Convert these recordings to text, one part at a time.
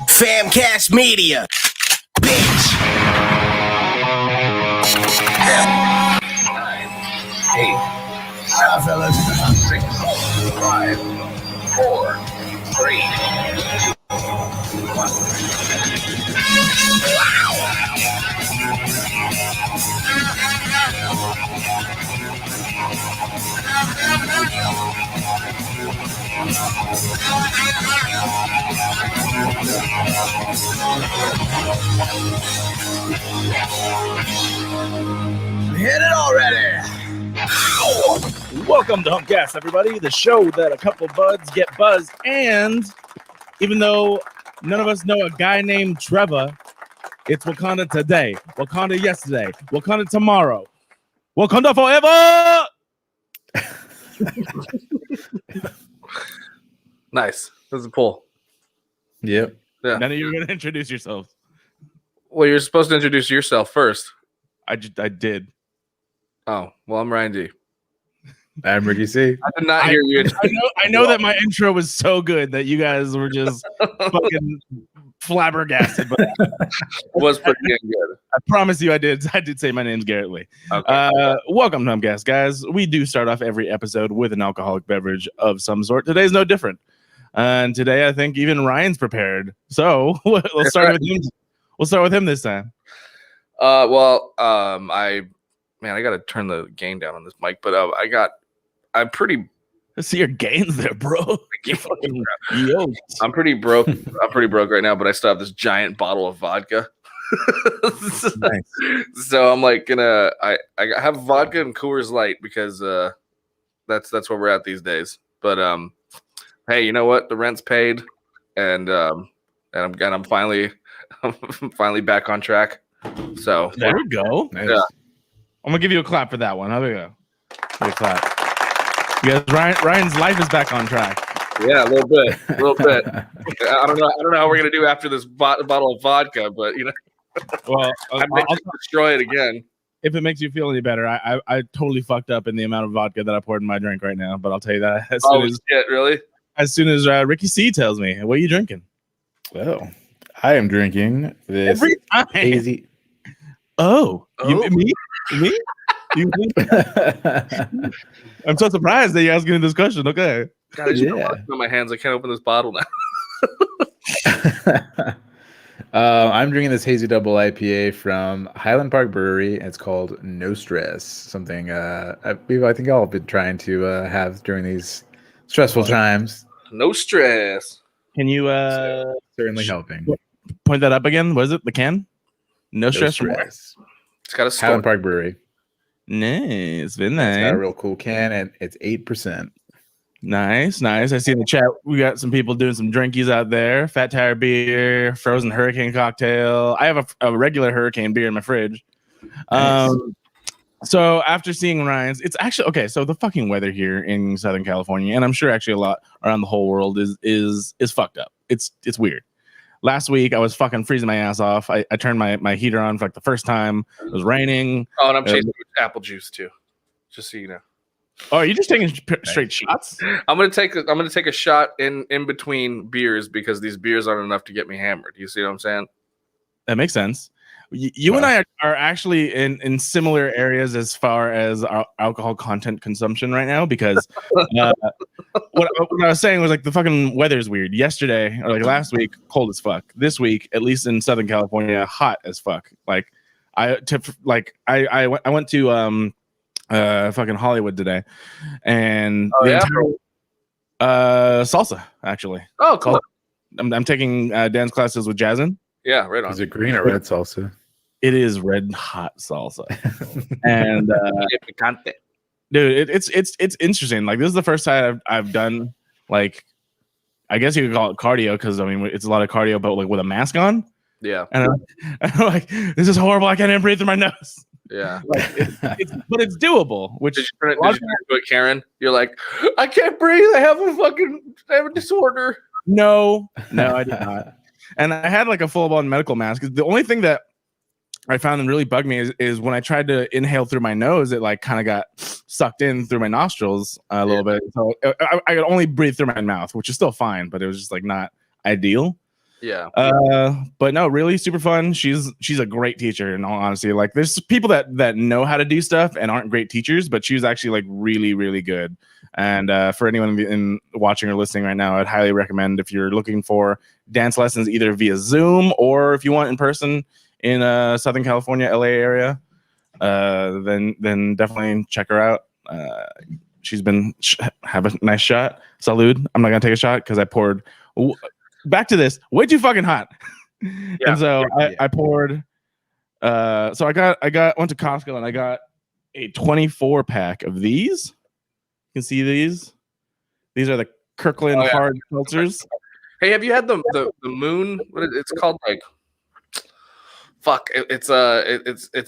FamCast Media, bitch. 10, 9, 8, fellas. 6, 5, 4, 3, 2, 1. Hit it already. Welcome to Humpcast, everybody, the show that a couple buds get buzzed, and even though none of us know a guy named Trevor, it's Wakanda today, Wakanda yesterday, Wakanda tomorrow, Wakanda forever! Nice. That was a pull. Yep. Yeah. None of you are going to introduce yourselves. Well, you're supposed to introduce yourself first. I did. Oh, well, I'm Ryan D. I'm Ricky C. I did not hear you. I know that my intro was so good that you guys were just fucking flabbergasted, but It was pretty damn good. I promise you I did say my name's Garrett Lee. Okay. Welcome to Humpcast, guys. We do start off every episode with an alcoholic beverage of some sort. Today's no different. And today I think even Ryan's prepared. So let's start with him. We'll start with him this time. I gotta turn the gain down on this mic, but I'm pretty Let's see your gains there, bro. Yo. I'm pretty broke. I'm pretty broke right now, but I still have this giant bottle of vodka. Nice. So I'm like I have vodka and Coors Light because that's where we're at these days. But hey, you know what? The rent's paid, and I'm finally back on track. So There we go. Nice. Yeah. I'm gonna give you a clap for that one. How we go? Give you a clap. You guys, Ryan's life is back on track. yeah, a little bit. I don't know how we're gonna do after this bottle of vodka, but you know, Well, I may I'll, destroy it again. if it makes you feel any better, I totally fucked up in the amount of vodka that I poured in my drink right now. But I'll tell you that as soon as Ricky C tells me, what are you drinking? Well, I am drinking this Every time. hazy. Oh, Oh. Me? You I'm so surprised that you're asking this question. Okay. God, I just Yeah. on my hands. I can't open this bottle now. I'm drinking this hazy double IPA from Highland Park Brewery. It's called No Stress. Something I think all been trying to have during these stressful times. No stress. Can you Certainly helping. point that up again? What is it? The can? No stress. It's got a story. Highland Park Brewery. Nice. Very It's got a nice. real cool can, and it's 8%. Nice. I see in the chat we got some people doing some drinkies out there. Fat Tire beer, frozen hurricane cocktail. I have a regular hurricane beer in my fridge. Nice. So after seeing Ryan's, it's actually okay. So the fucking weather here in Southern California, and I'm sure actually a lot around the whole world, is fucked up. It's weird. Last week I was fucking freezing my ass off. I turned my heater on for like the first time. It was raining. Oh, and I'm chasing with apple juice too, just so you know. Oh, are you just taking straight shots? I'm gonna take a shot in between beers because these beers aren't enough to get me hammered. You see what I'm saying? That makes sense. You and I are actually in similar areas as far as our alcohol content consumption right now, because what I was saying was like the fucking weather's weird. Yesterday or like last week, cold as fuck. This week, at least in Southern California, hot as fuck. Like I went to fucking Hollywood today, and salsa actually. Oh, cool. I'm taking dance classes with Jasmine. Yeah, right on. Is it green or red salsa? It is red hot salsa, and dude, it's interesting. Like this is the first time I've done like, I guess you could call it cardio, because I mean it's a lot of cardio, but like with a mask on. Yeah, and I'm like, this is horrible. I can't even breathe through my nose. Yeah, like, but it's doable. Which did you do it, Karen? You're like, I can't breathe. I have a disorder. No, I did not. And I had like a full-blown medical mask. The only thing that I found that really bugged me is when I tried to inhale through my nose, it like kind of got sucked in through my nostrils a little bit. So I could only breathe through my mouth, which is still fine, but it was just like not ideal. Yeah. But no, really super fun. She's a great teacher, in all honesty. Like there's people that know how to do stuff and aren't great teachers, but she's actually like really, really good. And for anyone in watching or listening right now, I'd highly recommend, if you're looking for dance lessons either via Zoom or if you want in person in Southern California, LA area, then definitely check her out. She's been have a nice shot. Salud. I'm not gonna take a shot because I poured. Back to this, way too fucking hot. Yeah, and so I poured. So I went to Costco and I got a 24 pack of these. You can see these. These are the Kirkland hard seltzers. Hey, have you had the moon? It's called like. Fuck! It's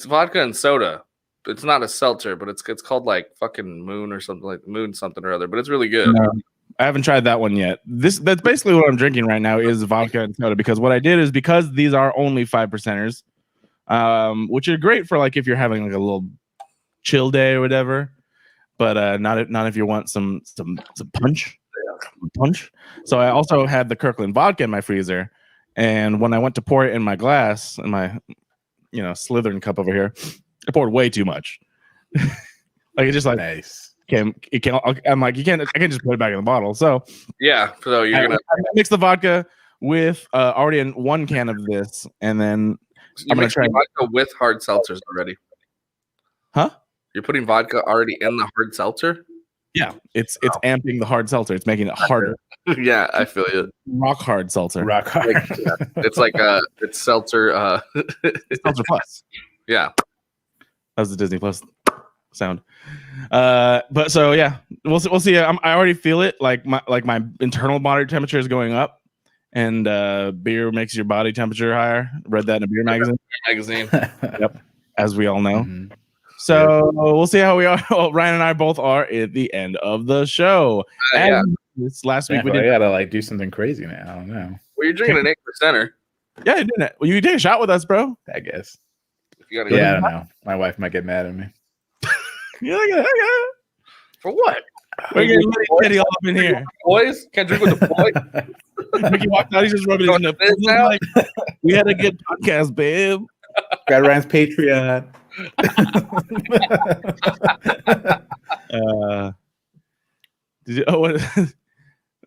vodka and soda. It's not a seltzer, but it's called like fucking Moon or something, like Moon something or other. But it's really good. No, I haven't tried that one yet. That's basically what I'm drinking right now is vodka and soda, because what I did is, because these are only 5%ers, which are great for like if you're having like a little chill day or whatever, but not if you want some punch. So I also had the Kirkland vodka in my freezer, and when I went to pour it in my glass, in my Slytherin cup over here, I poured way too much. Like it just like nice. I'm like, I can't just put it back in the bottle. So yeah, so you're gonna mix the vodka with already in one can of this, and then I'm gonna try vodka with hard seltzers already. Huh? You're putting vodka already in the hard seltzer? Yeah, it's amping the hard seltzer. It's making it harder. Yeah, I feel it. Rock hard seltzer. Rock hard. It's like it's seltzer. Seltzer Plus. Yeah, that was the Disney Plus sound. But so yeah, we'll see. I already feel it. Like my internal body temperature is going up, and beer makes your body temperature higher. Read that in a beer magazine. Yep, as we all know. Mm-hmm. So we'll see how we are. Well, Ryan and I both are at the end of the show. This last week we did. I gotta like do something crazy now. I don't know. Well, you're drinking an 8%er. Yeah, you're doing it. Well, you take a shot with us, bro. I guess. I don't know. My wife might get mad at me. Yeah. For what? We're getting Teddy all up in here. Boys can't drink with the boys. Mickey walked out. He's just rubbing his nose. Like, we had a good podcast, babe. Got Ryan's Patreon.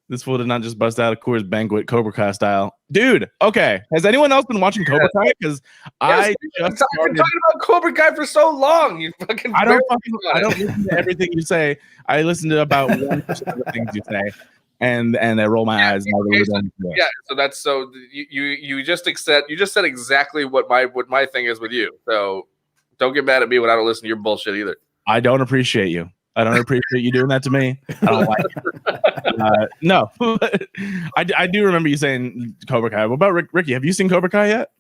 This fool did not just bust out a Coors Banquet Cobra Kai style, dude. Okay, has anyone else been watching Cobra Kai? Because I've been talking about Cobra Kai for so long. You fucking I don't listen to everything you say. I listen to about 1% of the things you say, and I roll my eyes. Yeah, so that's so you just said exactly what my thing is with you. So don't get mad at me when I don't listen to your bullshit either. I don't appreciate you. I don't appreciate you doing that to me. I don't like it. No, I do remember you saying Cobra Kai. What about Ricky? Have you seen Cobra Kai yet?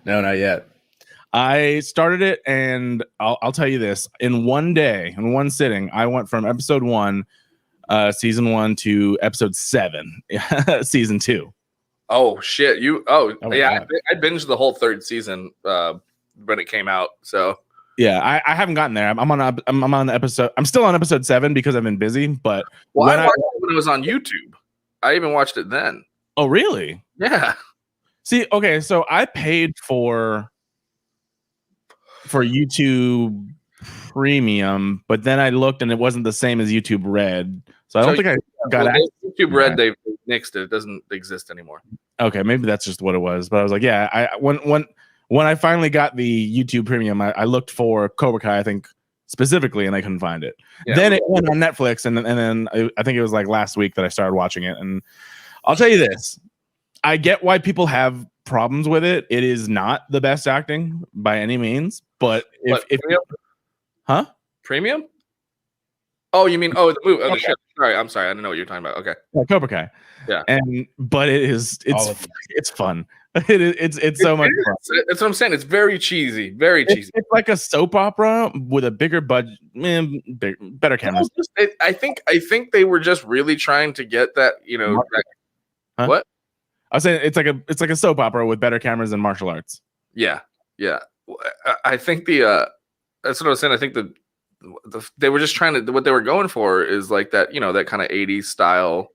No, not yet. I started it, and I'll tell you this: in one day, in one sitting, I went from episode 1, season 1, to episode 7, season 2. Oh shit! my Yeah, God. I binged the whole 3rd season when it came out. So Yeah, I haven't gotten there. I'm on episode. I'm still on episode 7 because I've been busy. But I watched it when it was on YouTube. I even watched it then. Oh, really? Yeah. See, okay, so I paid for YouTube Premium, but then I looked and it wasn't the same as YouTube Red. So I don't think I got access. YouTube Red. They nixed it. It doesn't exist anymore. Okay, maybe that's just what it was. But I was like, yeah, when I finally got the YouTube Premium, I looked for Cobra Kai, I think specifically, and I couldn't find it. Yeah. Then it went on Netflix, and then I think it was like last week that I started watching it. And I'll tell you this: I get why people have problems with it. It is not the best acting by any means, but if Premium? Oh, you mean the movie? Oh, okay. Sorry, I'm sorry. I didn't know what you're talking about. Okay. Yeah, Cobra Kai. Yeah. But it's fun. It's so much fun. That's what I'm saying. It's very cheesy. Very cheesy. It's like a soap opera with a bigger budget, better cameras. I think they were just really trying to get that, Huh? What? I was saying it's like a soap opera with better cameras and martial arts. Yeah. I think that's what I was saying. I think they were just trying to, what they were going for is like that, that kind of 80s style,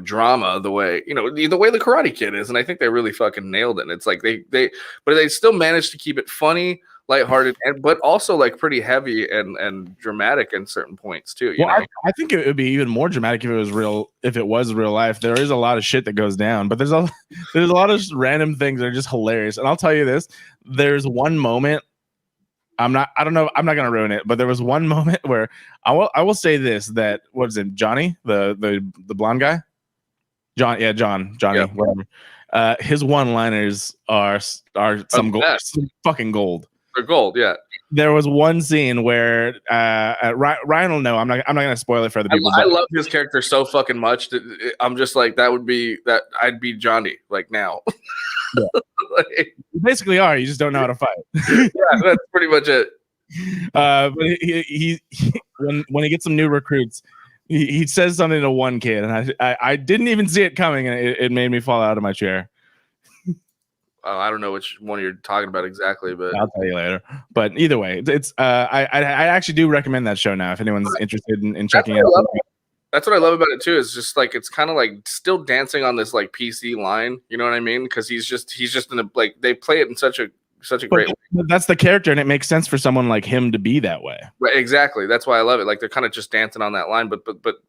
drama, the way the Karate Kid is. And I think they really fucking nailed it. And it's like but they still managed to keep it funny, lighthearted, but also like pretty heavy and dramatic in certain points too. I think it would be even more dramatic if it was real life. There is a lot of shit that goes down, but there's a lot of random things that are just hilarious. And I'll tell you this: there's one moment. I'm not gonna ruin it, but there was one moment where I will say this: that what is it, Johnny, the blonde guy, Johnny, yep. Whatever. His one-liners are some gold, some fucking gold. They're gold, yeah. There was one scene where Ryan will know. I'm not gonna spoil it for the people. I love his character so fucking much that I'm just like I'd be Johnny like now. Yeah. You basically are. You just don't know how to fight. Yeah, that's pretty much it. But he when he gets some new recruits, he says something to one kid, and I didn't even see it coming, and it made me fall out of my chair. I don't know which one you're talking about exactly, but I'll tell you later. But either way, it's I actually do recommend that show now if anyone's interested in checking it out. That's what I love about it too. Is just like it's kind of like still dancing on this like PC line. You know what I mean? Because he's just in a like they play it in such a great way. But that's the character, and it makes sense for someone like him to be that way. Right, exactly. That's why I love it. Like they're kind of just dancing on that line, but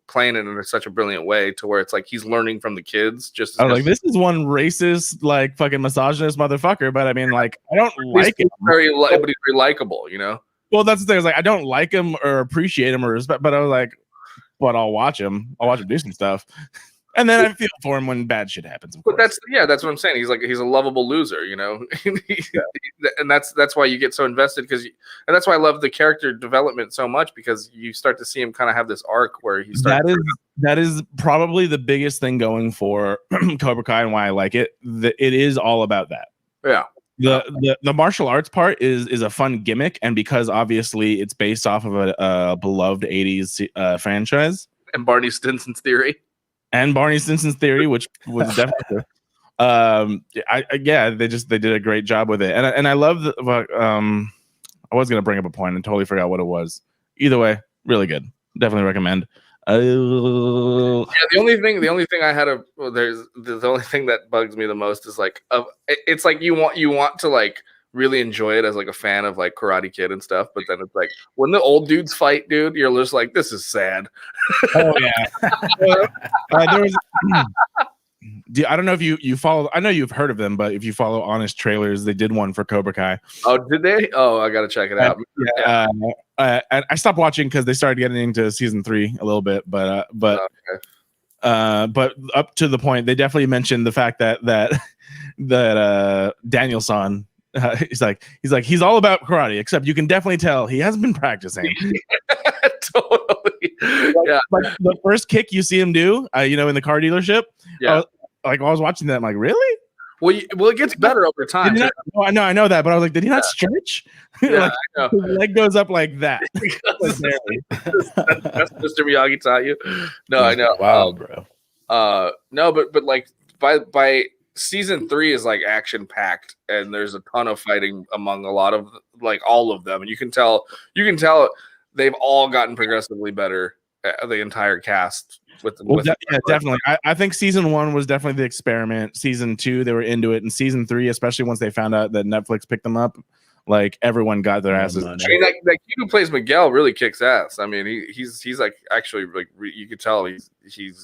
playing it in such a brilliant way to where it's like he's learning from the kids. Just like this is one racist, like fucking misogynist motherfucker. But I mean, like I don't like it. But he's very likable, Well, that's the thing. I was like, I don't like him or appreciate him or respect, but I was like, but I'll watch him. I'll watch him do some stuff. And then I feel for him when bad shit happens. But that's what I'm saying. He's a lovable loser, and that's why you get so invested and that's why I love the character development so much, because you start to see him kind of have this arc where he starts. That is probably the biggest thing going for Cobra Kai and why I like it. It is all about that. Yeah. The martial arts part is a fun gimmick, and because obviously it's based off of a beloved 80s franchise. And Barney Stinson's theory. Which was definitely they did a great job with it, and I love I was gonna bring up a point and totally forgot what it was. Either way, really good. Definitely recommend. The only thing I had the only thing that bugs me the most is like it's like you want to like really enjoy it as like a fan of like Karate Kid and stuff, but then it's like when the old dudes fight, dude, you're just like, this is sad. Oh yeah. There was I don't know if you follow. I know you've heard of them, but if you follow Honest Trailers, they did one for Cobra Kai. Oh, did they? Oh, I gotta check it out. I stopped watching because they started getting into season 3 a little bit, but up to the point, they definitely mentioned the fact that Daniel-san, he's like he's all about karate, except you can definitely tell he hasn't been practicing. Totally. Like the first kick you see him do, in the car dealership. Yeah. I was watching that, I'm like, really? Well, it gets better over time. Did he not, I know that, but I was like, did he not stretch? Yeah, Like, I know. his leg goes up like that. That's Mr. Miyagi taught you. No, I know. Wow, bro. No, but like by season 3 is like action packed, and there's a ton of fighting among a lot of like all of them, and you can tell they've all gotten progressively better. The entire cast definitely. I think season 1 was definitely the experiment. Season 2, they were into it, and season 3, especially once they found out that Netflix picked them up, like everyone got their asses. I mean, that kid who plays Miguel really kicks ass. I mean, he's like actually like you could tell he's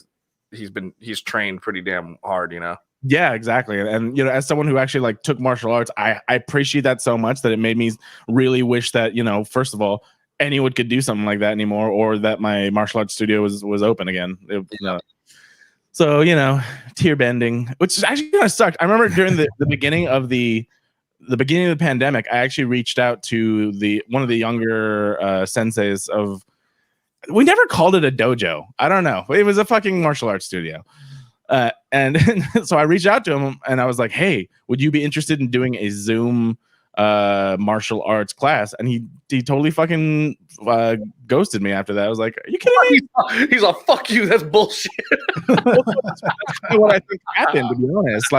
trained pretty damn hard, you know. Yeah, exactly. And you know, as someone who actually like took martial arts, I appreciate that so much that it made me really wish that, you know, first of all, anyone could do something like that anymore, or that my martial arts studio was open again. So, you know, tear bending, which is actually kind of sucked. I remember during the beginning of the pandemic, I actually reached out to one of the younger senseis of. We never called it a dojo. I don't know. It was a fucking martial arts studio. And so I reached out to him and I was like, hey, would you be interested in doing a Zoom martial arts class? And he totally fucking ghosted me after that. I was like, are you kidding me? He's like, fuck you, that's bullshit. That's kind of what I think happened, to be honest.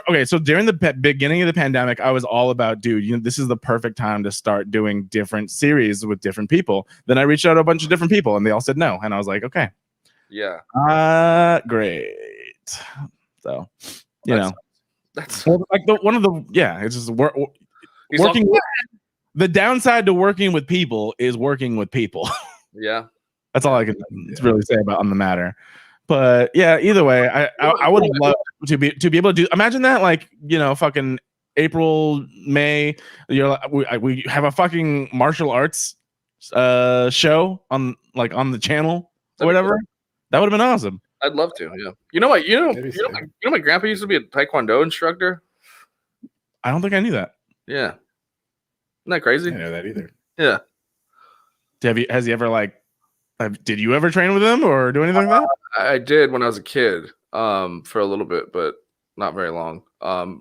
Okay, so during the beginning of the pandemic, I was all about, dude, you know, this is the perfect time to start doing different series with different people. Then I reached out to a bunch of different people and they all said no. And I was like, okay. Yeah. Great. So, you know, that's like it's just working. The downside to working with people is working with people. Yeah. That's all I can really say on the matter. But yeah, either way, I would have loved to be able to do. Imagine that, like, you know, fucking April, May. You're like, we have a fucking martial arts show on the channel or whatever. That would have been awesome. I'd love to. Yeah. You know what? You know my grandpa used to be a Taekwondo instructor. I don't think I knew that. Yeah. Isn't that crazy? I didn't know that either. Yeah. Has he ever did you ever train with him or do anything like that? I did when I was a kid, for a little bit, but not very long.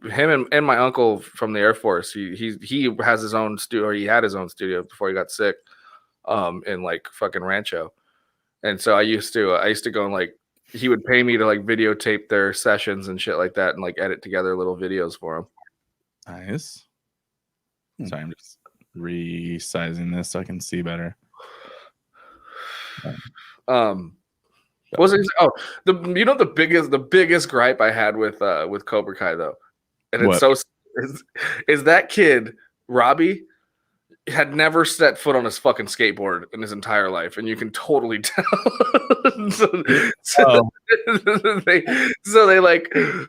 Him and my uncle from the Air Force, he has his own studio, or he had his own studio before he got sick, in like fucking Rancho. And so I used to go and like, he would pay me to like videotape their sessions and shit like that and like edit together little videos for him. Nice. Sorry, I'm just resizing this so I can see better. Was it? Oh, the biggest gripe I had with Cobra Kai though, and it's is that kid Robbie had never set foot on his fucking skateboard in his entire life, and you can totally tell. They like, dude,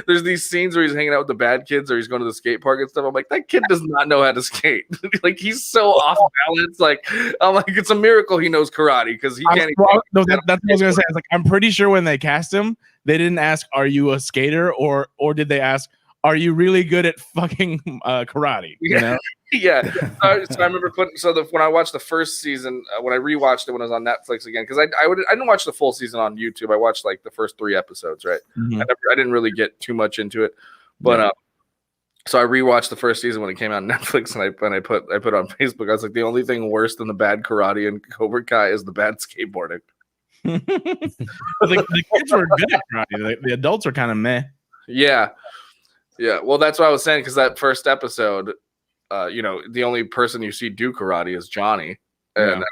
there's these scenes where he's hanging out with the bad kids or he's going to the skate park and stuff. I'm like, that kid does not know how to skate. Like, he's so off balance. Like, I'm like, it's a miracle he knows karate because he can't. No, that's what I was gonna say. It's like, I'm pretty sure when they cast him, they didn't ask, "Are you a skater?" or did they ask, "Are you really good at fucking karate?" You know? Yeah. So I remember when I watched the first season, when I rewatched it when I was on Netflix again, because I didn't watch the full season on YouTube. I watched like the first 3 episodes, right? Mm-hmm. I didn't really get too much into it, but so I rewatched the first season when it came out on Netflix, and I put it on Facebook. I was like, the only thing worse than the bad karate in Cobra Kai is the bad skateboarding. the kids were good at karate. The adults were kind of meh. Yeah. Yeah, well, that's what I was saying, because that first episode, you know, the only person you see do karate is Johnny, and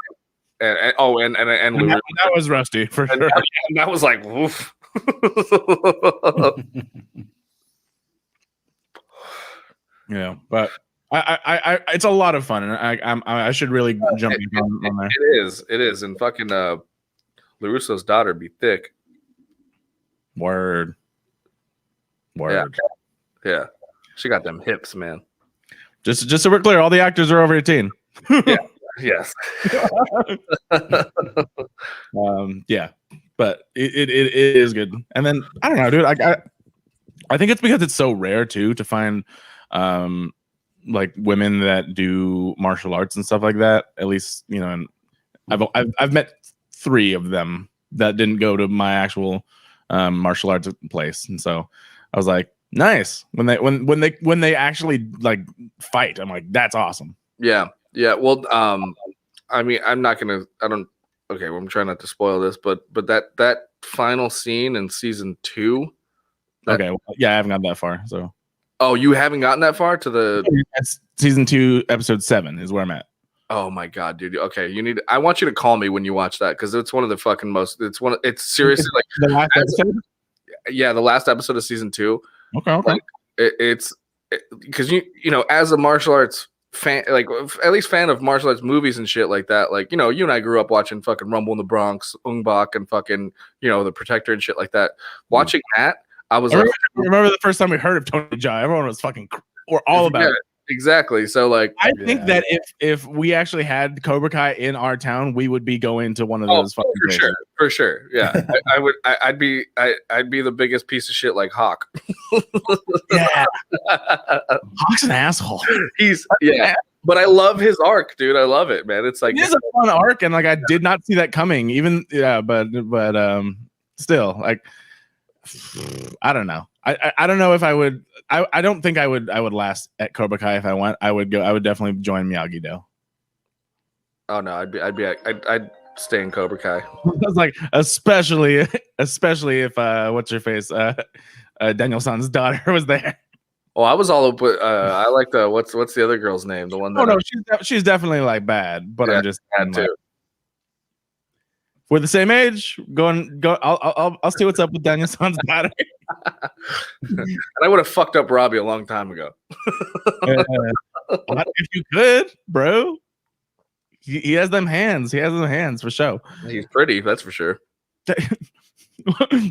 Lou. That was rusty for sure. And that was like, woof. Yeah, but I it's a lot of fun, and I should really jump on there. It is, and fucking LaRusso's daughter be thick. Word. Yeah, she got them hips, man. Just so we're clear, all the actors are over 18. Yeah. Yes. Yeah, but it is good. And then I don't know, dude. I think it's because it's so rare too to find like women that do martial arts and stuff like that. At least, you know, and I've met 3 of them that didn't go to my actual martial arts place, and so I was like, nice when they actually like fight. I'm like, that's awesome. Yeah. Well, I mean, I'm trying not to spoil this, but that final scene in season 2. Okay, well, yeah, I haven't gotten that far. So, oh, you haven't gotten that far to the season 2, episode 7 is where I'm at. Oh my god, dude! Okay, I want you to call me when you watch that because it's one of the fucking most. It's seriously like the last episode. Yeah, the last episode of season 2. Okay. Like, it's because you know, as a martial arts fan, like at least fan of martial arts movies and shit like that. Like, you know, you and I grew up watching fucking Rumble in the Bronx, Ong Bak, and fucking, you know, The Protector and shit like that. Watching that, I was like, remember the first time we heard of Tony Jaa, everyone was fucking or all about it. Exactly. So like, I think that if we actually had Cobra Kai in our town, we would be going to one of those fucking places. For sure. Yeah. I'd be the biggest piece of shit like Hawk. Yeah. Hawk's an asshole. But I love his arc, dude. I love it, man. It's like, it's a fun arc, and like I did not see that coming. Even but still, like, I don't know. I don't know if I would. I don't think I would last at Cobra Kai if I went. I would definitely join Miyagi-Do. Oh no, I'd stay in Cobra Kai. I was like, especially if what's her face, Daniel-san's daughter was there. Oh, I was all up with. I like the what's the other girl's name? The one that. Oh no, she's definitely like bad, but I'm just bad too. We're the same age. Go. I'll see what's up with Daniel-san's daughter. And I would have fucked up Robbie a long time ago. If you could, bro. He has them hands. He has them hands for show. He's pretty, that's for sure.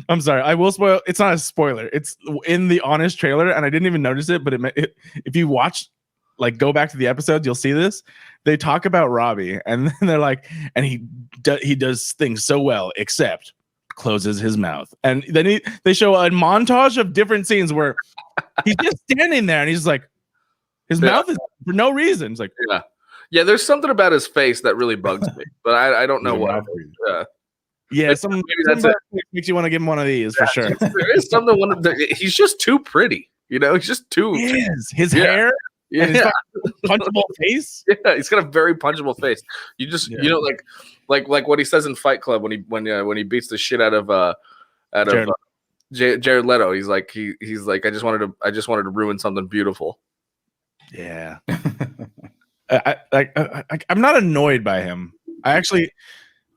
I'm sorry. I will spoil. It's not a spoiler. It's in the Honest trailer, and I didn't even notice it. But if you watch, like, go back to the episodes, you'll see this. They talk about Robbie, and then they're like, and he does things so well, except closes his mouth. And then they show a montage of different scenes where he's just standing there, and he's like, his mouth is for no reason. It's like, yeah. There's something about his face that really bugs me, but I don't know what. Yeah, some that makes you want to give him one of these for sure. There is something. He's just too pretty. You know, he's just too. His hair. Yeah, his punchable face. Yeah, he's got a very punchable face. You just, you know, like what he says in Fight Club when he beats the shit out of Jared Leto. He's like I just wanted to ruin something beautiful. Yeah. I'm not annoyed by him. I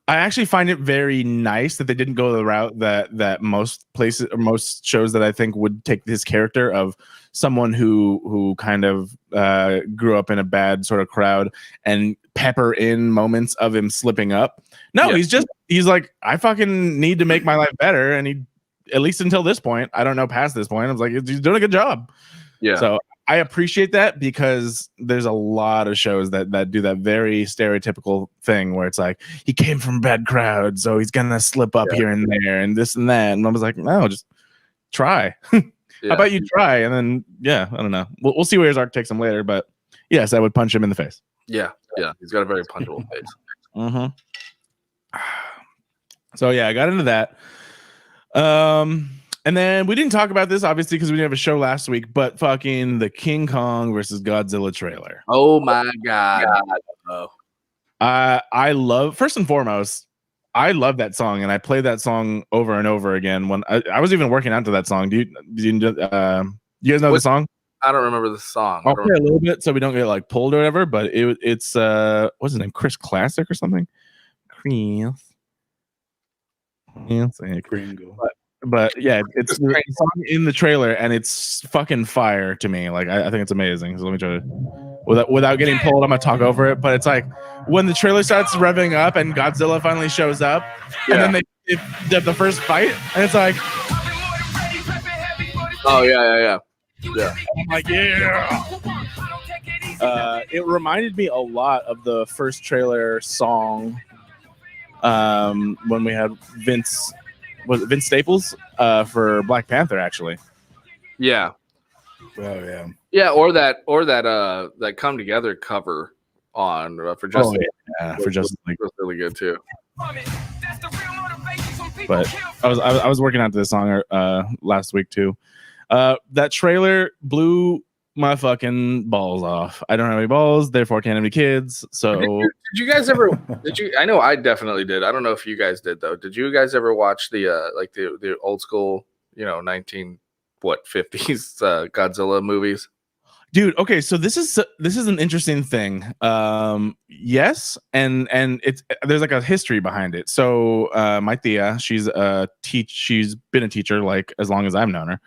actually find it very nice that they didn't go the route that most places or most shows that I think would take this character of someone who kind of grew up in a bad sort of crowd and pepper in moments of him slipping up. No, he's like, I fucking need to make my life better. And he, at least until this point, I don't know past this point, I was like, he's doing a good job. Yeah. So I appreciate that because there's a lot of shows that do that very stereotypical thing where it's like he came from a bad crowd, so he's gonna slip up here and there and this and that. And I was like, no, just try. How about you try? And then I don't know. We'll see where his arc takes him later, but yes, I would punch him in the face. Yeah, he's got a very punchable face. Mm-hmm. So I got into that. And then we didn't talk about this, obviously, because we didn't have a show last week, but fucking the King Kong versus Godzilla trailer. Oh, my God. I love, first and foremost, I love that song, and I play that song over and over again. When I was even working out to that song. Do you guys know the song? I don't remember the song. I'll play a little bit so we don't get like pulled or whatever, but it's what's his name? Chris Classic or something? Chris. But yeah, it's the song in the trailer, and it's fucking fire to me. Like I think it's amazing. So let me try to, without getting pulled, I'm gonna talk over it. But it's like when the trailer starts revving up and Godzilla finally shows up, and then they the first fight, and it's like, oh yeah. I'm like, it reminded me a lot of the first trailer song when we had Vince Staples for Black Panther, actually. Yeah. Oh yeah. Yeah, or that Come Together cover on for Justice. For Justice League was really good too. but I was working out to this song last week too. That trailer blew my fucking balls off. I don't have any balls, therefore can't have any kids. So did you guys ever? I know I definitely did. I don't know if you guys did though. Did you guys ever watch the like the old school 50s Godzilla movies? Dude, okay, so this is an interesting thing. Yes, and there's like a history behind it. So my tia, she's been a teacher like as long as I've known her,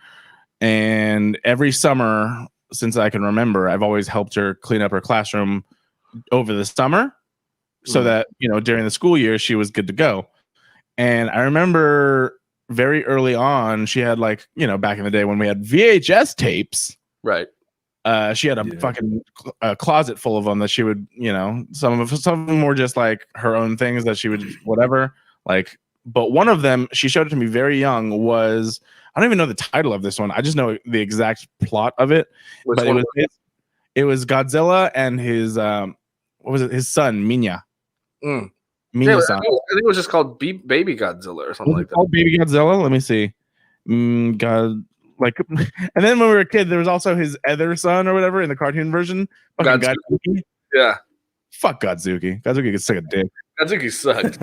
and every summer since I can remember, I've always helped her clean up her classroom over the summer, so that during the school year she was good to go. And I remember very early on, she had like back in the day when we had VHS tapes, right? She had a fucking closet full of them that she would, some of them were just like her own things that she would whatever. Like, but one of them, she showed it to me very young, was, I don't even know the title of this one. I just know the exact plot of it. Which but one it was Godzilla and his what was it? His son Minya. Mm. Minya-san. I think it was just called Baby Godzilla or something like that. Called Baby Godzilla. Let me see. God. Like, and then when we were a kid, there was also his other son or whatever in the cartoon version. Godzuki. Yeah. Fuck Godzuki. Godzuki could suck a dick. Godzuki sucked.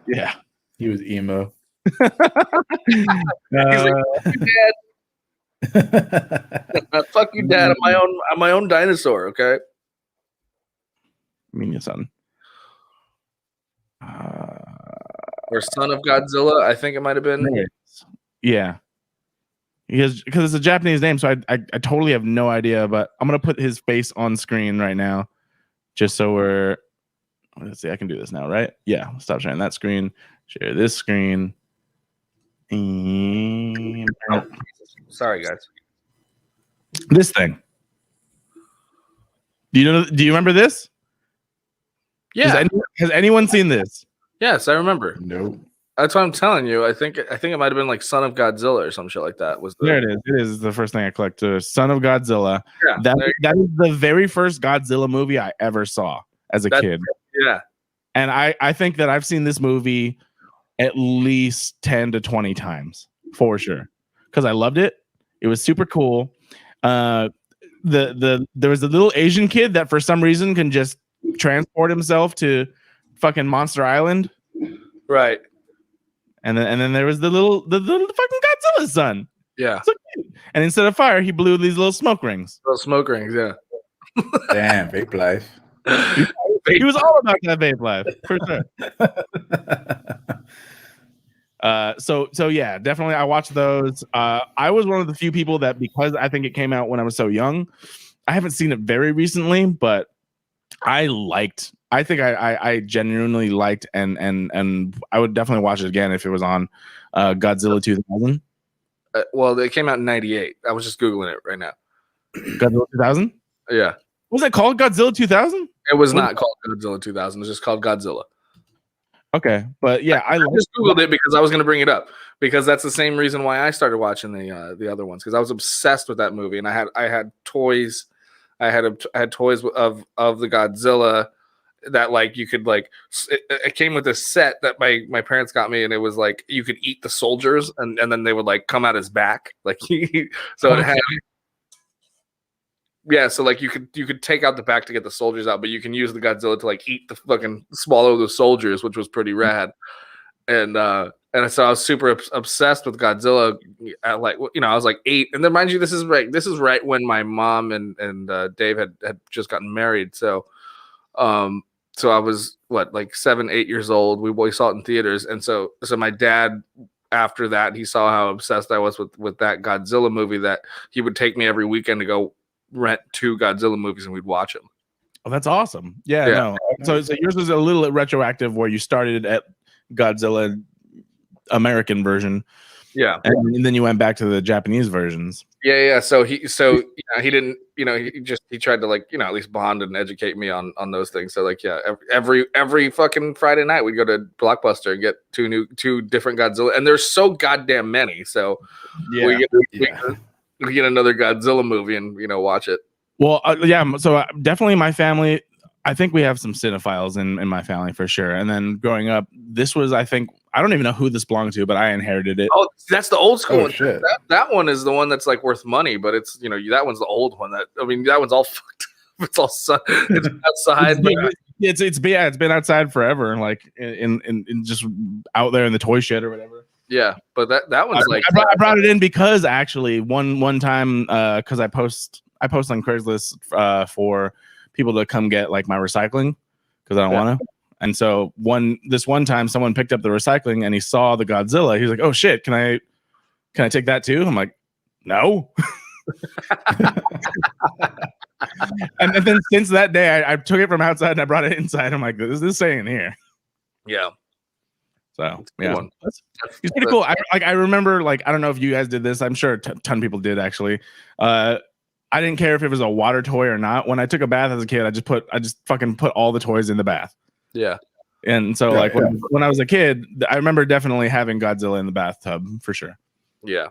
Yeah. He was emo. He's like, fuck you, Dad. I'm my own dinosaur. Okay. Minya son. Or Son of Godzilla. I think it might have been. Yeah. Because it's a Japanese name, so I totally have no idea. But I'm gonna put his face on screen right now, just so we're. Let's see, I can do this now, right? Yeah. Stop sharing that screen. Share this screen. And Sorry, guys. This thing. Do you remember this? Yeah. Has anyone seen this? Yes, I remember. Nope. That's what I'm telling you. I think it might have been like Son of Godzilla or some shit like that. There it is. It is the first thing I clicked. Son of Godzilla. Yeah, that is the very first Godzilla movie I ever saw as a kid. Yeah. And I think that I've seen this movie at least 10 to 20 times for sure, because I loved it. It was super cool. There was a little Asian kid that for some reason can just transport himself to fucking Monster Island. Right. And then there was the little fucking Godzilla son. Yeah. So and instead of fire, he blew these little smoke rings. Little smoke rings, yeah. Damn, vape life. He was all about that vape life, for sure. So yeah, definitely I watched those. I was one of the few people that, because I think it came out when I was so young, I haven't seen it very recently, but I think I genuinely liked and I would definitely watch it again if it was on Godzilla 2000. Well, it came out in 98. I was just Googling it right now. Godzilla 2000? Yeah. Was it called Godzilla 2000? It was not called Godzilla 2000. It was just called Godzilla. Okay, but yeah, I just Googled it because I was going to bring it up, because that's the same reason why I started watching the other ones, because I was obsessed with that movie, and I had toys. I had toys of the Godzilla that like you could like. It came with a set that my parents got me, and it was like you could eat the soldiers, and then they would like come out his back, like so it had. Yeah, so like you could take out the back to get the soldiers out, but you can use the Godzilla to like swallow the soldiers, which was pretty rad. And so I was super obsessed with Godzilla at like I was like 8, and then mind you, this is right when my mom and Dave had just gotten married. So I was like 7, 8 years old. We saw it in theaters, and so my dad, after that, he saw how obsessed I was with that Godzilla movie that he would take me every weekend to go rent 2 Godzilla movies and we'd watch them. Oh, that's awesome. Yeah. No. So yours was a little retroactive, where you started at Godzilla American version. Yeah. And then you went back to the Japanese versions. Yeah. So he didn't, he tried to like, at least bond and educate me on those things. So like, yeah, every fucking Friday night we'd go to Blockbuster and get 2 different Godzilla, and there's so goddamn many. So we get another Godzilla movie and watch it. Well, so definitely my family, I think we have some cinephiles in my family for sure. And then growing up, this was, I think I don't even know who this belonged to, but I inherited it. Oh, that's the old school Oh, one. shit. That one is the one that's like worth money, but it's that one's the old one. That one's all fucked up. It's all it's outside. It's been outside forever, and like in just out there in the toy shed or whatever. Yeah, but that one's I brought it in because actually one time because I post on Craigslist for people to come get like my recycling because I don't want to. And so this one time someone picked up the recycling and he saw the Godzilla. He was like, "Oh shit, can I take that too?" I'm like, "No." and then since that day, I took it from outside and I brought it inside. I'm like, "This is staying here." Yeah. So yeah, it's pretty cool. I remember, like, I don't know if you guys did this. I'm sure a ton of people did actually. I didn't care if it was a water toy or not. When I took a bath as a kid, I just fucking put all the toys in the bath. Yeah. And so when I was a kid, I remember definitely having Godzilla in the bathtub for sure. Yeah.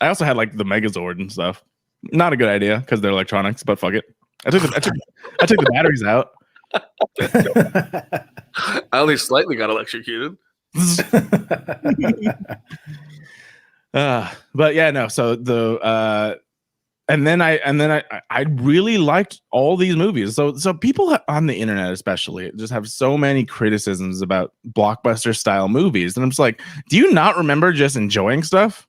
I also had like the Megazord and stuff. Not a good idea because they're electronics, but fuck it. I took the batteries out. I only slightly got electrocuted. But yeah, no. So the and then I really liked all these movies. So people on the internet especially just have so many criticisms about blockbuster style movies, and I'm just like, do you not remember just enjoying stuff?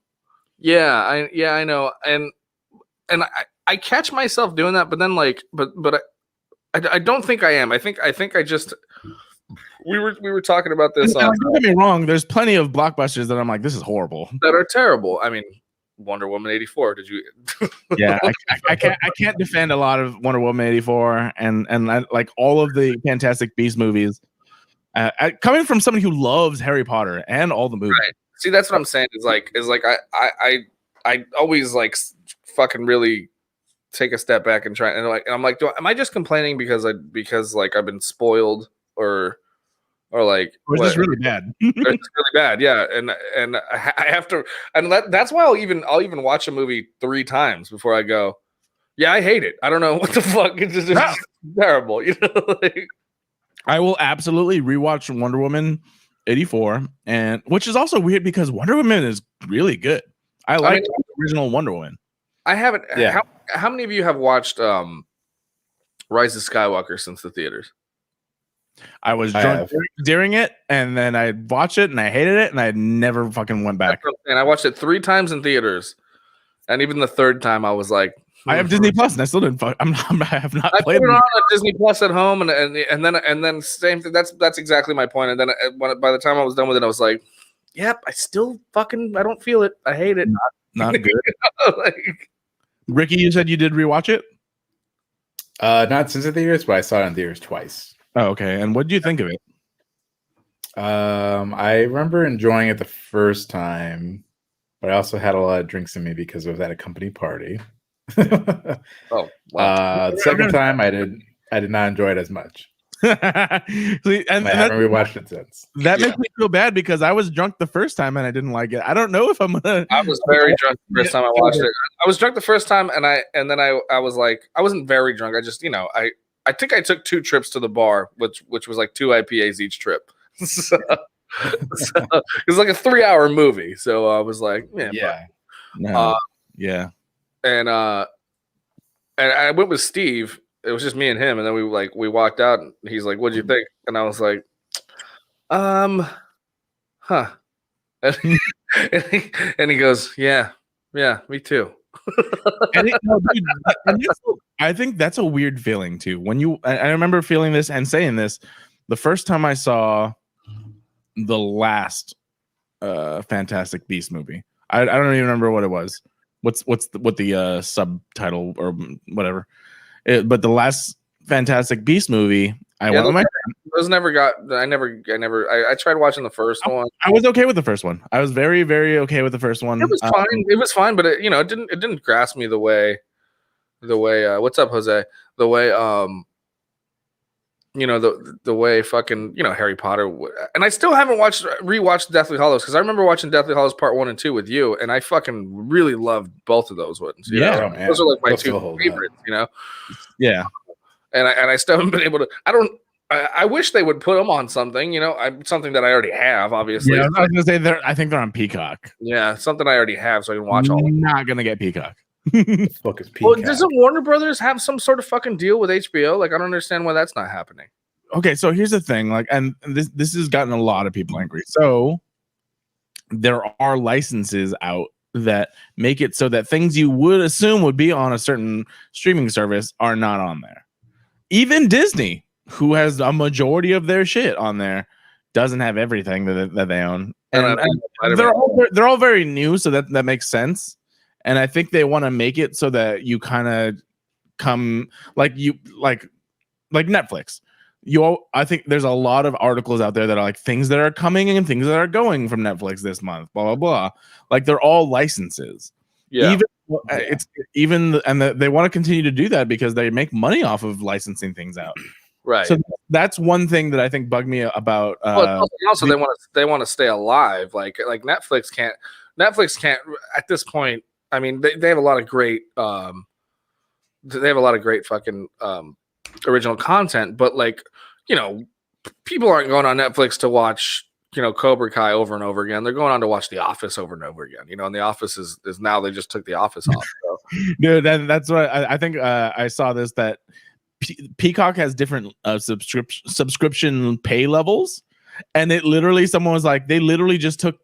Yeah, I know, and I catch myself doing that, but then like, but I don't think I am. I think I just we were talking about this. Don't get me wrong. There's plenty of blockbusters that I'm like, this is horrible. That are terrible. I mean, Wonder Woman 84. Did you? Yeah, I can't defend a lot of Wonder Woman 84 and I, like all of the Fantastic Beasts movies. Coming from somebody who loves Harry Potter and all the movies. Right. See, that's what I'm saying. Is like I always like fucking really take a step back and try and I'm like, am I just complaining because like I've been spoiled or like it's just really bad. It's really bad, yeah. And I have to, and that's why I'll even watch a movie 3 times before I go, yeah, I hate it. I don't know what the fuck. It's just terrible, you know. Like, I will absolutely rewatch Wonder Woman 84, and which is also weird because Wonder Woman is really good. I like the original Wonder Woman. I haven't. Yeah. How many of you have watched Rise of Skywalker since the theaters? I was drunk during it, and then I watched it, and I hated it, and I never fucking went back. And I watched it 3 times in theaters, and even the 3rd time, I was like, I have Disney Plus, and I still didn't. I have not I played put it on Disney Plus at home, and then same thing. That's exactly my point. And then by the time I was done with it, I was like, yep, I still fucking I don't feel it. I hate it. Not good. Like, Ricky, you said you did rewatch it? Not since the theaters, but I saw it in theaters twice. Oh, okay. And what did you think of it? I remember enjoying it the first time, but I also had a lot of drinks in me because I was at a company party. oh, wow. The second time, I did not enjoy it as much. See, and I haven't rewatched it since. That makes me feel bad because I was drunk the first time and I didn't like it. I don't know if I'm gonna. I was very drunk the first time I watched it. I was drunk the first time, and then I was like, I wasn't very drunk. I just, I think I took 2 trips to the bar, which was like 2 IPAs each trip. so it was like a 3-hour movie. So I was like, yeah. Yeah. And I went with Steve. It was just me and him, and then we walked out, and he's like, "What'd you think?" And I was like, huh. And he goes, "Yeah, me too." I think that's a weird feeling too. When I remember feeling this and saying this the first time I saw the last Fantastic Beast movie. I don't even remember what it was. What the subtitle or whatever. But the last Fantastic Beast movie, I went with my friend. I tried watching the first one. I was okay with the first one. I was very, very okay with the first one. It was fine. It was fine, but it didn't grasp me the way what's up, Jose? The way the way fucking Harry Potter and I still haven't rewatched Deathly Hallows because I remember watching Deathly Hallows Part 1 and 2 with you, and I fucking really loved both of those ones. Those are like my 2 favorites. Yeah, and I still haven't been able to. I wish they would put them on something, something that I already have, obviously. Yeah, I was gonna say I think they're on Peacock. Yeah, something I already have, so I can watch all of them. Not gonna get Peacock. The fuck is Well, Peacock? doesn't Warner Brothers have some sort of fucking deal with HBO? Like, I don't understand why that's not happening. Okay, so here's the thing, like, and this has gotten a lot of people angry. So there are licenses out that make it so that things you would assume would be on a certain streaming service are not on there. Even Disney, who has a majority of their shit on there, doesn't have everything that they own. And they're all very new, so that makes sense. And I think they want to make it so that you kind of come like Netflix. I think there's a lot of articles out there that are like things that are coming and things that are going from Netflix this month, blah blah blah. Like they're all licenses. Yeah. They want to continue to do that because they make money off of licensing things out. Right. So that's one thing that I think bugged me about. Also, they want to stay alive. Like Netflix can't at this point. I mean, they have a lot of great. They have a lot of great fucking original content, but people aren't going on Netflix to watch Cobra Kai over and over again. They're going on to watch The Office over and over again. And The Office is now they just took The Office off. So. Dude, that's what I think. I saw this that Peacock has different subscription pay levels, and it literally someone was like they literally just took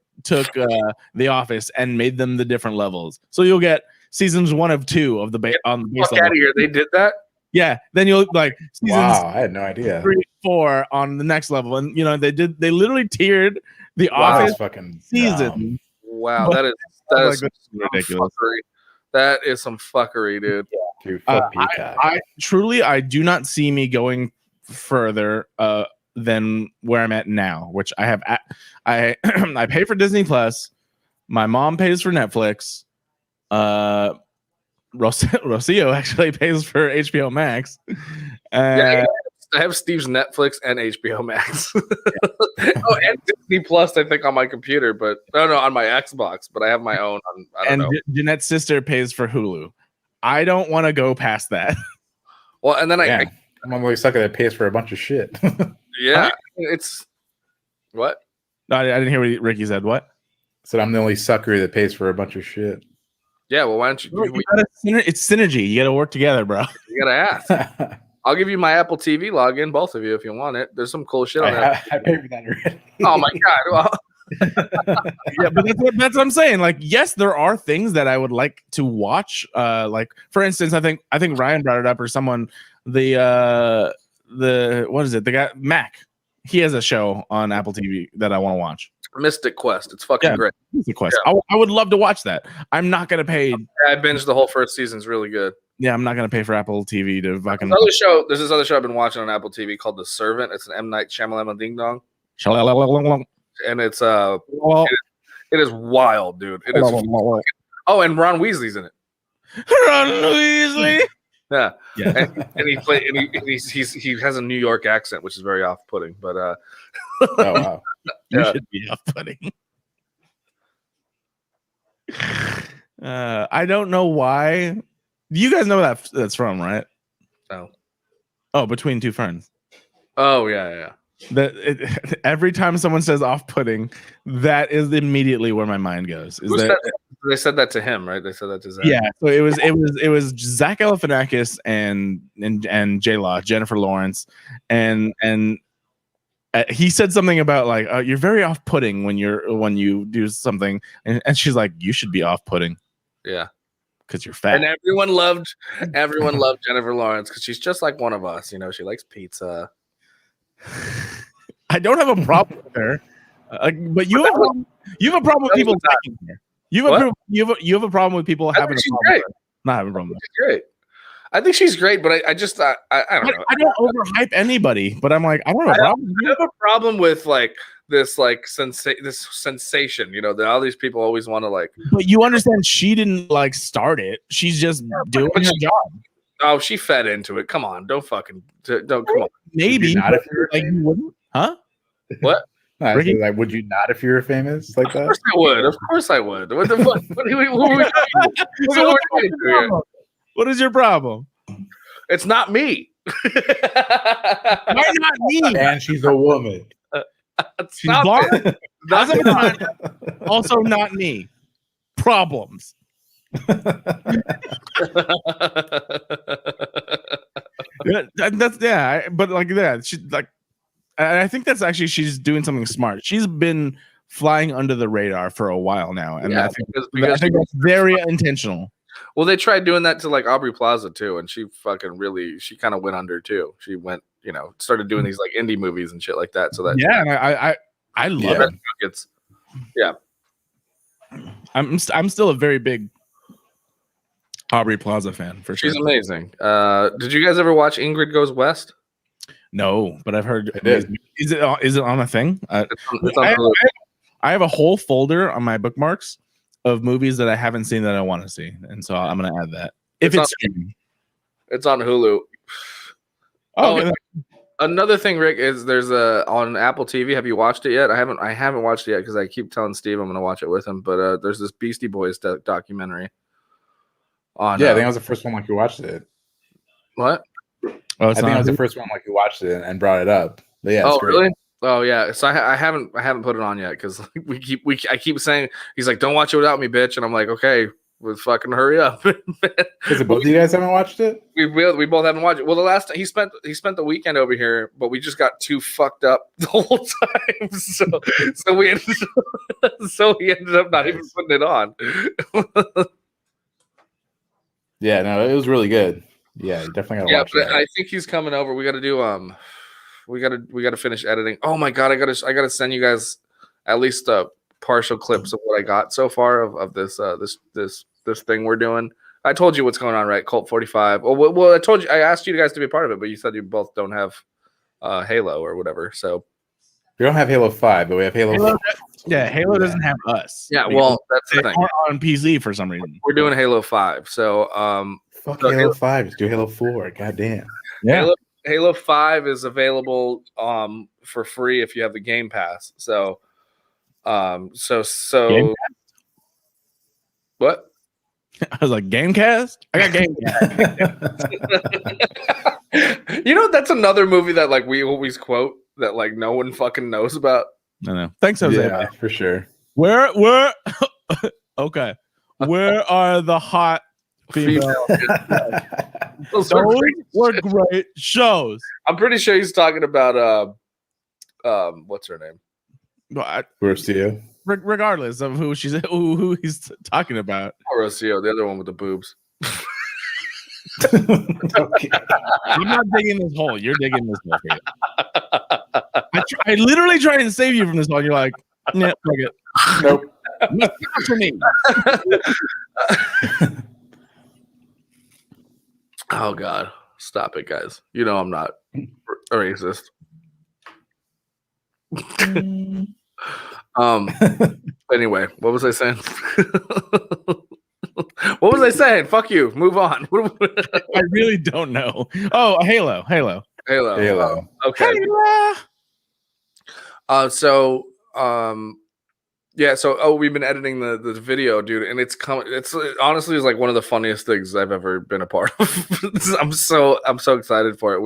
The Office and made them the different levels. So you'll get seasons 1 of 2 of the base on the base level. Out of here, they did that. Yeah, then you'll like seasons. Wow, I had no idea. 3, 4 on the next level, and they literally tiered The Office fucking season. Wow, that is ridiculous. Fuckery. That is some fuckery, dude. Dude, fuck Peacock. I do not see me going further than where I'm at now, which I have. I pay for Disney Plus. My mom pays for Netflix. Rocio actually pays for HBO Max. I have Steve's Netflix and HBO Max. And Disney Plus, I think, on my computer, but no, on my Xbox. But I have my own. I don't know. Jeanette's sister pays for Hulu. I don't want to go past that. Well, and then I'm a really sucker that pays for a bunch of shit. Yeah, it's what? No, I didn't hear what Ricky said. What? Said I'm the only sucker that pays for a bunch of shit. Yeah, well, why don't you? It's synergy. You got to work together, bro. You got to ask. I'll give you my Apple TV login, both of you, if you want it. There's some cool shit on that. I paid for that already. Oh my god! Well. Yeah, but that's what I'm saying. Like, yes, there are things that I would like to watch. Like, for instance, I think Ryan brought it up, or someone. The what is it? The guy Mac. He has a show on Apple TV that I want to watch. Mystic Quest. It's fucking great. Mystic Quest. Yeah. I would love to watch that. I'm not gonna pay. I binged the whole first season. It's really good. Yeah, I'm not gonna pay for Apple TV to fucking. There's this other show I've been watching on Apple TV called The Servant. It's an M. Night Shyamalan ding dong. And it's it is wild, dude. It is. Oh, and Ron Weasley's in it. Ron Weasley. Yeah. And he has a New York accent, which is very off-putting. But oh wow, you should be off-putting. I don't know why. You guys know that's from, right? No. Oh, Between Two Ferns. Oh yeah. Every time someone says off-putting, that is immediately where my mind goes. They said that to him, right? They said that to Zach. Yeah, so it was Zach Galifianakis and J-Law, Jennifer Lawrence, and he said something about like you're very off-putting when you do something, and she's like, you should be off-putting. Yeah, because you're fat. And everyone loved Jennifer Lawrence because she's just like one of us. She likes pizza. I don't have a problem with her, but you have a problem with people liking her. You have a problem with people having a problem with her. Not having a problem with her. She's great. I think she's great, but I don't know. I don't overhype anybody, but I'm like, I don't have a problem. I have a problem with like this sensation, that all these people always want to like. But you understand, she didn't like start it. She's just doing her job. Oh, she fed into it. Come on, don't come on. Maybe not if you're like you wouldn't, huh? What? Ricky? Like, would you not if you were famous like that? Of course I would. What the fuck? What is your problem? It's not me. Why not me? And she's a woman. She's Stop blonde. it. As of time, also not me. Problems. But like that, she like. I think that's actually she's doing something smart. She's been flying under the radar for a while now, and Yeah, I think because that's very intentional. well, they tried doing that to like Aubrey Plaza too, and she fucking really she kind of went under too. She went, started doing these like indie movies and shit like that. So that And I love it. It's yeah. I'm still a very big Aubrey Plaza fan for sure. She's amazing. Did you guys ever watch Ingrid Goes West? No, but I've heard. did. Is it on a thing? It's on I have a whole folder on my bookmarks of movies that I haven't seen that I want to see, and so I'm gonna add that if it's streaming. It's on Hulu. Okay. Another thing, Rick, is there's on Apple TV. Have you watched it yet? I haven't watched it yet because I keep telling Steve I'm gonna watch it with him. But there's this Beastie Boys documentary. On Yeah, I think I was the first one like who watched it. what? Oh, I think I was the first one like who watched it and brought it up. But yeah, it's great. Really? Oh yeah. So I haven't put it on yet because I keep saying he's like, don't watch it without me, bitch, and I'm like, okay, we'll fucking hurry up. Is it both of you guys haven't watched it? We both haven't watched it. Well, the last time he spent the weekend over here, but we just got too fucked up the whole time. So we ended up not even putting it on. Yeah, no, it was really good. Yeah, you definitely gotta watch but that. I think he's coming over. We got to do we got to finish editing. Oh my god, I got to send you guys at least partial clips of what I got so far of this this thing we're doing. I told you what's going on, right? Cult 45. Well, I asked you guys to be a part of it, but you said you both don't have Halo or whatever. So we don't have Halo 5, but we have Halo 4. Yeah, Halo doesn't have us. Yeah, well, that's the they thing. aren't on PC for some reason. We're doing Halo 5. So Fuck Halo 5. Just do Halo 4. Goddamn. Yeah. Halo 5 is available for free if you have the Game Pass. So Game what? I was like, Gamecast? I got Gamecast. That's another movie that like we always quote that like no one fucking knows about. I know. Thanks, Jose. Yeah, for sure. Where okay. Where are the hot female? Those Those were great shows. I'm pretty sure he's talking about what's her name? Where's Theo? Regardless of who he's talking about. Rocio, the other one with the boobs. Okay. I'm not digging this hole. You're digging this hole. I literally try and save you from this hole. You're like, yeah, fuck it. Nope. Not for me. Oh God, stop it, guys. You know I'm not a racist. Anyway, what was I saying? What was I saying? Fuck you. Move on. I really don't know. Oh, Halo. Okay. We've been editing the video, dude, and it's coming. It's honestly is like one of the funniest things I've ever been a part of. I'm so excited for it.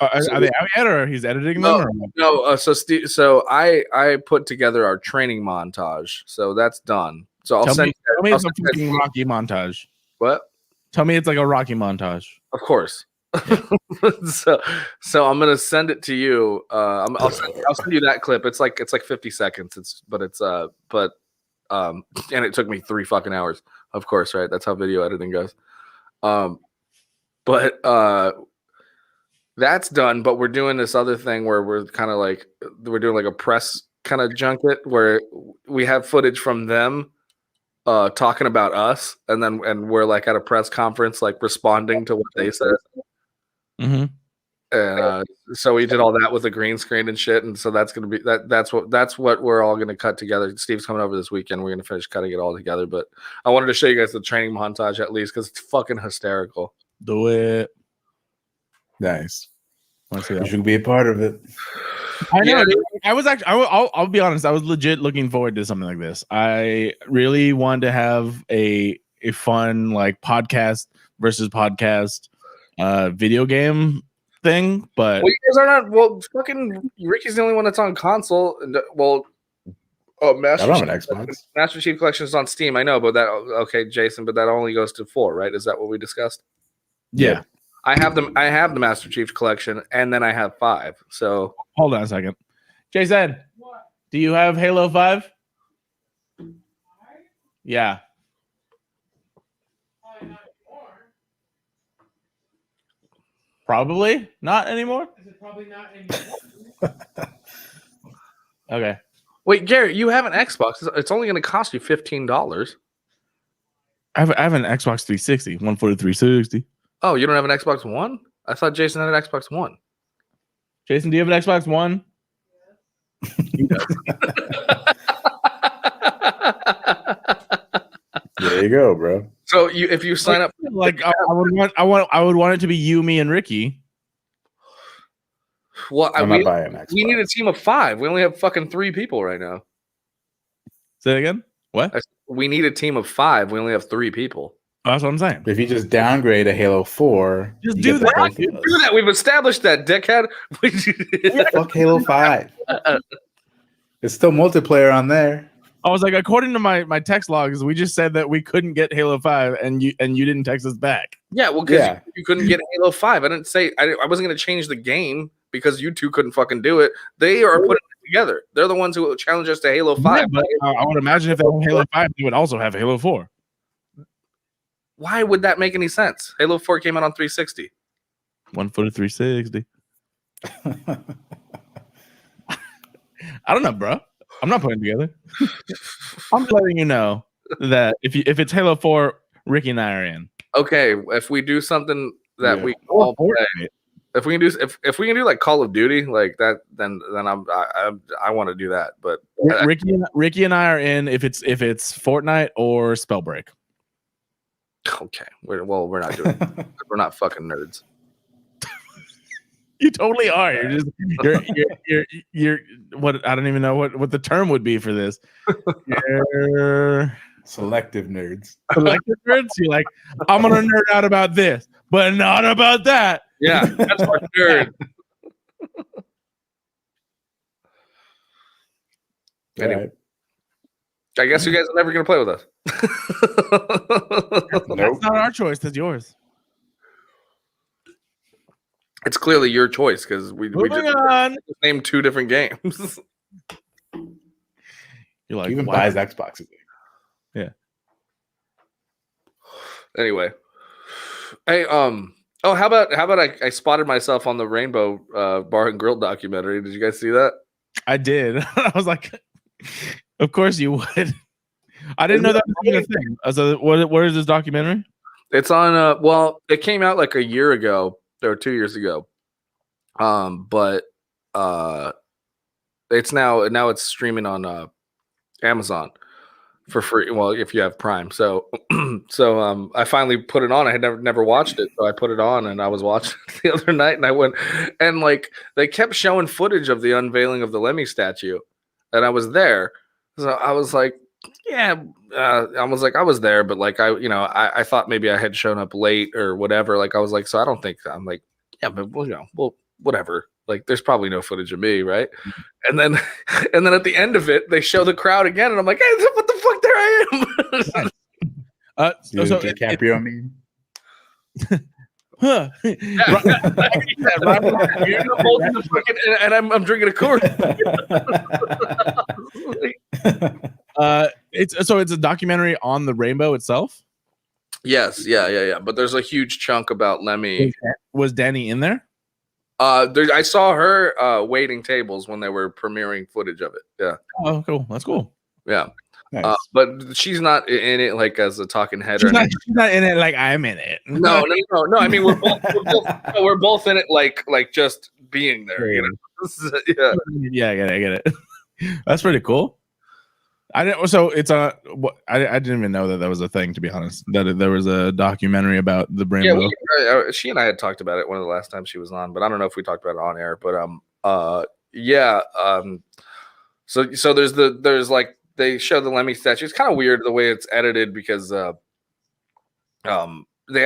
Are they out yet, or he's editing them? No. So I put together our training montage. So that's done. So I'll send. Tell me it's a fucking Rocky montage. What? Tell me it's like a Rocky montage. Of course. So I'm gonna send it to you. I'll send you that clip. It's like 50 seconds. And it took me 3 fucking hours. Of course, right? That's how video editing goes. That's done. But we're doing this other thing where we're doing like a press kind of junket where we have footage from them talking about us, and we're like at a press conference, like responding to what they said. Mm-hmm. And so we did all that with a green screen and shit, and so that's gonna be that's what we're all gonna cut together. Steve's coming over this weekend. We're gonna finish cutting it all together. But I wanted to show you guys the training montage at least because it's fucking hysterical. Do it. Nice. You should be a part of it. I know. Yeah. I was actually. I'll be honest. I was legit looking forward to something like this. I really wanted to have a fun like podcast versus podcast video game thing, but Well, you guys are not. Well, fucking Ricky's the only one that's on console. And oh, I Master don't Chief, have an Xbox. Master Chief Collection is on Steam. I know, but that okay, Jason. But that only goes to 4, right? Is that what we discussed? yeah. I have them. I have the Master Chief Collection, and then I have 5. So Hold on a second. Jason, do you have Halo 5? Yeah. Probably not anymore. Is it probably not anymore? Okay. wait, Garrett, you have an Xbox. It's only going to cost you $15. I have an Xbox 360, one for the 360. Oh, you don't have an Xbox One? I thought Jason had an Xbox One. Jason, do you have an Xbox One? There you go, bro. So if you sign up, Like I would want it to be you, me, and Ricky. well, I'm not buying an Xbox. we need a team of 5. We only have fucking 3 people right now. Say it again. What? We need a team of 5. We only have 3 people. That's what I'm saying. If you just downgrade a Halo 4, Just you do get the that. both of Do us. that. We've established that, dickhead. Fuck Halo 5. It's still multiplayer on there. I was like, according to my text logs, we just said that we couldn't get Halo 5, and you didn't text us back. Yeah, well, because Yeah. you couldn't get Halo 5. I didn't say I wasn't going to change the game because you two couldn't fucking do it. They are putting it together. They're the ones who challenged us to Halo 5. Yeah, but I would imagine if they have Halo 5, they would also have Halo 4. Why would that make any sense? Halo 4 came out on 360. One for the 360. I don't know, bro. I'm not putting it together. I'm letting you know that if it's Halo 4, Ricky and I are in. Okay, if we do something that Yeah. we all play, if we can do like Call of Duty like that, then I want to do that. But Ricky and I are in if it's Fortnite or Spellbreak. okay, we're not doing it. We're not fucking nerds. You totally are. You're what I don't even know what the term would be for this. You're Selective nerds. selective nerds. You're like, I'm gonna nerd out about this, but not about that. Yeah, that's our nerd. Anyway, Right. I guess you guys are never gonna play with us. Nope. That's not our choice. That's yours. It's clearly your choice because we Moving just on. named 2 different games. You're like, He even wow. buys Xboxes. Anyway, hey, how about I spotted myself on the Rainbow Bar and Grill documentary. Did you guys see that? I did. I was like, of course you would. I didn't know that was even a thing. So what is this documentary? It's on. Well, it came out like a year ago or 2 years ago. But it's now it's streaming on Amazon for free. Well, if you have Prime. So I finally put it on. I had never watched it, so I put it on and I was watching it the other night, and I went and like they kept showing footage of the unveiling of the Lemmy statue, and I was there. So I was like, yeah, I was there, but like I thought maybe I had shown up late or whatever. Like I was like, so I don't think I'm like, yeah, but well, whatever. Like there's probably no footage of me, right? And then at the end of it, they show the crowd again, and I'm like, hey, what the fuck? There I am. So DiCaprio meme. Huh. and I'm drinking a Coors. It's a documentary on the Rainbow itself. Yes, yeah. But there's a huge chunk about Lemmy. Was Danny in there? I saw her waiting tables when they were premiering footage of it. Yeah. Oh, cool. That's cool. Yeah. Nice. But she's not in it like as a talking head. She's not in it like I'm in it. No. I mean, we're both in it like just being there. You know? Yeah. Yeah, I get it. That's pretty cool. I didn't. So it's I didn't even know that was a thing. To be honest, that there was a documentary about the Rainbow. Yeah, she and I had talked about it one of the last times she was on, but I don't know if we talked about it on air. But So there's like they show the Lemmy statue. It's kind of weird the way it's edited because they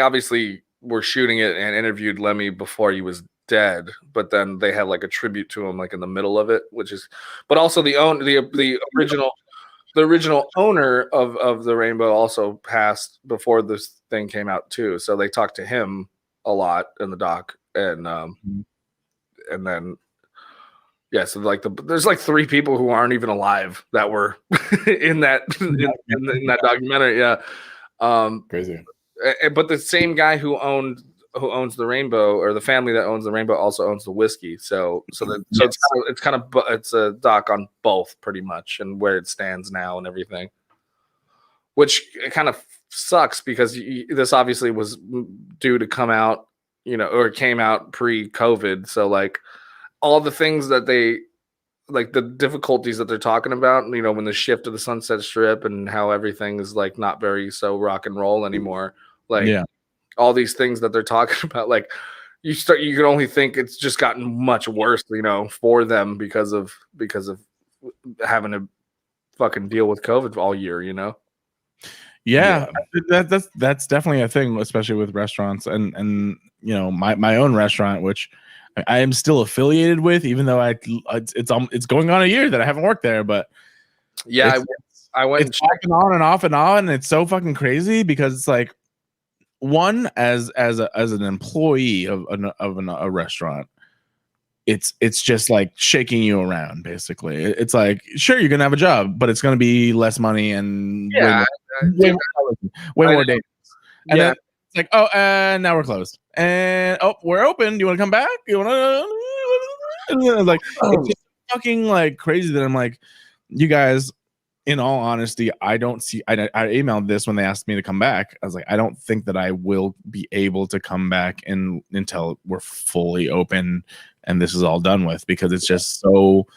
obviously were shooting it and interviewed Lemmy before he was dead, but then they had like a tribute to him like in the middle of it, which is, but also the original owner of the Rainbow also passed before this thing came out too. So they talked to him a lot in the doc, and then yeah, so like there's like 3 people who aren't even alive that were in that in that documentary. Yeah, Crazy. but the same guy who owns the Rainbow, or the family that owns the Rainbow, also owns the whiskey. So it's a doc on both pretty much, and where it stands now and everything. Which kind of sucks because this obviously was due to come out, or came out pre-COVID. So like all the things that they like, the difficulties that they're talking about, when the shift to the Sunset Strip and how everything is like not very so rock and roll anymore. Like all these things that they're talking about, like you can only think it's just gotten much worse, for them because of having to fucking deal with COVID all year, Yeah. That's definitely a thing, especially with restaurants and my own restaurant, which I am still affiliated with, even though it's going on a year that I haven't worked there. But yeah, I went it's off and on and off and on, and it's so fucking crazy because it's like, one, as an employee of a restaurant, it's just like shaking you around. Basically, it's like, sure, you're gonna have a job, but it's gonna be less money and way more days. And then it's like, oh, and now we're closed, and we're open. Do you want to come back? You want to? Like, it's just fucking like crazy that I'm like, you guys. In all honesty, I don't see. I emailed this when they asked me to come back. I was like, I don't think that I will be able to come back until we're fully open and this is all done with, because it's just so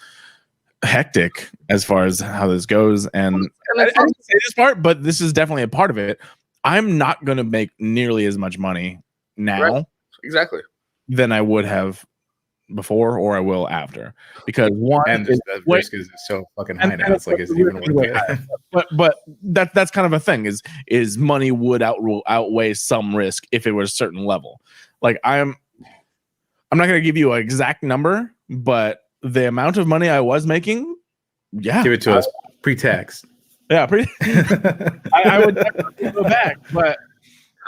hectic as far as how this goes. And I didn't say this part, but this is definitely a part of it. I'm not going to make nearly as much money now, exactly, than I would have before, or I will after, because one, and the risk is so fucking high now. It's like, it's even worth it. But that's kind of a thing, is money would outweigh some risk if it was a certain level. Like I'm not going to give you an exact number, but the amount of money I was making, give it to us pre-tax. Yeah, I would definitely go back, but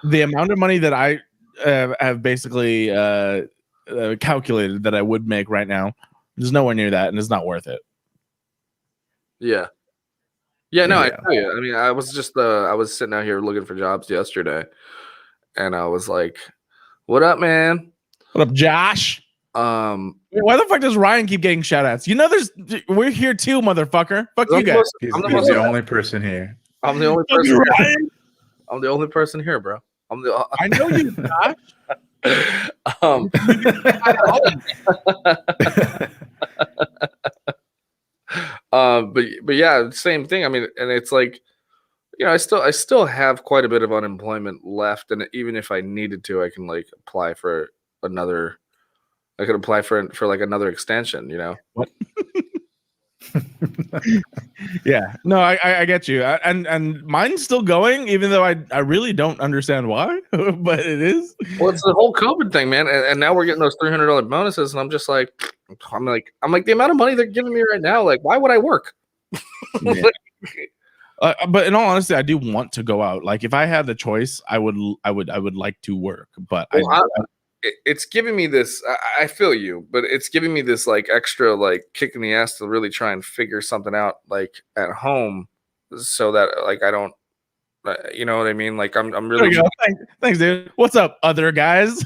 the amount of money that I have basically calculated that I would make right now, there's nowhere near that, and it's not worth it. No, I tell you, I mean, I was sitting out here looking for jobs yesterday, and I was like, what up, man? What up, Josh? Why the fuck does Ryan keep getting shout outs? We're here too, motherfucker. Fuck you guys. He's the only person here. I'm the only person here. I'm the only person here, bro. I know you, Josh. But yeah, same thing. I mean, and it's like, I still have quite a bit of unemployment left, and even if I needed to, I can like apply for another. I could apply for like another extension. What? Yeah, no, I get you, and mine's still going, even though I really don't understand why, but it is. Well, it's the whole COVID thing, man, and now we're getting those $300 bonuses, and I'm just like, I'm like the amount of money they're giving me right now, like, why would I work? Yeah. But in all honesty, I do want to go out. Like, if I had the choice, I would like to work, but it's giving me this. I feel you, but it's giving me this like extra like kick in the ass to really try and figure something out like at home, so that like I don't, you know what I mean? Like I'm really. Thanks, dude. What's up, other guys?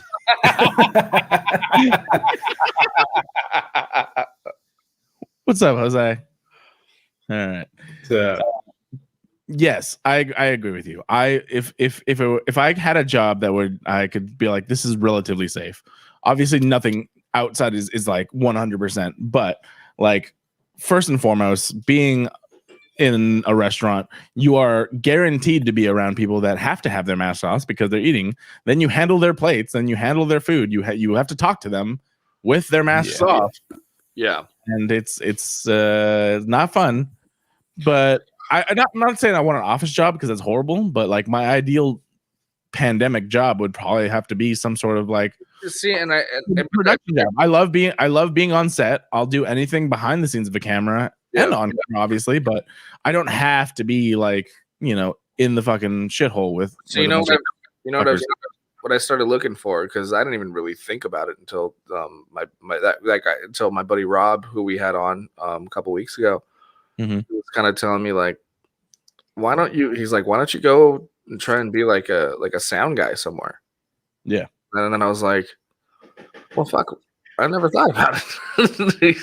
What's up, Jose? All right. So. Yes, I agree with you. If I had a job that I could be like, this is relatively safe. Obviously, nothing outside is like 100%. But like, first and foremost, being in a restaurant, you are guaranteed to be around people that have to have their masks off because they're eating. Then you handle their plates, then you handle their food. You have to talk to them with their masks off. Yeah, and it's not fun, but. I'm not saying I want an office job because that's horrible, but like my ideal pandemic job would probably have to be some sort of like See, and production job. I love being on set. I'll do anything behind the scenes of a camera and on camera, obviously, but I don't have to be like, in the fucking shithole with. So what I started looking for, because I didn't even really think about it until until my buddy Rob, who we had on a couple weeks ago, he was kind of telling me like, why don't you go and try and be like a sound guy somewhere? Yeah. And then I was like, well, fuck, I never thought about it.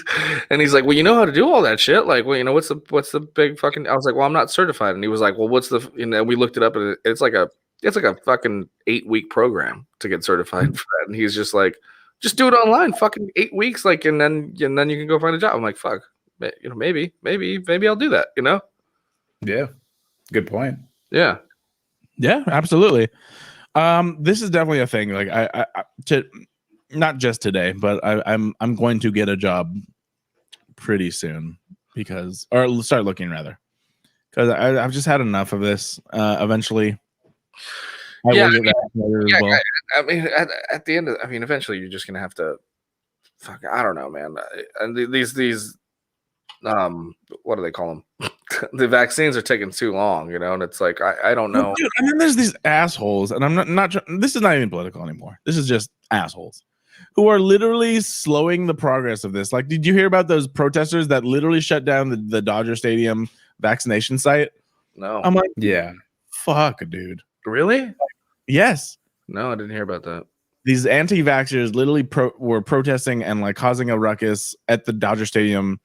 And he's like, well, you know how to do all that shit. Like, well, what's the big fucking, I was like, well, I'm not certified. And he was like, well, what's the, we looked it up and it's like a fucking 8-week program to get certified for that. And he's just like, just do it online, fucking 8 weeks. Like, and then you can go find a job. I'm like, fuck, maybe I'll do that, Yeah. Good point. Yeah. Yeah, absolutely. This is definitely a thing. Like I not just today, but I'm going to get a job pretty soon or start looking rather, because I've just had enough of this. Eventually, I will get that as well. I mean, at the end of, eventually you're just gonna have to. Fuck, I don't know, man. And these what do they call them? The vaccines are taking too long, and it's like I don't know. Dude, and then there's these assholes, and I'm not. This is not even political anymore. This is just assholes who are literally slowing the progress of this. Like, did you hear about those protesters that literally shut down the Dodger Stadium vaccination site? No. I'm like, yeah, fuck, dude. Really? Yes. No, I didn't hear about that. These anti-vaxxers literally were protesting and like causing a ruckus at the Dodger Stadium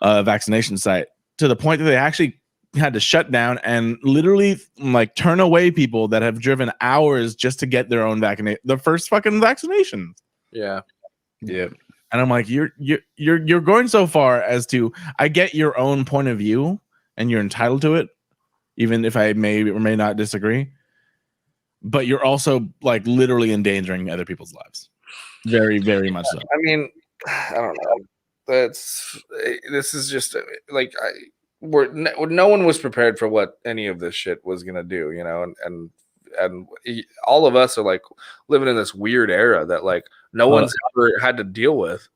vaccination site, to the point that they actually had to shut down and literally like turn away people that have driven hours just to get their own the first fucking vaccination. Yeah. Yeah. And I'm like, you're going so far as to, I get your own point of view and you're entitled to it, even if I may or may not disagree, but you're also like literally endangering other people's lives. Very, very much so. I don't know. This is just like no one was prepared for what any of this shit was gonna do, and all of us are like living in this weird era that like no one's ever had to deal with.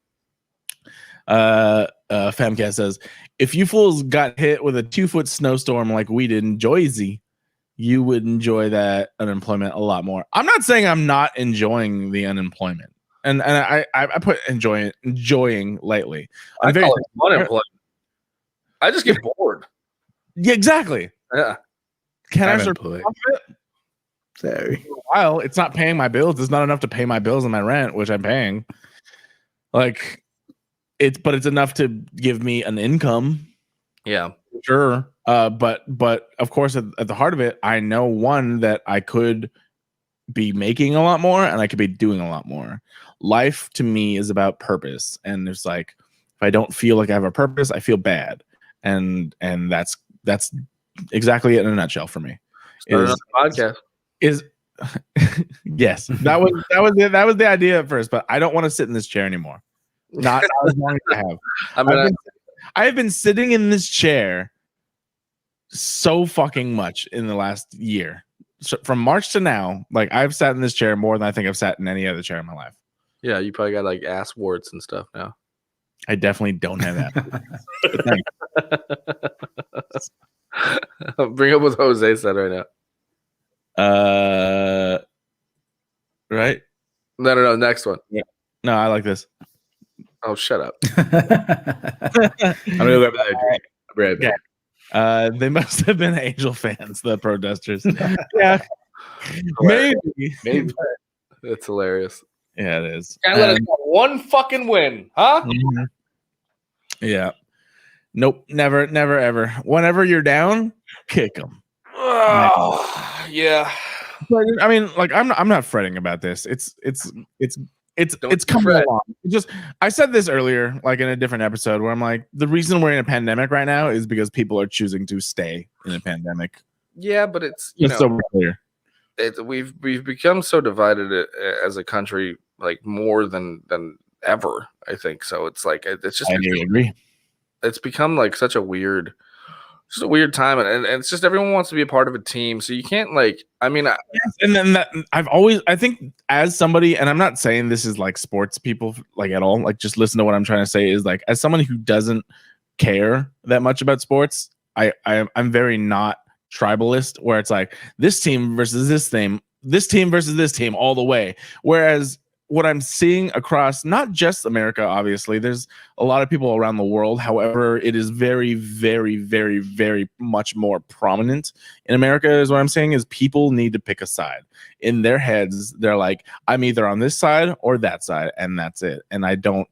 FamCast says, if you fools got hit with a 2-foot snowstorm like we did in Jersey, you would enjoy that unemployment a lot more. I'm not saying I'm not enjoying the unemployment. And I put enjoying lightly. I call it unemployment. I just get bored. Yeah, exactly. Yeah. Can I survive it? Sorry. For a while, it's not paying my bills. It's not enough to pay my bills and my rent, which I'm paying. Like, but it's enough to give me an income. Yeah, sure. But of course, at the heart of it, I know that I could be making a lot more and I could be doing a lot more. Life to me is about purpose, and it's like if I don't feel like I have a purpose, I feel bad, and that's exactly it in a nutshell for me. Podcast is yes, that was the idea at first, but I don't want to sit in this chair anymore. Not as long as I have. I have been sitting in this chair so fucking much in the last year. So from March to now, like I've sat in this chair more than I think I've sat in any other chair in my life. Yeah, you probably got like ass warts and stuff now. I definitely don't have that. Bring up what Jose said right now. Right? No. Next one. Yeah. No, I like this. Oh, shut up. I'm gonna go grab another drink. I'll be right back. They must have been Angel fans, the protesters. Yeah. Maybe. It's hilarious. Yeah, it is. Can't let us have one fucking win, huh? Mm-hmm. Yeah. Nope. Never, ever. Whenever you're down, kick them. Oh, yeah. But, I mean, like I'm not fretting about this. It's coming along. I said this earlier, like in a different episode, where I'm like, the reason we're in a pandemic right now is because people are choosing to stay in a pandemic. Yeah, but it's so clear. We've become so divided as a country, like more than ever. I think so. It's like it's just. I agree. It's become like such a weird just a weird time, and it's just everyone wants to be a part of a team, so you can't like. I mean, Yes, and then I think as somebody, and I'm not saying this is like sports people like at all. Like, just listen to what I'm trying to say is like, as someone who doesn't care that much about sports, I'm very not tribalist, where it's like this team versus this team versus this team all the way. Whereas what I'm seeing across not just America, obviously, there's a lot of people around the world. However, it is very, very, very, very much more prominent in America. Is what I'm saying is people need to pick a side. In their heads, they're like, I'm either on this side or that side, and that's it. And I don't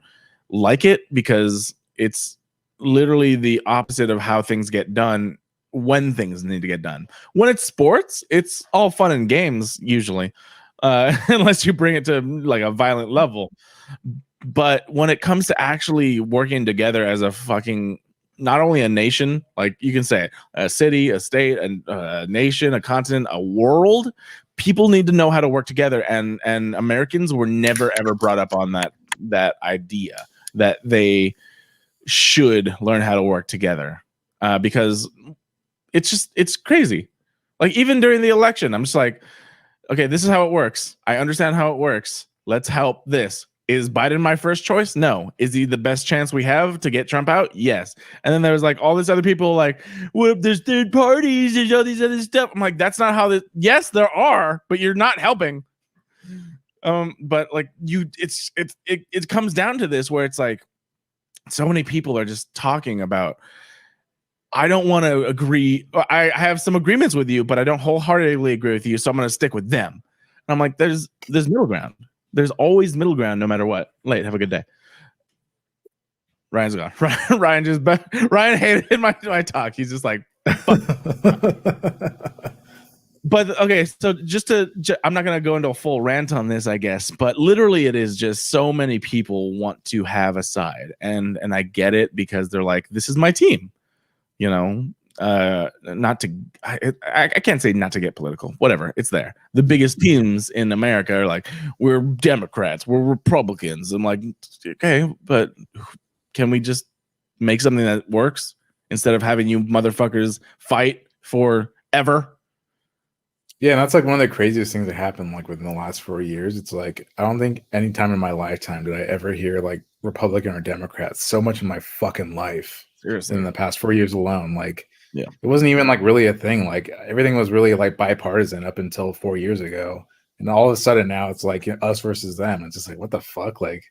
like it because it's literally the opposite of how things get done when things need to get done. When it's sports, it's all fun and games usually. Unless you bring it to like a violent level. But when it comes to actually working together as a fucking, not only a nation, like you can say a city, a state, a nation, a continent, a world, people need to know how to work together. And Americans were never ever brought up on that idea that they should learn how to work together, because it's crazy. Like even during the election, I'm just like, okay, this is how it works. I understand how it works. Let's help this. Is Biden my first choice? No. Is he the best chance we have to get Trump out? Yes. And then there was like all this other people like, well, if there's third parties, there's all these other stuff. I'm like, that's not how this. Yes, there are, but you're not helping. But like it comes down to this where it's like so many people are just talking about, I don't want to agree. I have some agreements with you, but I don't wholeheartedly agree with you. So I'm going to stick with them. And I'm like, there's middle ground. There's always middle ground, no matter what. Late. Have a good day. Ryan's gone. Ryan hated my talk. He's just like, fuck. But okay, so I'm not going to go into a full rant on this, I guess, but literally it is just so many people want to have a side, and I get it because they're like, this is my team. You know, I can't say not to get political, whatever. It's there. The biggest teams in America are like, we're Democrats, we're Republicans. I'm like, okay, but can we just make something that works instead of having you motherfuckers fight forever? Yeah, and that's like one of the craziest things that happened like within the last 4 years. It's like, I don't think any time in my lifetime did I ever hear like Republican or Democrat so much in my fucking life. Seriously, in the past 4 years alone. Like, yeah, it wasn't even like really a thing. Like everything was really like bipartisan up until 4 years ago. And all of a sudden now it's like us versus them. It's just like, what the fuck? Like,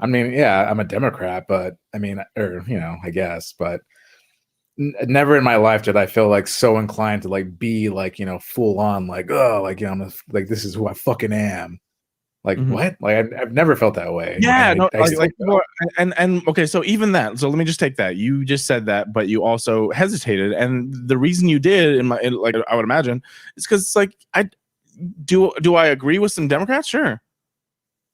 I mean, yeah, I'm a Democrat, but I mean, or, you know, I guess, but never in my life did I feel like so inclined to like be like, you know, full on like, oh, like, you know, like this is who I fucking am. Like what? Like I've never felt that way. Yeah, no, and okay, so even that. So let me just take that. You just said that, but you also hesitated, and the reason you did, like I would imagine, is because it's like I do I agree with some Democrats? Sure,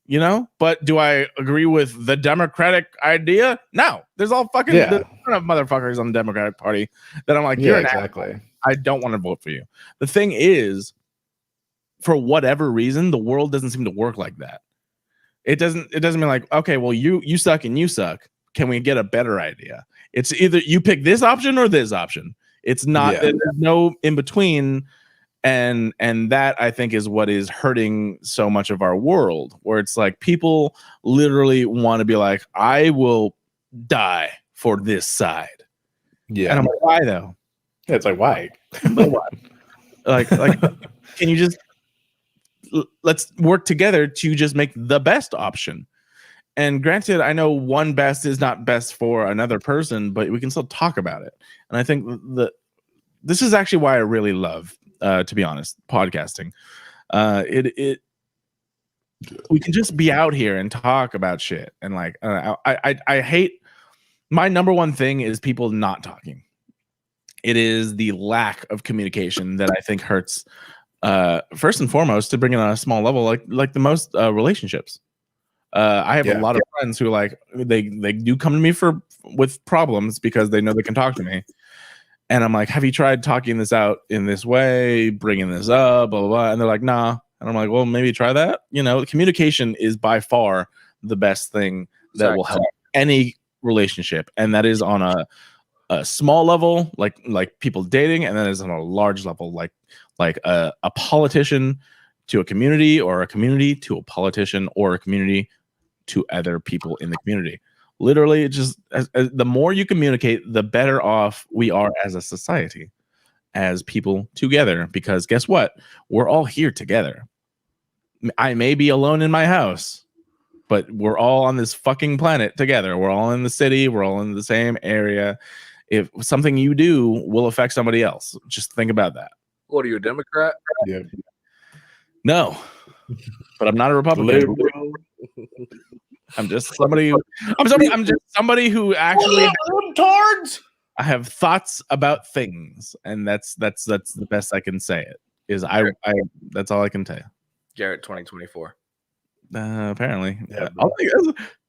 you know, but do I agree with the Democratic idea? No, there's all fucking there's a ton of motherfuckers on the Democratic Party that I'm like, you're exactly. I don't want to vote for you. The thing is, for whatever reason, the world doesn't seem to work like that. It doesn't mean like, okay, well, you suck and you suck. Can we get a better idea? It's either you pick this option or this option. It's not, there's no in between. And that I think is what is hurting so much of our world, where it's like people literally want to be like, I will die for this side. Yeah. And I'm like, why though? Yeah, it's like, why? like, can you just, let's work together to just make the best option. And granted, I know one best is not best for another person, but we can still talk about it. And I think this is actually why I really love, to be honest, podcasting. We can just be out here and talk about shit. And like, I hate, my number one thing is people not talking. It is the lack of communication that I think hurts. First and foremost, to bring it on a small level, like the most relationships. I have a lot of friends who like they do come to me with problems because they know they can talk to me, and I'm like, have you tried talking this out in this way, bringing this up, blah blah blah, and they're like, nah, and I'm like, well, maybe try that. You know, communication is by far the best thing that will help any relationship, and that is on a small level, like people dating, and then there's on a large level, like a politician to a community, or a community to a politician, or a community to other people in the community. Literally, just as the more you communicate, the better off we are as a society, as people together. Because guess what? We're all here together. I may be alone in my house, but we're all on this fucking planet together. We're all in the city. We're all in the same area. If something you do will affect somebody else, just think about that. What are you, a Democrat? Yeah. No, but I'm not a Republican. I'm just somebody. I'm just somebody who actually. I have thoughts about things, and that's the best I can say. It is I that's all I can tell you. Garrett 2024. Apparently, Yeah,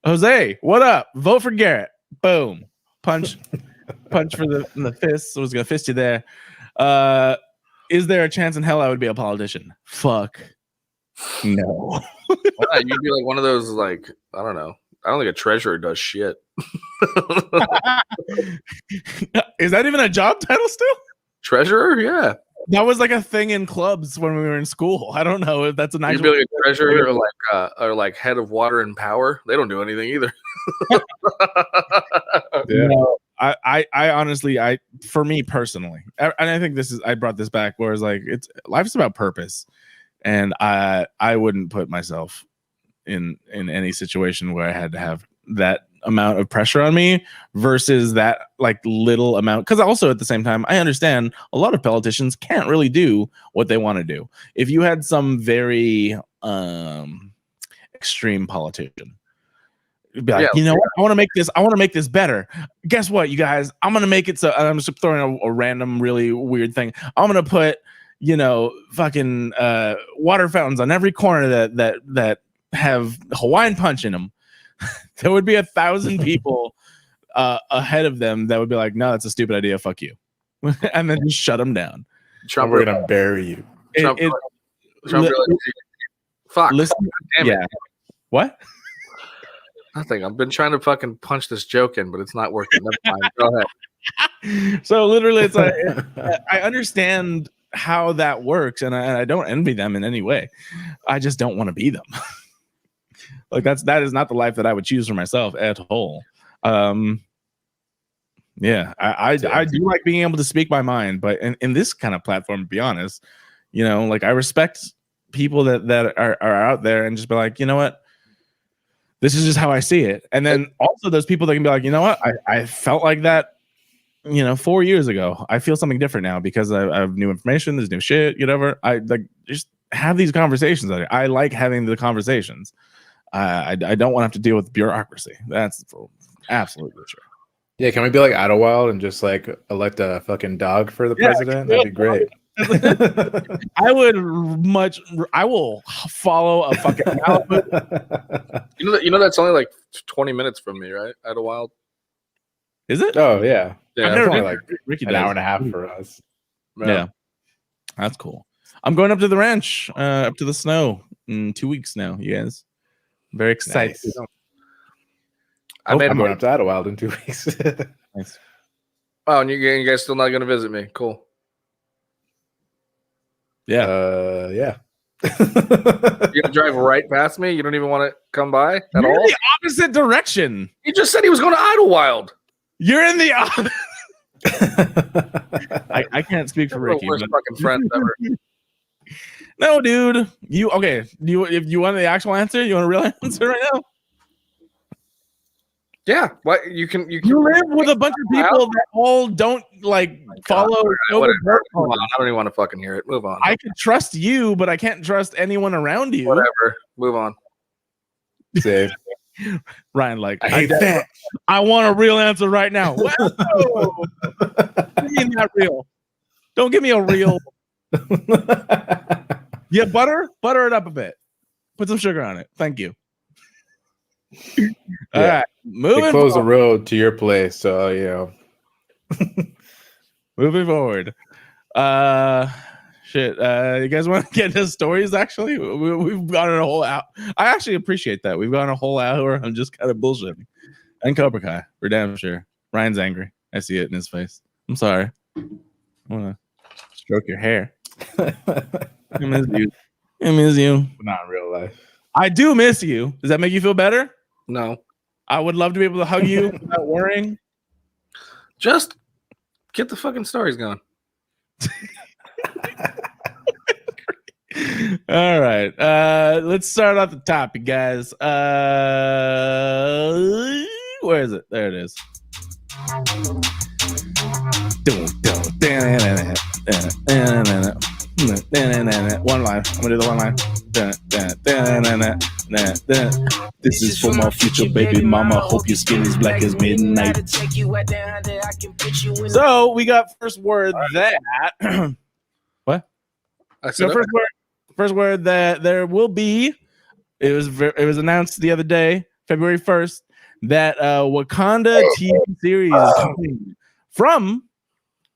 Jose, what up? Vote for Garrett. Boom, punch for the fist. I was gonna fist you there. Is there a chance in hell I would be a politician? Fuck. No. Why? You'd be like one of those, like, I don't know. I don't think a treasurer does shit. Is that even a job title still? Treasurer? Yeah. That was like a thing in clubs when we were in school. I don't know if that's an You'd actual. be like a treasurer, or like head of water and power. They don't do anything either. Yeah. No, I honestly, for me personally, and I think I brought this back, where it's like life's about purpose, and I wouldn't put myself in any situation where I had to have that amount of pressure on me versus that like little amount. Because also at the same time, I understand a lot of politicians can't really do what they want to do. If you had some very extreme politician, be like, you know what? I want to make this better. Guess what, you guys? I'm gonna make it so I'm just throwing a random, really weird thing. I'm gonna put, fucking water fountains on every corner that have Hawaiian punch in them. There would be 1,000 people ahead of them that would be like, no, that's a stupid idea. Fuck you. And then just shut them down. Trump, we're gonna bury you. Trump fuck. Listen, Damn it. What? Nothing. I've been trying to fucking punch this joke in, but it's not working. Never mind. Go ahead. So literally, it's like I understand how that works, and I don't envy them in any way. I just don't want to be them. Like that is not the life that I would choose for myself at all. Yeah, I do like being able to speak my mind, but in this kind of platform, to be honest, like I respect people that are out there and just be like, you know what, this is just how I see it. And then also those people that can be like, you know what, I felt like that, 4 years ago. I feel something different now because I have new information. There's new shit, whatever. I like just have these conversations. I like having the conversations. I don't want to have to deal with bureaucracy. That's for absolutely sure. Yeah, can we be like Idlewild and just like elect a fucking dog for the president? That'd be great. I will follow a fucking You know that's only like 20 minutes from me, right? Idlewild. Is it? Oh yeah. Yeah, I've never only like Ricky an hour and a half for us. Yeah. That's cool. I'm going up to the ranch, up to the snow in 2 weeks now, you guys. Very excited. Nice. I'm going up to Idlewild in 2 weeks. Nice. Oh, and you guys still not going to visit me? Cool. Yeah. Yeah. You're gonna drive right past me? You don't even want to come by at You're all? in the opposite direction. He just said he was going to Idlewild. You're in the I can't speak for Ricky. Worst fucking friends ever. No, dude. If you want the actual answer, you want a real answer right now? Yeah. What you can live with a bunch of people that all don't follow. Move on. I don't even want to fucking hear it. Move on. I can trust you, but I can't trust anyone around you. Whatever. Move on. Save. Ryan, I hate that. I want a real answer right now. Whoa! Give me that real. Don't give me a real. Yeah, butter it up a bit. Put some sugar on it. Thank you. All right, moving. They close the road to your place, so moving forward. Shit. You guys want to get into stories? Actually, we've gone a whole hour. I actually appreciate that. We've gone a whole hour. I'm just kind of bullshitting. And Cobra Kai, for damn sure. Ryan's angry. I see it in his face. I'm sorry. I want to stroke your hair. I miss you. I miss you. Not in real life. I do miss you. Does that make you feel better? No. I would love to be able to hug you without worrying. Just get the fucking stories going. All right. Let's start off the top, you guys. Where is it? There it is. One line. I'm gonna do the one line. This is for my future baby mama. Hope your skin is black as midnight. So we got first word that what? I said So first word that there will be. It was announced the other day, February 1st, that Wakanda TV series is coming from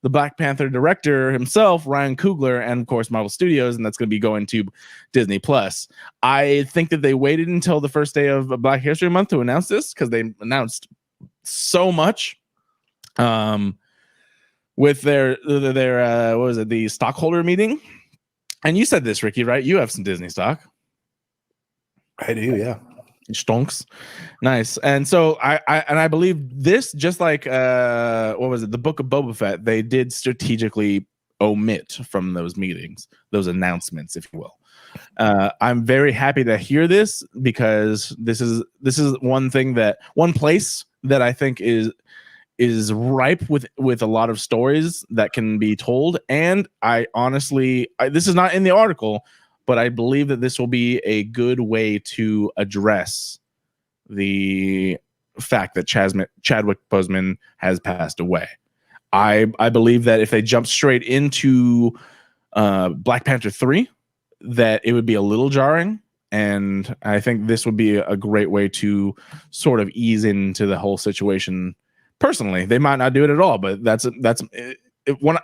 the Black Panther director himself, Ryan Coogler, and of course Marvel Studios, and that's going to be going to Disney Plus. I think that they waited until the first day of Black History Month to announce this because they announced so much. With their what was it, the stockholder meeting? And you said this, Ricky, right? You have some Disney stock. I do, yeah. Stonks. Nice. And so I believe this, just like what was it, the Book of Boba Fett, they did strategically omit from those meetings, those announcements, if you will. I'm very happy to hear this because this is one place that I think is ripe with a lot of stories that can be told. And I honestly, this is not in the article, but I believe that this will be a good way to address the fact that Chadwick Boseman has passed away. I believe that if they jump straight into Black Panther 3, that it would be a little jarring. And I think this would be a great way to sort of ease into the whole situation. Personally, they might not do it at all, but that's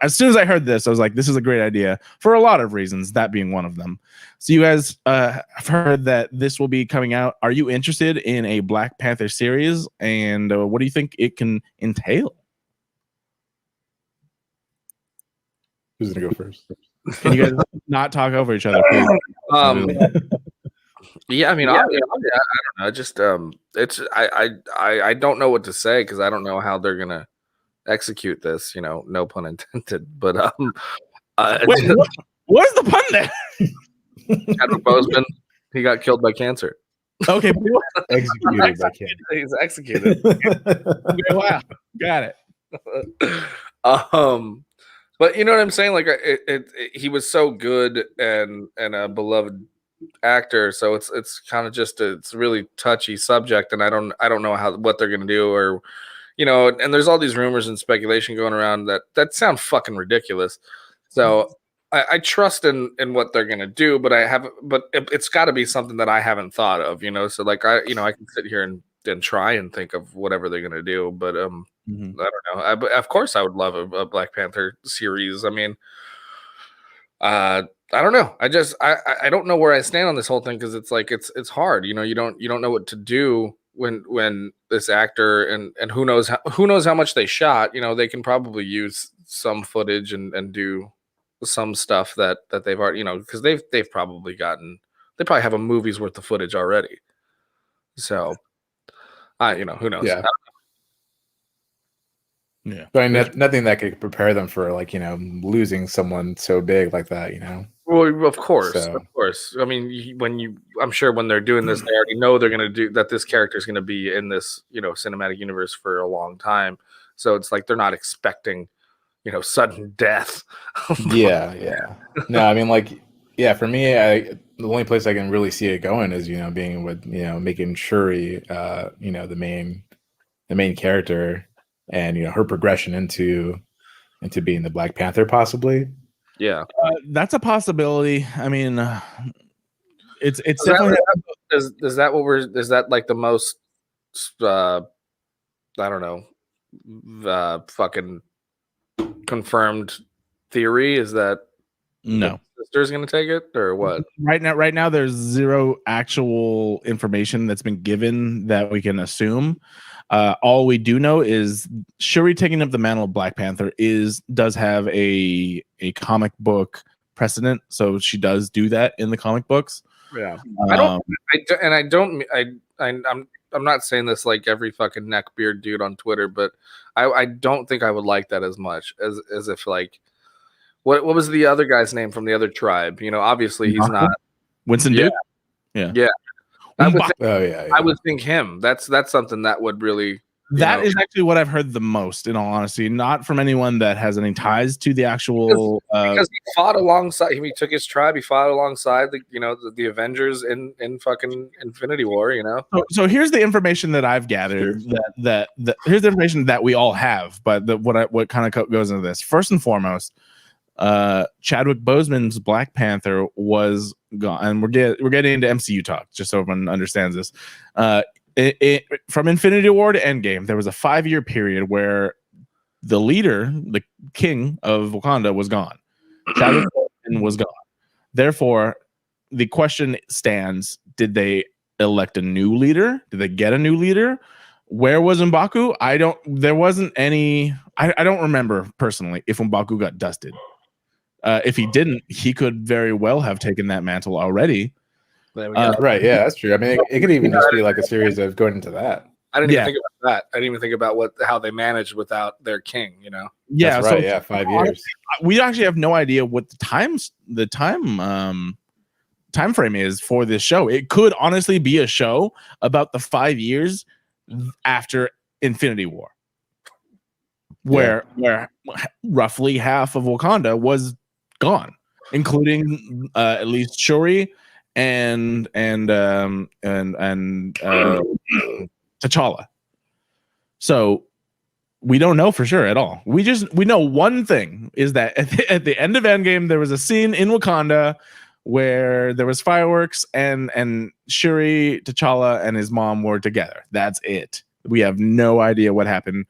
as soon as I heard this, I was like, this is a great idea for a lot of reasons, that being one of them. So you guys have heard that this will be coming out. Are you interested in a Black Panther series? And what do you think it can entail? Who's going to go first? Can you guys not talk over each other, please? Yeah, I mean, I don't know. Just it's I don't know what to say because I don't know how they're gonna execute this. You know, no pun intended. But Wait, where's the pun there? Chadwick Boseman, he got killed by cancer. Okay, Executed by cancer. He's executed. okay, wow, got it. But you know what I'm saying? Like, he was so good and a beloved actor, so it's kind of just it's a really touchy subject, and I don't know what they're gonna do, or you know, and there's all these rumors and speculation going around that sound fucking ridiculous. So I trust in what they're gonna do, but it's got to be something that I haven't thought of, you know. So like I can sit here and try and think of whatever they're gonna do, but I don't know. But of course I would love a Black Panther series. I mean, I don't know. I don't know where I stand on this whole thing because it's like it's hard. You know, you don't know what to do when this actor and who knows how much they shot. You know, they can probably use some footage and do some stuff that they've already, you know, because they've probably have a movie's worth of footage already. So, you know, who knows? Yeah. Yeah, but I mean, nothing that could prepare them for, like, you know, losing someone so big like that, you know. Well, of course. I mean, I'm sure when they're doing this, they already know they're going to do that. This character is going to be in this, you know, cinematic universe for a long time. So it's like they're not expecting, you know, sudden death. yeah. No, I mean, like, yeah, for me, the only place I can really see it going is, you know, being with, you know, making Shuri, you know, the main character. And, you know, her progression into being the Black Panther, possibly. Yeah, that's a possibility. I mean, it's definitely. Is that like the most? I don't know. Fucking confirmed theory is that no sister's going to take it or what? Right now, there's zero actual information that's been given that we can assume. All we do know is Shuri taking up the mantle of Black Panther does have a comic book precedent, so she does do that in the comic books. Yeah, Um, I'm not saying this like every fucking neckbeard dude on Twitter, but I don't think I would like that as much as if like what was the other guy's name from the other tribe? You know, obviously he's not Winston Yeah. Duke. Yeah. I would I would think him. That's something that would really That is actually what I've heard the most, in all honesty. Not from anyone that has any ties to the actual. Because he fought alongside. He took his tribe. He fought alongside the Avengers in fucking Infinity War. You know. So here's the information that I've gathered. That here's the information that we all have. But what kind of goes into this? First and foremost, Chadwick Boseman's Black Panther was gone, and we're getting into MCU talk, just so everyone understands this. From Infinity War to Endgame, there was a 5-year period where the leader, the king of Wakanda, was gone. Chadwick Boseman was gone. Therefore, the question stands: did they elect a new leader? Did they get a new leader? Where was M'Baku? There wasn't any. I don't remember personally if M'Baku got dusted. If he didn't, he could very well have taken that mantle already. Right, yeah, that's true. I mean, it could even just be like a series of going into that. I didn't even think about that. I didn't even think about how they managed without their king. You know. Yeah, that's right. Yeah, 5 years. We actually have no idea what the time frame is for this show. It could honestly be a show about the 5 years after Infinity War, where roughly half of Wakanda was gone, including at least Shuri and T'Challa. So we don't know for sure at all. We know one thing is that at the end of Endgame there was a scene in Wakanda where there was fireworks and Shuri, T'Challa, and his mom were together. That's it. We have no idea what happened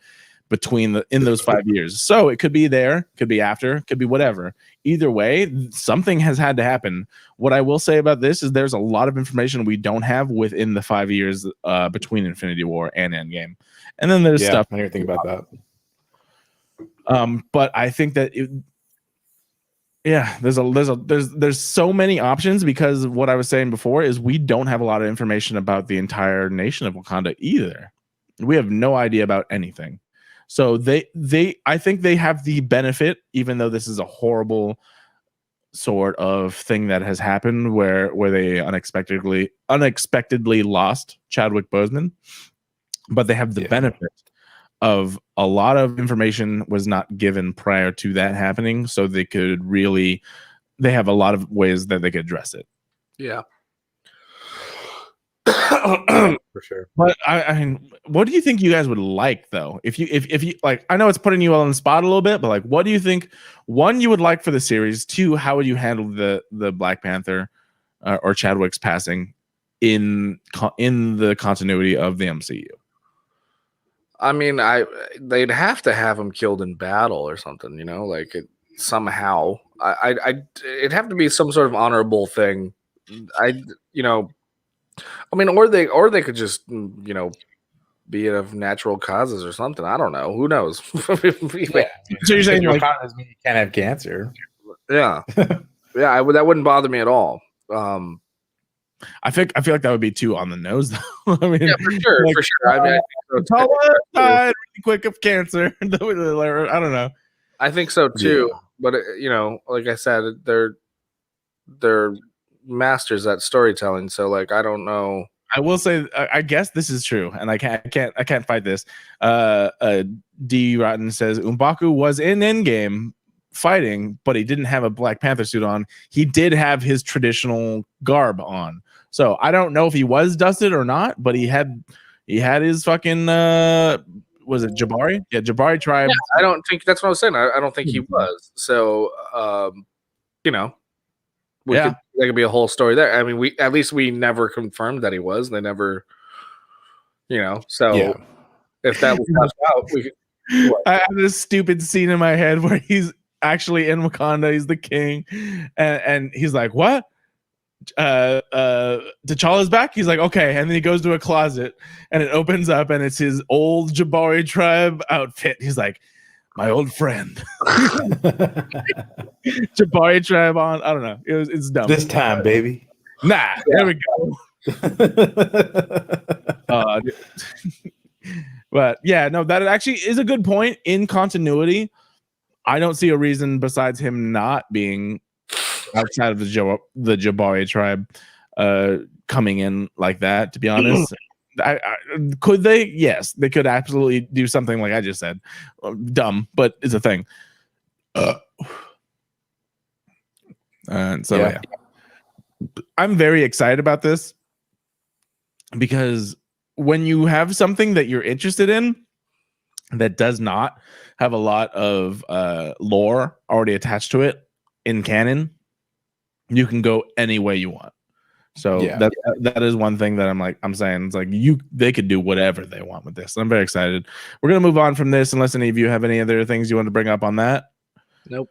in those 5 years. So it could be there, could be after, could be whatever. Either way, something has had to happen. What I will say about this is there's a lot of information we don't have within the 5 years between Infinity War and Endgame. And then there's stuff. I didn't think about that. But I think that there's so many options, because what I was saying before is we don't have a lot of information about the entire nation of Wakanda either. We have no idea about anything. So I think they have the benefit, even though this is a horrible sort of thing that has happened where they unexpectedly lost Chadwick Boseman, but they have the benefit of a lot of information was not given prior to that happening, so they have a lot of ways that they could address it. Yeah. For sure. But I mean, what do you think you guys would like, though? If you like, I know it's putting you all on the spot a little bit, but like, what do you think? One, you would like for the series. Two, how would you handle the Black Panther or Chadwick's passing in the continuity of the MCU? I mean, they'd have to have him killed in battle or something, you know, like somehow. It'd have to be some sort of honorable thing. I mean, or they could just, you know, be it of natural causes or something. I don't know. Who knows? So you're saying you can't have cancer? Yeah, yeah. That wouldn't bother me at all. I feel like that would be too on the nose, though. I mean, yeah, for sure, for sure. I mean, died really quick of cancer. I don't know. I think so too. Yeah. But you know, like I said, they're masters at storytelling. So like, I don't know. I will say, I guess this is true, and I can't fight this. D Rotten says M'Baku was in Endgame fighting, but he didn't have a Black Panther suit on. He did have his traditional garb on. So I don't know if he was dusted or not, but he had his fucking was it Jabari? Yeah, Jabari tribe. Yeah, I don't think that's what I was saying. I don't think he was. So you know, there could be a whole story there. I mean, we never confirmed that he was. They never, you know. So if that was left out, we could. I have this stupid scene in my head where he's actually in Wakanda. He's the king, and he's like, "What? T'Challa's back. He's like, okay, and then he goes to a closet, and it opens up, and it's his old Jabari tribe outfit. He's like, my old friend, Jabari tribe on. I don't know. It's dumb. This time, baby. Nah, there we go. But yeah, no, that actually is a good point. In continuity, I don't see a reason besides him not being outside of the Jabari tribe coming in like that, to be honest. Could they? Yes, they could absolutely do something like I just said. Dumb, but it's a thing. And so yeah. I'm very excited about this because when you have something that you're interested in that does not have a lot of lore already attached to it in canon, you can go any way you want. So that is one thing that I'm saying it's like they could do whatever they want with this. I'm very excited. We're gonna move on from this unless any of you have any other things you want to bring up on that. Nope.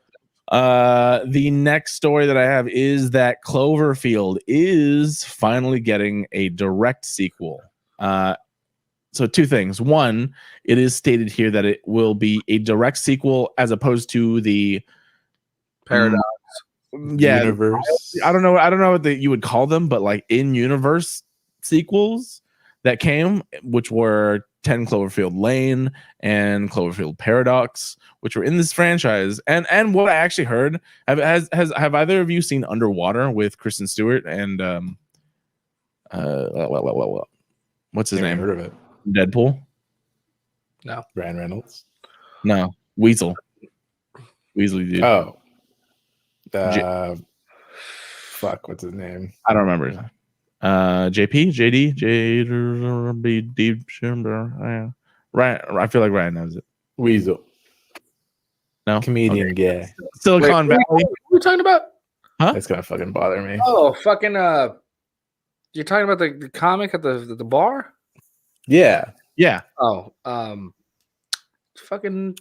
The next story that I have is that Cloverfield is finally getting a direct sequel. So two things. One, it is stated here that it will be a direct sequel as opposed to the Paradox. Universe. I don't know what you would call them, but like in universe sequels that came, which were 10 Cloverfield Lane and Cloverfield Paradox, which were in this franchise. And what I actually heard, have either of you seen Underwater with Kristen Stewart and what's his name? Heard of it? Deadpool? No. Ryan Reynolds. No, Weasley dude. Oh. Fuck, what's his name? I don't remember. JP, JD, Ryan. I feel like Ryan knows it. Weasel. No, Comedian guy. Silicon Valley. What are you talking about? That's gonna fucking bother me. Oh, fucking you're talking about the comic at the bar? Yeah. Yeah. Oh, fucking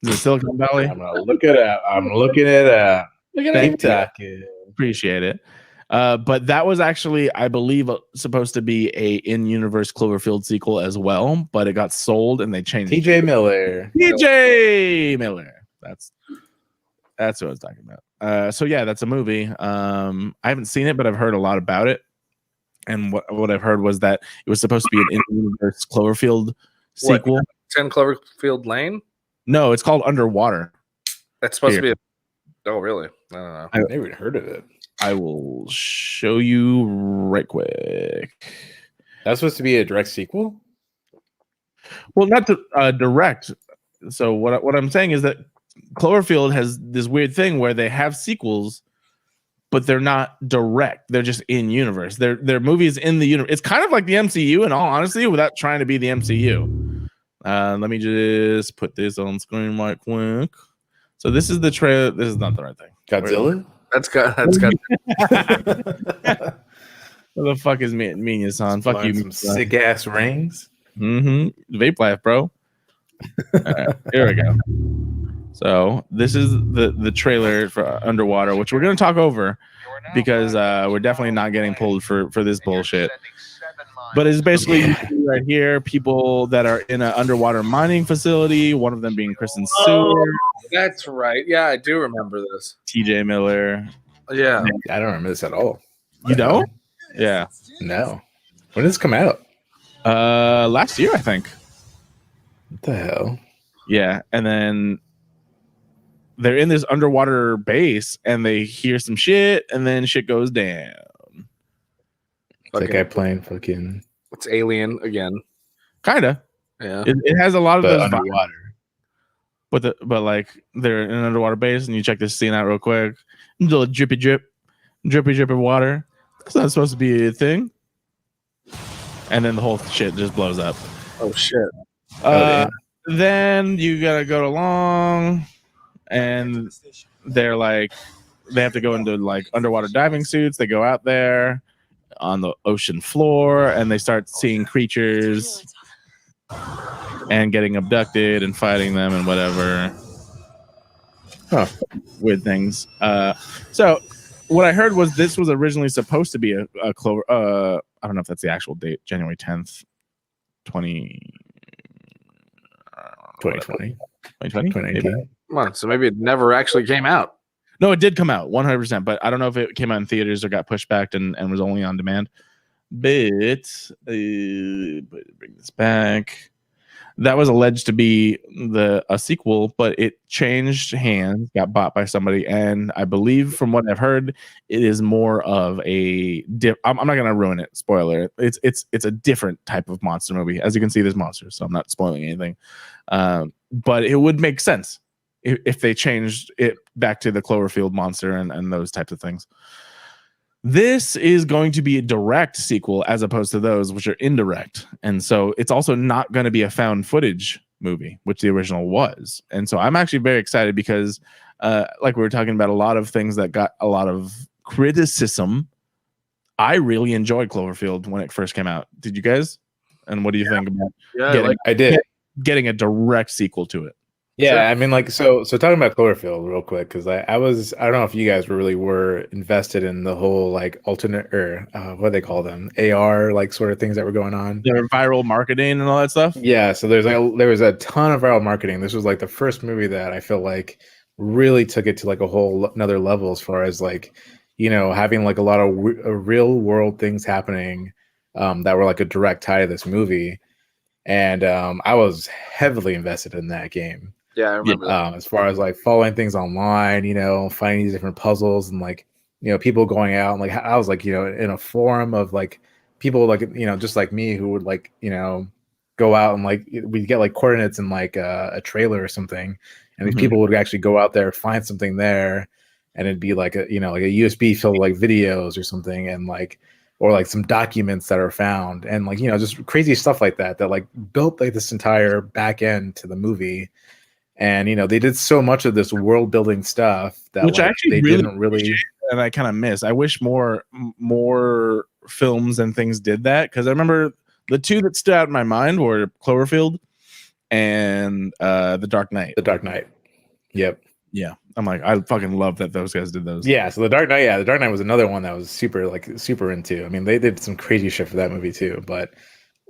Is it Silicon Valley? I'm gonna look it up. I'm looking it up. look at Keep it. talking. Appreciate it. But that was actually, I believe, supposed to be a in-universe Cloverfield sequel as well, but it got sold and they changed it. TJ Miller. TJ Miller. That's what I was talking about. So yeah, that's a movie. I haven't seen it, but I've heard a lot about it. And what I've heard was that it was supposed to be an in-universe Cloverfield sequel. 10 Cloverfield Lane? No, it's called Underwater. That's supposed to be oh, really? I don't know. I've never even heard of it. I will show you right quick. That's supposed to be a direct sequel? Well, not direct. So what I'm saying is that Cloverfield has this weird thing where they have sequels, but they're not direct. They're just in universe. They're movies in the universe. It's kind of like the MCU, in all honesty, without trying to be the MCU. Let me just put this on screen right quick. So this is the trailer. This is not the right thing. Godzilla? That's got What the fuck is Minions on? Fuck you, Some sick ass rings. Vape life, bro. All right, here we go. So this is the trailer for Underwater, which we're gonna talk over because we're definitely not getting pulled for this bullshit. But it's basically right here, people that are in an underwater mining facility, one of them being Kristen Stewart. That's right. Yeah, I do remember this. TJ Miller. Yeah. I don't remember this at all. You don't? Yeah. No. When did this come out? Last year, I think. What the hell? Yeah. And then they're in this underwater base and they hear some shit and then shit goes down. That guy playing fucking. It's Alien again. Kinda. Yeah. It has a lot of those underwater. vibes. But like they're in an underwater base and you check this scene out real quick. A little drippy of water. That's not supposed to be a thing. And then the whole shit just blows up. Oh shit. Then you gotta go along and they're like they have to go into like underwater diving suits. They go out there on the ocean floor and they start seeing creatures and getting abducted and fighting them and whatever. weird things. So what I heard was this was originally supposed to be a Clover. I don't know if that's the actual date, January 10th, 2020. 2019. Come on, so maybe it never actually came out. No, it did come out 100%, but I don't know if it came out in theaters or got pushed back and was only on demand. But bring this back. That was alleged to be a sequel, but it changed hands, got bought by somebody, and I believe, from what I've heard, it is more of a. I'm not gonna ruin it. Spoiler. It's a different type of monster movie. As you can see, there's monsters, so I'm not spoiling anything. But it would make sense if they changed it back to the Cloverfield monster and those types of things. This is going to be a direct sequel as opposed to those which are indirect. And so it's also not going to be a found footage movie, which the original was. And so I'm actually very excited because like we were talking about a lot of things that got a lot of criticism. I really enjoyed Cloverfield when it first came out. Did you guys? And what do you think about I did. Getting a direct sequel to it? Yeah, Sure. I mean, like, so talking about Cloverfield real quick, because I don't know if you guys were invested in the whole like alternate or what do they call them, AR like sort of things that were going on. Their viral marketing and all that stuff. Yeah, so there was a ton of viral marketing. This was like the first movie that I feel like really took it to like a whole another level as far as like, you know, having like a lot of real world things happening that were like a direct tie to this movie. And I was heavily invested in that game. Yeah, I remember that. As far as like following things online, you know, finding these different puzzles and like, you know, people going out and like I was like, you know, in a forum of like people like, you know, just like me who would like, you know, go out and like we'd get like coordinates in like a trailer or something, and these people would actually go out there, find something there, and it'd be like a, you know, like a USB filled with like videos or something, and like or like some documents that are found, and like, you know, just crazy stuff like that like built like this entire back end to the movie. And you know, they did so much of this world building stuff that which like, actually they didn't really, and I kind of miss. I wish more films and things did that, because I remember the two that stood out in my mind were Cloverfield and The Dark Knight. The Dark Knight. Yep. Yeah, I'm like, I fucking love that those guys did those. Yeah, so The Dark Knight was another one that was super into. I mean, they did some crazy shit for that movie too, but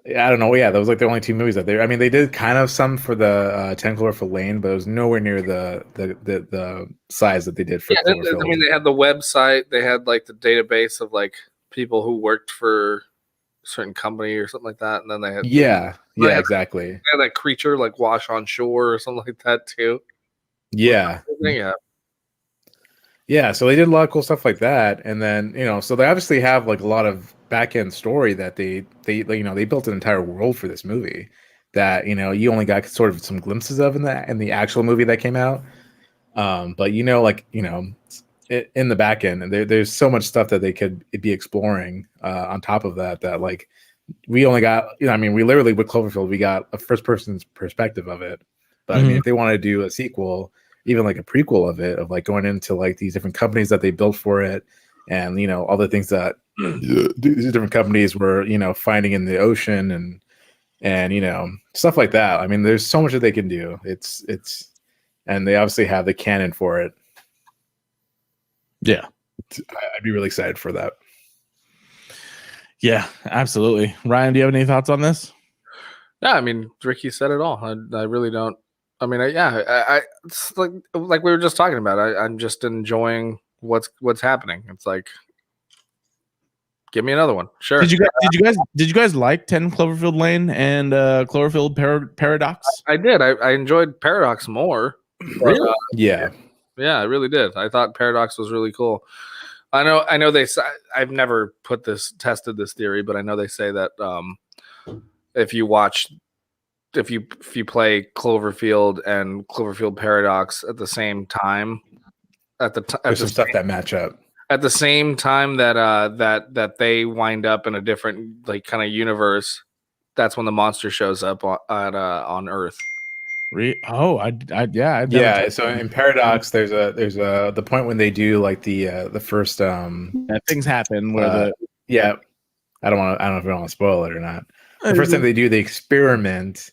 I don't know. Yeah, that was like the only two movies that they. I mean, they did kind of some for the 10 Cloverfield Lane, but it was nowhere near the size that they did for. Yeah, I mean, they had the website. They had like the database of like people who worked for a certain company or something like that, and then they had exactly. They had that creature like Wash on Shore or something like that too. Yeah. Yeah, so they did a lot of cool stuff like that, and then, you know, so they obviously have like a lot of back end story that they you know, they built an entire world for this movie that, you know, you only got sort of some glimpses of in the actual movie that came out, but you know, like, you know, in the back end, and there's so much stuff that they could be exploring on top of that like we only got, you know, I mean, we literally with Cloverfield we got a first person's perspective of it, but I mean, if they want to do a sequel, even like a prequel of it, of like going into like these different companies that they built for it, and you know, all the things that these different companies were, you know, finding in the ocean and you know, stuff like that. I mean, there's so much that they can do. It's and they obviously have the canon for it. Yeah, I'd be really excited for that. Yeah, absolutely. Ryan, do you have any thoughts on this? Yeah, I mean, Ricky said it all. I really don't. I mean, I it's like we were just talking about. I'm just enjoying what's happening. It's like, give me another one. Sure. Did you guys like 10 Cloverfield Lane and Cloverfield Paradox? I did. I enjoyed Paradox more. Really? Yeah, I really did. I thought Paradox was really cool. I know they. I've never tested this theory, but I know they say that if you play Cloverfield and Cloverfield Paradox at the same time, there's some stuff that match up at the same time that they wind up in a different like kind of universe. That's when the monster shows up on Earth. Yeah. So in Paradox, there's the point when they do like the first things happen where I don't know if we want to spoil it or not. The first time they do the experiment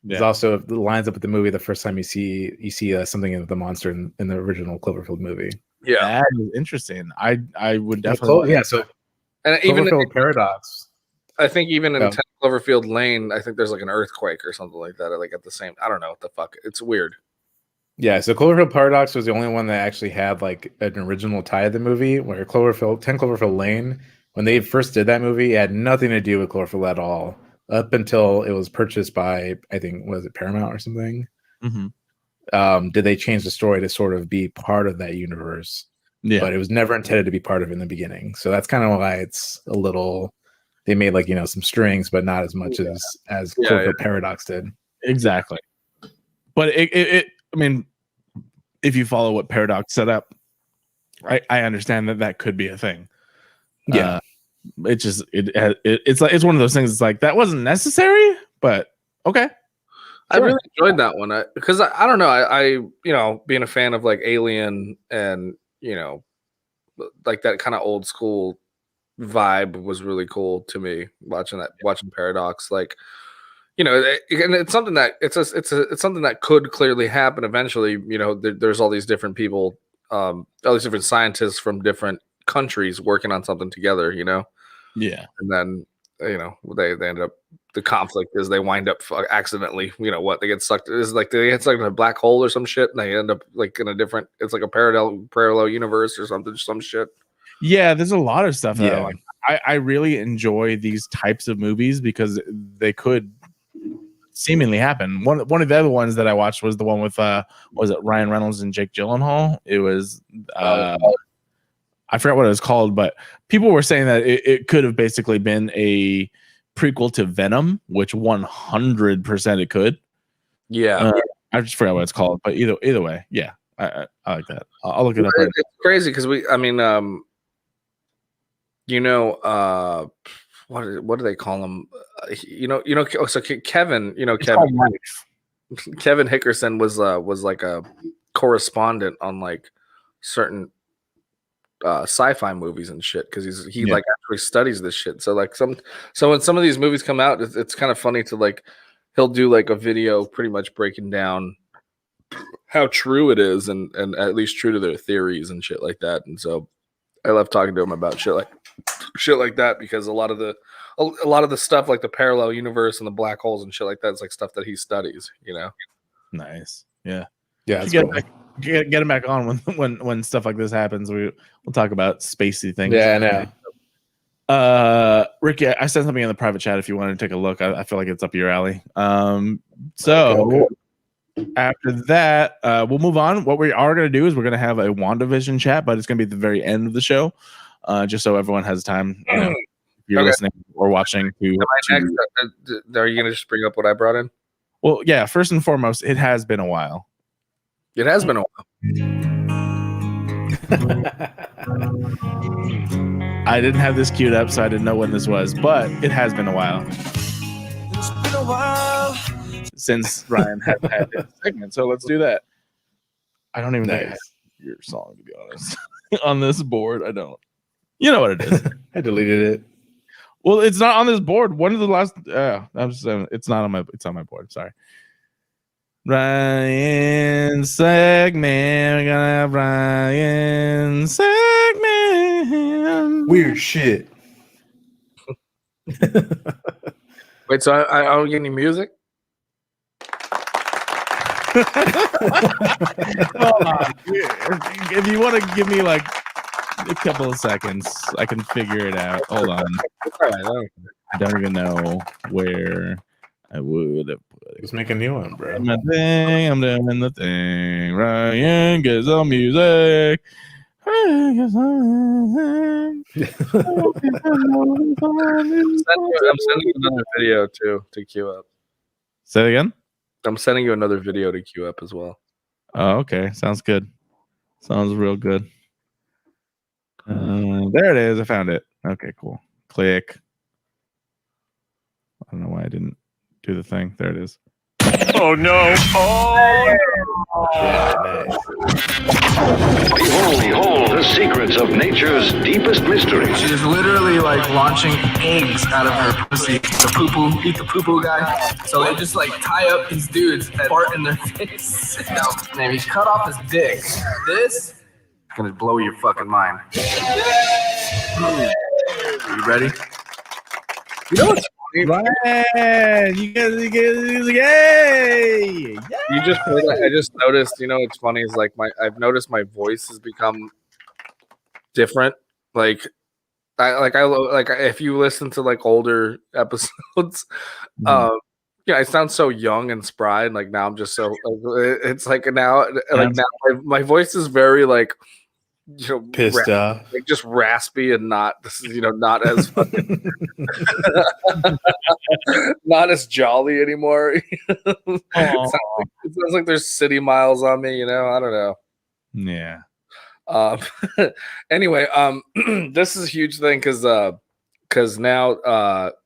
There's also it lines up with the movie the first time you see something in the monster in the original Cloverfield movie. Yeah, That is interesting. I would definitely. So and even Cloverfield Paradox. I think even in Yeah. 10 Cloverfield Lane, I think there's like an earthquake or something like that. Like at the same, I don't know what the fuck. It's weird. Yeah, so Cloverfield Paradox was the only one that actually had like an original tie to the movie, where 10 Cloverfield Lane, when they first did that movie, it had nothing to do with Cloverfield at all, up until it was purchased by, I think, was it Paramount or something? Mm-hmm. Did they change the story to sort of be part of that universe? Yeah. But it was never intended to be part of it in the beginning. So that's kind of why it's a little, they made like, some strings, but not as much as Cloverfield Paradox did. Exactly. But it I mean, if you follow what Paradox set up, I understand that could be a thing. Yeah. It's like, it's one of those things. It's like, that wasn't necessary, but okay. I really enjoyed that one because I don't know. I being a fan of like Alien and like that kind of old school vibe was really cool to me watching Paradox. Like, and it's something that it's something that could clearly happen eventually. There's all these different people, all these different scientists from different countries working on something together. Yeah, and then they end up. The conflict is they wind up accidentally, they get sucked. It's like they get sucked in a black hole or some shit, and they end up like in a different. It's like a parallel universe or something, some shit. Yeah, there's a lot of stuff. Yeah, I really enjoy these types of movies because they could seemingly happen. One of the other ones that I watched was the one with was it Ryan Reynolds and Jake Gyllenhaal? It was I forgot what it was called, but people were saying that it could have basically been a prequel to Venom, which 100% it could. Yeah, I just forgot what it's called, but either way, yeah, I like that. I'll look it up. Right it's crazy because what do they call him? So Kevin, Kevin Hickerson was like a correspondent on like certain sci-fi movies and shit because he like actually studies this shit. So like so when some of these movies come out, it's kind of funny to like he'll do like a video pretty much breaking down how true it is and at least true to their theories and shit like that. And so I love talking to him about shit like that because a lot of the stuff like the parallel universe and the black holes and shit like that is like stuff that he studies. Nice. Yeah. That's get, cool. get him back on when stuff like this happens. We'll talk about spacey things. Yeah, I know. Ricky, I sent something in the private chat if you want to take a look. I feel like it's up your alley. Okay. After that, we'll move on. What we are going to do is we're going to have a WandaVision chat, but it's going to be at the very end of the show, just so everyone has time. If you're listening or watching. Are you going to just bring up what I brought in? Well, yeah. First and foremost, it has been a while. It has been a while. I didn't have this queued up, so I didn't know when this was, but it has been a while. It's been a while since Ryan had his segment, so let's do that. I don't even know your song, to be honest. On this board, I don't. You know what it is. I deleted it. Well, it's not on this board. One of the last. It's not on my. It's on my board. Sorry. Ryan segment. We're gonna have Ryan segment. Weird shit. Wait, so I don't get any music? If you want to give me like a couple of seconds, I can figure it out. Hold on. I don't even know where I would have put it. Let's make a new one, bro. I'm doing the thing. Ryan gets on music. I'm sending you another video to queue up. Say it again? I'm sending you another video to queue up as well. Oh, okay. Sounds good. Sounds real good. There it is. I found it. Okay, cool. Click. I don't know why I didn't do the thing. There it is. Oh no! Yeah, nice. Behold the secrets of nature's deepest mysteries. She is literally like launching eggs out of her pussy. The poo-poo, eat the poo-poo guy. So they just like tie up these dudes that fart in their face. Now, man, he cut off his dick. This is gonna blow your fucking mind. Are you ready? You know what's funny? Ryan, you guys, yay! You just played that. I just noticed. You know what's funny is like I've noticed my voice has become different. Like if you listen to like older episodes, yeah, I sound so young and spry, and like now I'm just so. It's like now, like now, my voice is very like, you know, Pissed off. like just raspy and not. This is not as fucking, not as jolly anymore. It sounds like there's city miles on me. I don't know. Yeah. Anyway, this is a huge thing because now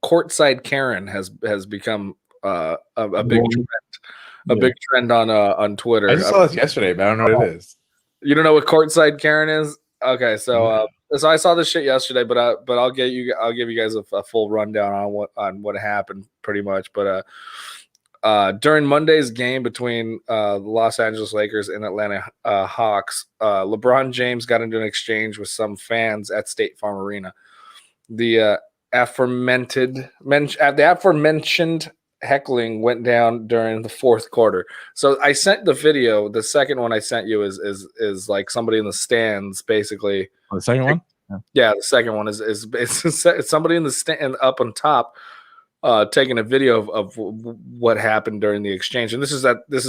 courtside Karen has become a big trend, big trend on Twitter. I just saw this yesterday, but I don't know what it is. You don't know what courtside Karen is? Okay, so so I saw this shit yesterday, but I'll give you guys a full rundown on what happened pretty much. But during Monday's game between the Los Angeles Lakers and Atlanta Hawks, LeBron James got into an exchange with some fans at State Farm Arena. The aforementioned heckling went down during the fourth quarter. So I sent the video. The second one I sent you is like somebody in the stands, basically. Oh, the second one? Yeah, the second one is somebody in the stand up on top, taking a video of what happened during the exchange. And this is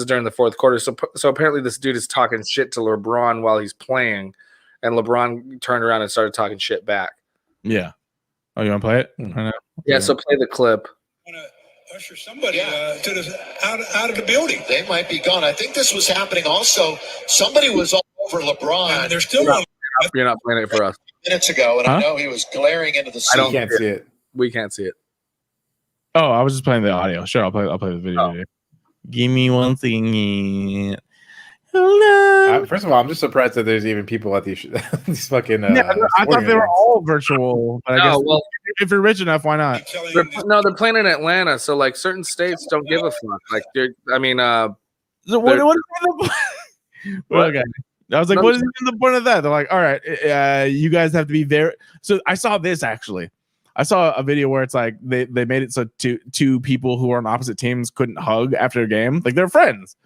during the fourth quarter. So apparently this dude is talking shit to LeBron while he's playing, and LeBron turned around and started talking shit back. Yeah. Oh, you want to play it? Yeah. So play the clip. Usher somebody out of the building. They might be gone. I think this was happening also. Somebody was all over LeBron. And they're still on. You're not playing it for us. Minutes ago, and I know he was glaring into the seat. I Can't see it. We can't see it. Oh, I was just playing the audio. Sure, I'll play the video. Give me one thing. Hello. First of all, I'm just surprised that there's even people at these these fucking. I thought they were all virtual. But I guess if you're rich enough, why not? They're playing in Atlanta, so like certain states don't give a fuck. Like, so what is the okay. I was like, what is even the point of that? They're like, all right, you guys have to be very. So I saw this actually. I saw a video where it's like they made it so two people who are on opposite teams couldn't hug after a game, like they're friends.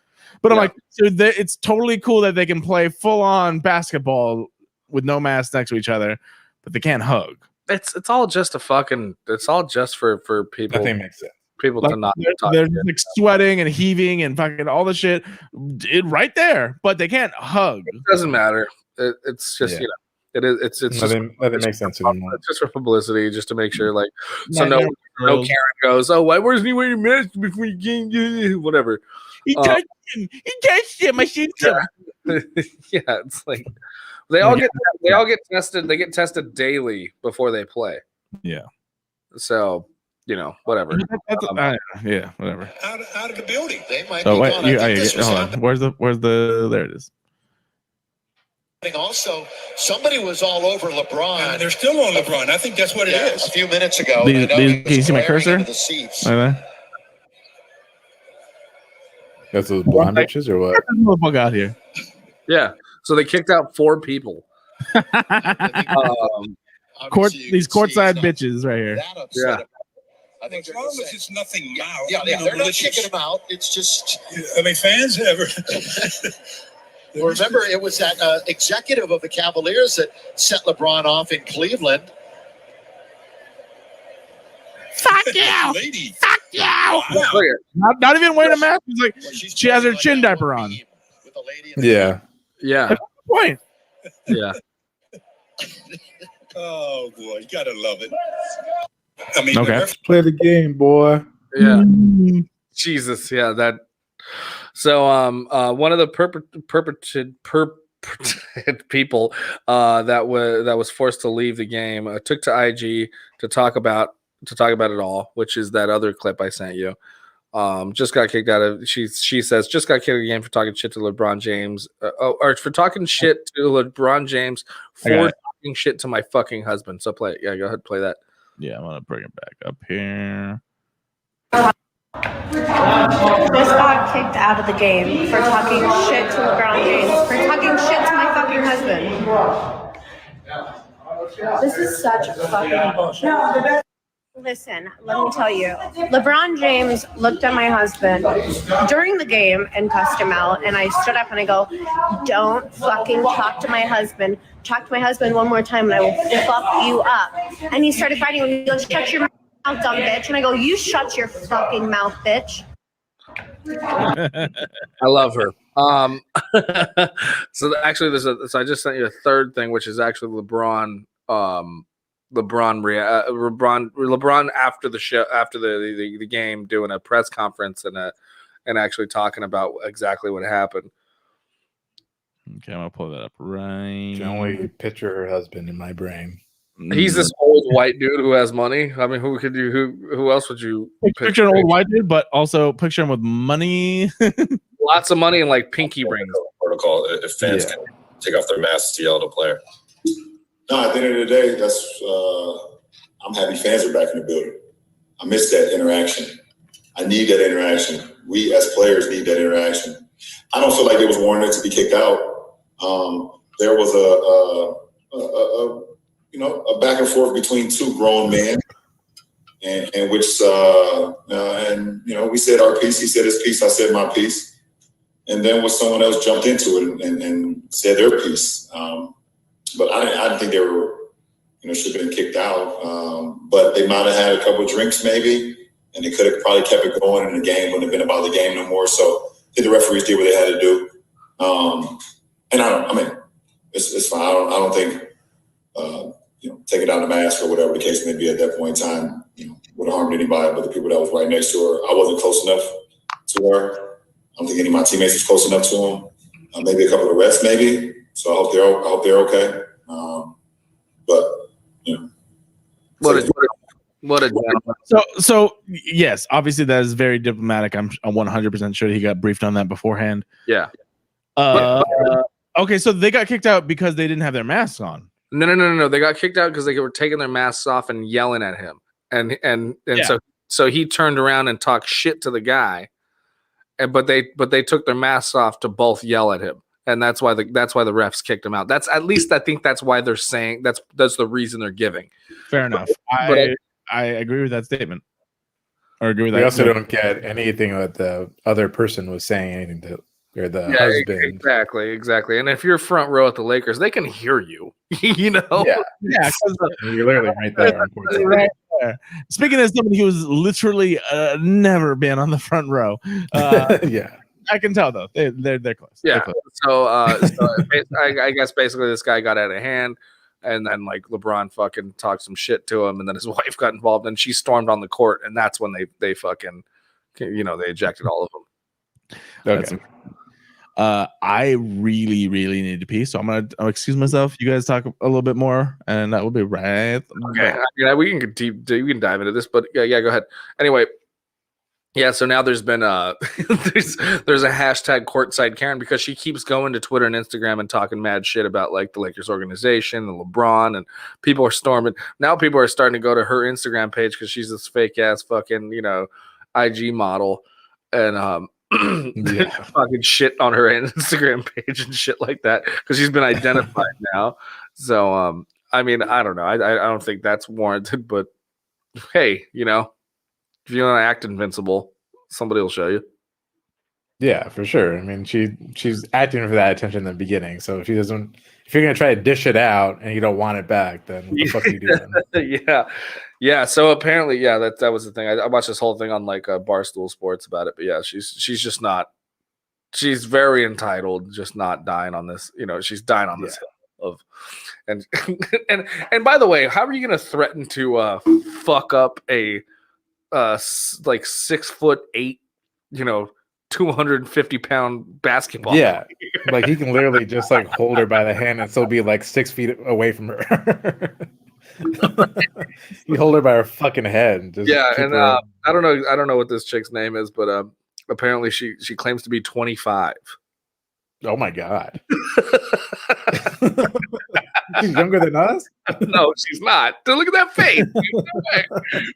But I'm like, so it's totally cool that they can play full on basketball with no mask next to each other, but they can't hug. It's all just for people. Nothing makes sense. People like, to not talk. They're just like sweating and heaving and fucking all the shit right there, but they can't hug. It doesn't matter. It's just it's nothing makes sense anymore. It's just for publicity, just to make sure, like, so no Karen goes, oh, why wasn't he wearing a mask before you game? Whatever. He touched him. He touched him. I should him. Yeah, it's like they all get tested. They get tested daily before they play. Yeah. So whatever. Yeah, whatever. Out of the building. They might be gone. Hold on. Where's the? There it is. Also, somebody was all over LeBron. And they're still on LeBron. I think that's what it is. A few minutes ago. Can you see my cursor? That's those blonde bitches or what? Get the fuck out here. Yeah. So they kicked out 4 people. These courtside bitches right here. Yeah. I think it's nothing now. Yeah, they're not kicking them out. It's just. Fans ever. Well, remember, it was that executive of the Cavaliers that sent LeBron off in Cleveland. Fuck you! Lady. Fuck you! Wow. Not even wearing a mask. It's like she has her chin diaper on. Yeah. Yeah. That's the point. Yeah. Oh boy, you gotta love it. Okay. Play the game, boy. Yeah. Jesus. Yeah. That. So, one of the perpetrated people that was forced to leave the game took to IG to talk about it all, which is that other clip I sent you. Just got kicked out of. She says just got kicked out of the game for talking shit to LeBron James, or for talking shit to LeBron James for talking shit to my fucking husband. So play it. Yeah, go ahead, play that. Yeah, I'm gonna bring it back up here. Just got kicked out of the game for talking shit to LeBron James, for talking shit to my fucking husband. This is such fucking bullshit. Listen, let me tell you. LeBron James looked at my husband during the game and cussed him out, and I stood up and I go, don't fucking talk to my husband. Talk to my husband one more time and I will fuck you up. And he started fighting with me. He goes, shut your mouth, dumb bitch. And I go, you shut your fucking mouth, bitch. I love her. So actually, so I just sent you a third thing, which is actually LeBron after the show, after the game, doing a press conference and actually talking about exactly what happened. Okay, I'm gonna pull that up right. I can only picture her husband in my brain. He's this old white dude who has money. I mean, who else would you picture an old white dude, but also picture him with money, lots of money and like pinky rings. Protocol if fans can take off their masks to yell at a player. No, at the end of the day, I'm happy fans are back in the building. I miss that interaction. I need that interaction. We as players need that interaction. I don't feel like it was warranted to be kicked out. There was a back and forth between two grown men, and which we said our piece. He said his piece. I said my piece, and then when someone else jumped into it and said their piece. But I didn't think they were, should have been kicked out. But they might have had a couple of drinks maybe, and they could have probably kept it going, and the game wouldn't have been about the game no more. So I think the referees did what they had to do. It's fine. I don't think, taking down the mask or whatever the case may be at that point in time, would have harmed anybody but the people that was right next to her. I wasn't close enough to her. I don't think any of my teammates was close enough to them. Maybe a couple of refs, maybe. So I hope they're okay. What a gentleman. So yes, obviously that is very diplomatic. I'm 100% sure he got briefed on that beforehand. Yeah. Okay, so they got kicked out because they didn't have their masks on. No. They got kicked out because they were taking their masks off and yelling at him, and so he turned around and talked shit to the guy, but they took their masks off to both yell at him. And that's why the refs kicked him out. That's at least I think that's why they're saying that's the reason they're giving. Fair enough. I agree with that statement. Or agree with that. We also don't get anything that the other person was saying anything to or the husband. Exactly. And if you're front row at the Lakers, they can hear you. Yeah. You're literally right there. Right there. Speaking as somebody who's literally never been on the front row. Yeah. I can tell though they're close. Yeah. They're close. So I guess basically this guy got out of hand, and then like LeBron fucking talked some shit to him, and then his wife got involved, and she stormed on the court, and that's when they fucking they ejected all of them. Okay. I really need to pee, so I'll excuse myself. You guys talk a little bit more, and that will be right. Okay. We can dive into this, but yeah, go ahead. Anyway. Yeah, so now there's been there's a hashtag courtside Karen because she keeps going to Twitter and Instagram and talking mad shit about like the Lakers organization and LeBron, and people are storming. Now people are starting to go to her Instagram page because she's this fake ass fucking IG model and fucking shit on her Instagram page and shit like that because she's been identified now. So I mean I don't know. I don't think that's warranted, but hey, if you want to act invincible, somebody will show you. Yeah, for sure. I mean, she's acting for that attention in the beginning. So if you're gonna try to dish it out and you don't want it back, then what the fuck are you doing? Yeah. So apparently, that was the thing. I watched this whole thing on like Barstool Sports about it. But yeah, she's just not. She's very entitled, just not dying on this. She's dying on this hill of, and by the way, how are you gonna threaten to fuck up a like 6'8", 250-pound basketball? Yeah, like he can literally just like hold her by the hand and still be like 6 feet away from her. You hold her by her fucking head. And just Yeah, keep and her- I don't know what this chick's name is, but apparently she claims to be 25. oh my god, she's younger than us. No, she's not. Dude, look at that face.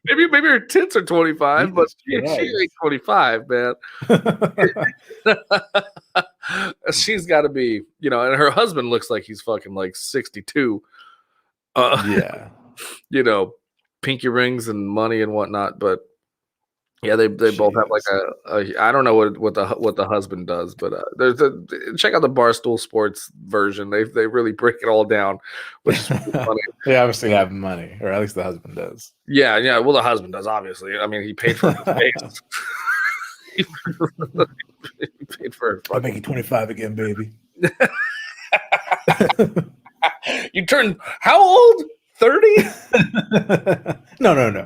maybe her tits are 25, but she ain't 25, man. She's got to be, and her husband looks like he's fucking like 62. Yeah. Pinky rings and money and whatnot, but yeah, they both have like a I don't know what the husband does, but check out the Barstool Sports version. They really break it all down, which is really funny. They obviously have money, or at least the husband does. Yeah. Well, the husband does, obviously. I mean, he paid for his face. He paid for it. I'll make you 25 again, baby. You turned how old? 30? No. No,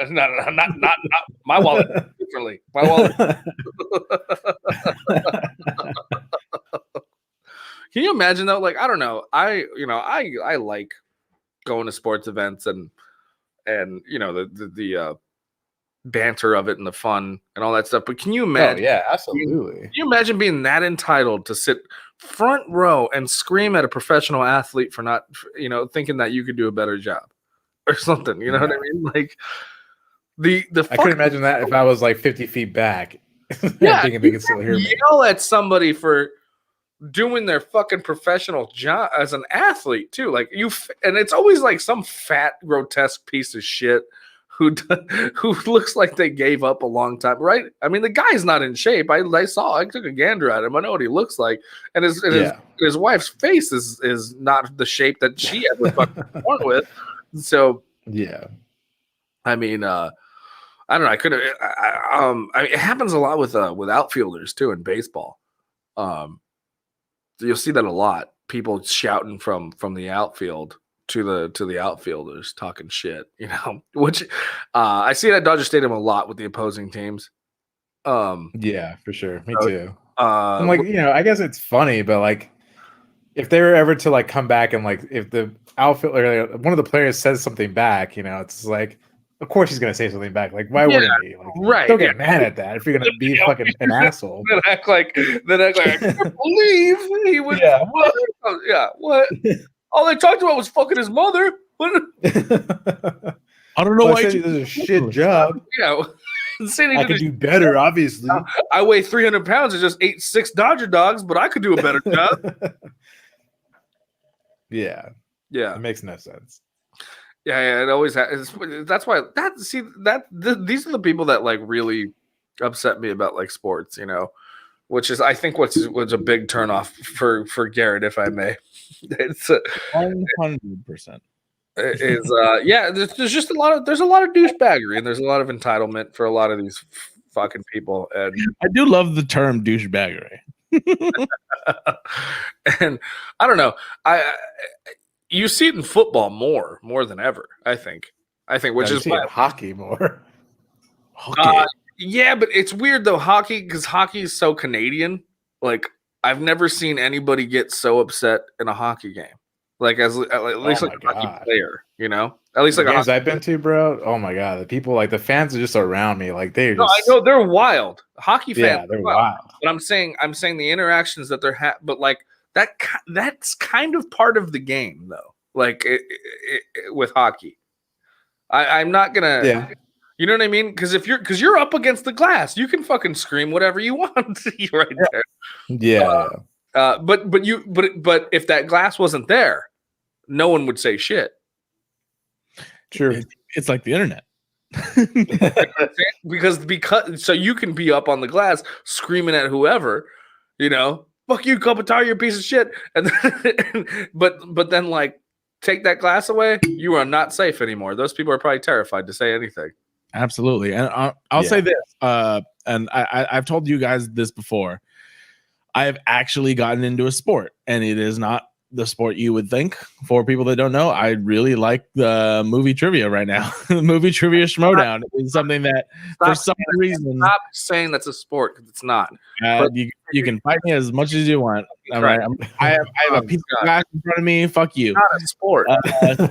not my wallet. Differently, my wallet. Can you imagine though? Like, I don't know. I like going to sports events and the banter of it and the fun and all that stuff. But can you imagine? Oh, yeah, absolutely. Can you imagine being that entitled to sit front row and scream at a professional athlete for not, thinking that you could do a better job or something? You know what I mean? Like I couldn't imagine that if I was like 50 feet back. Yeah, thinking they could still hear me. Yell at somebody for doing their fucking professional job as an athlete too. Like and it's always like some fat, grotesque piece of shit who looks like they gave up a long time, right? I mean, the guy's not in shape. I took a gander at him. I know what he looks like, and his wife's face is not the shape that she ever fucking born with. So yeah, I mean, I don't know. I could have. I mean, it happens a lot with outfielders too in baseball. You'll see that a lot. People shouting from the outfield to the outfielders talking shit, which I see it at Dodger Stadium a lot with the opposing teams. Yeah, for sure. Me too. I'm like, I guess it's funny, but like if they were ever to like come back and like if the outfielder, one of the players says something back, it's like, of course he's gonna say something back. Like, why wouldn't he? Like, right. Don't get mad at that if you're gonna be fucking an asshole. Then act like I can't believe he would. Yeah. What? All they talked about was fucking his mother. What? I don't know why he does a shit job. Yeah. I could do better, obviously. I weigh 300 pounds and just ate 6 Dodger dogs, but I could do a better job. Yeah. It makes no sense. Yeah, it always has. That's why these are the people that like really upset me about like sports, which is I think what's a big turnoff for Garrett, if I may. It's 100%. There's just a lot of douchebaggery and there's a lot of entitlement for a lot of these fucking people, and I do love the term douchebaggery. And I don't know, you see it in football more than ever. I think which is why hockey more. Yeah, but it's weird though, hockey, because hockey is so Canadian. Like, I've never seen anybody get so upset in a hockey game. Like, at least like a hockey player, At least like games I've been to, bro. Oh my god, the people, like the fans are just around me. Like they're just. I know they're wild. Hockey fans, yeah, they're wild. But I'm saying the interactions that they're but like that's kind of part of the game though. Like with hockey, I'm not gonna. Yeah. You know what I mean? Because you're up against the glass, you can fucking scream whatever you want right there. Yeah. But if that glass wasn't there, no one would say shit. True. It's like the internet. because so you can be up on the glass screaming at whoever, fuck you, Kopitar, you're a piece of shit. And then, but then like take that glass away, you are not safe anymore. Those people are probably terrified to say anything. Absolutely. And I'll say this, and I've told you guys this before. I have actually gotten into a sport, and it is not the sport you would think. For people that don't know, I really like the movie trivia right now. The movie trivia schmodown is something that for some reason Stop saying that's a sport because it's not. you can fight me as much as you want. All right, I have a piece of glass in front of me. Fuck you. It's not a sport.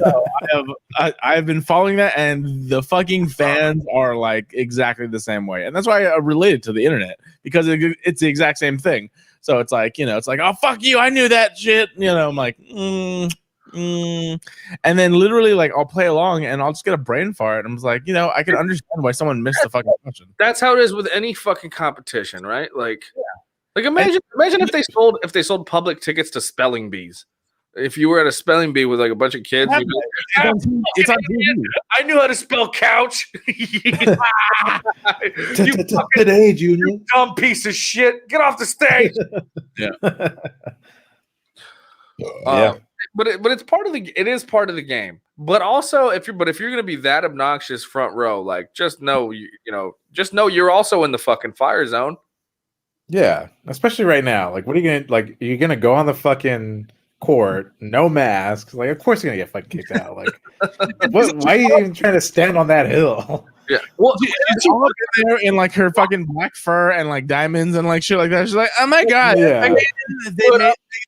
So I've been following that, and the fucking fans are like exactly the same way, and that's why I related to the internet, because it's the exact same thing. So it's like, it's like, oh fuck you, I knew that shit. I'm like, and then literally like I'll play along and I'll just get a brain fart. I'm just like, I can understand why someone missed the fucking question. That's how it is with any fucking competition, right? Like, imagine if they sold public tickets to spelling bees. If you were at a spelling bee with like a bunch of kids, it's on TV. I knew how to spell couch. Today, Junior. You dumb piece of shit. Get off the stage. But it's part of it is part of the game. But also, if you're gonna be that obnoxious front row, like just know you're also in the fucking fire zone. Yeah, especially right now. Like, what are you gonna like? Are you gonna go on the fucking court, no mask? Like, of course you're gonna get fucking kicked out. Like, why are you even trying to stand on that hill? Yeah, well, she's all there in like her fucking black fur and like diamonds and like shit like that. She's like, oh my god, yeah.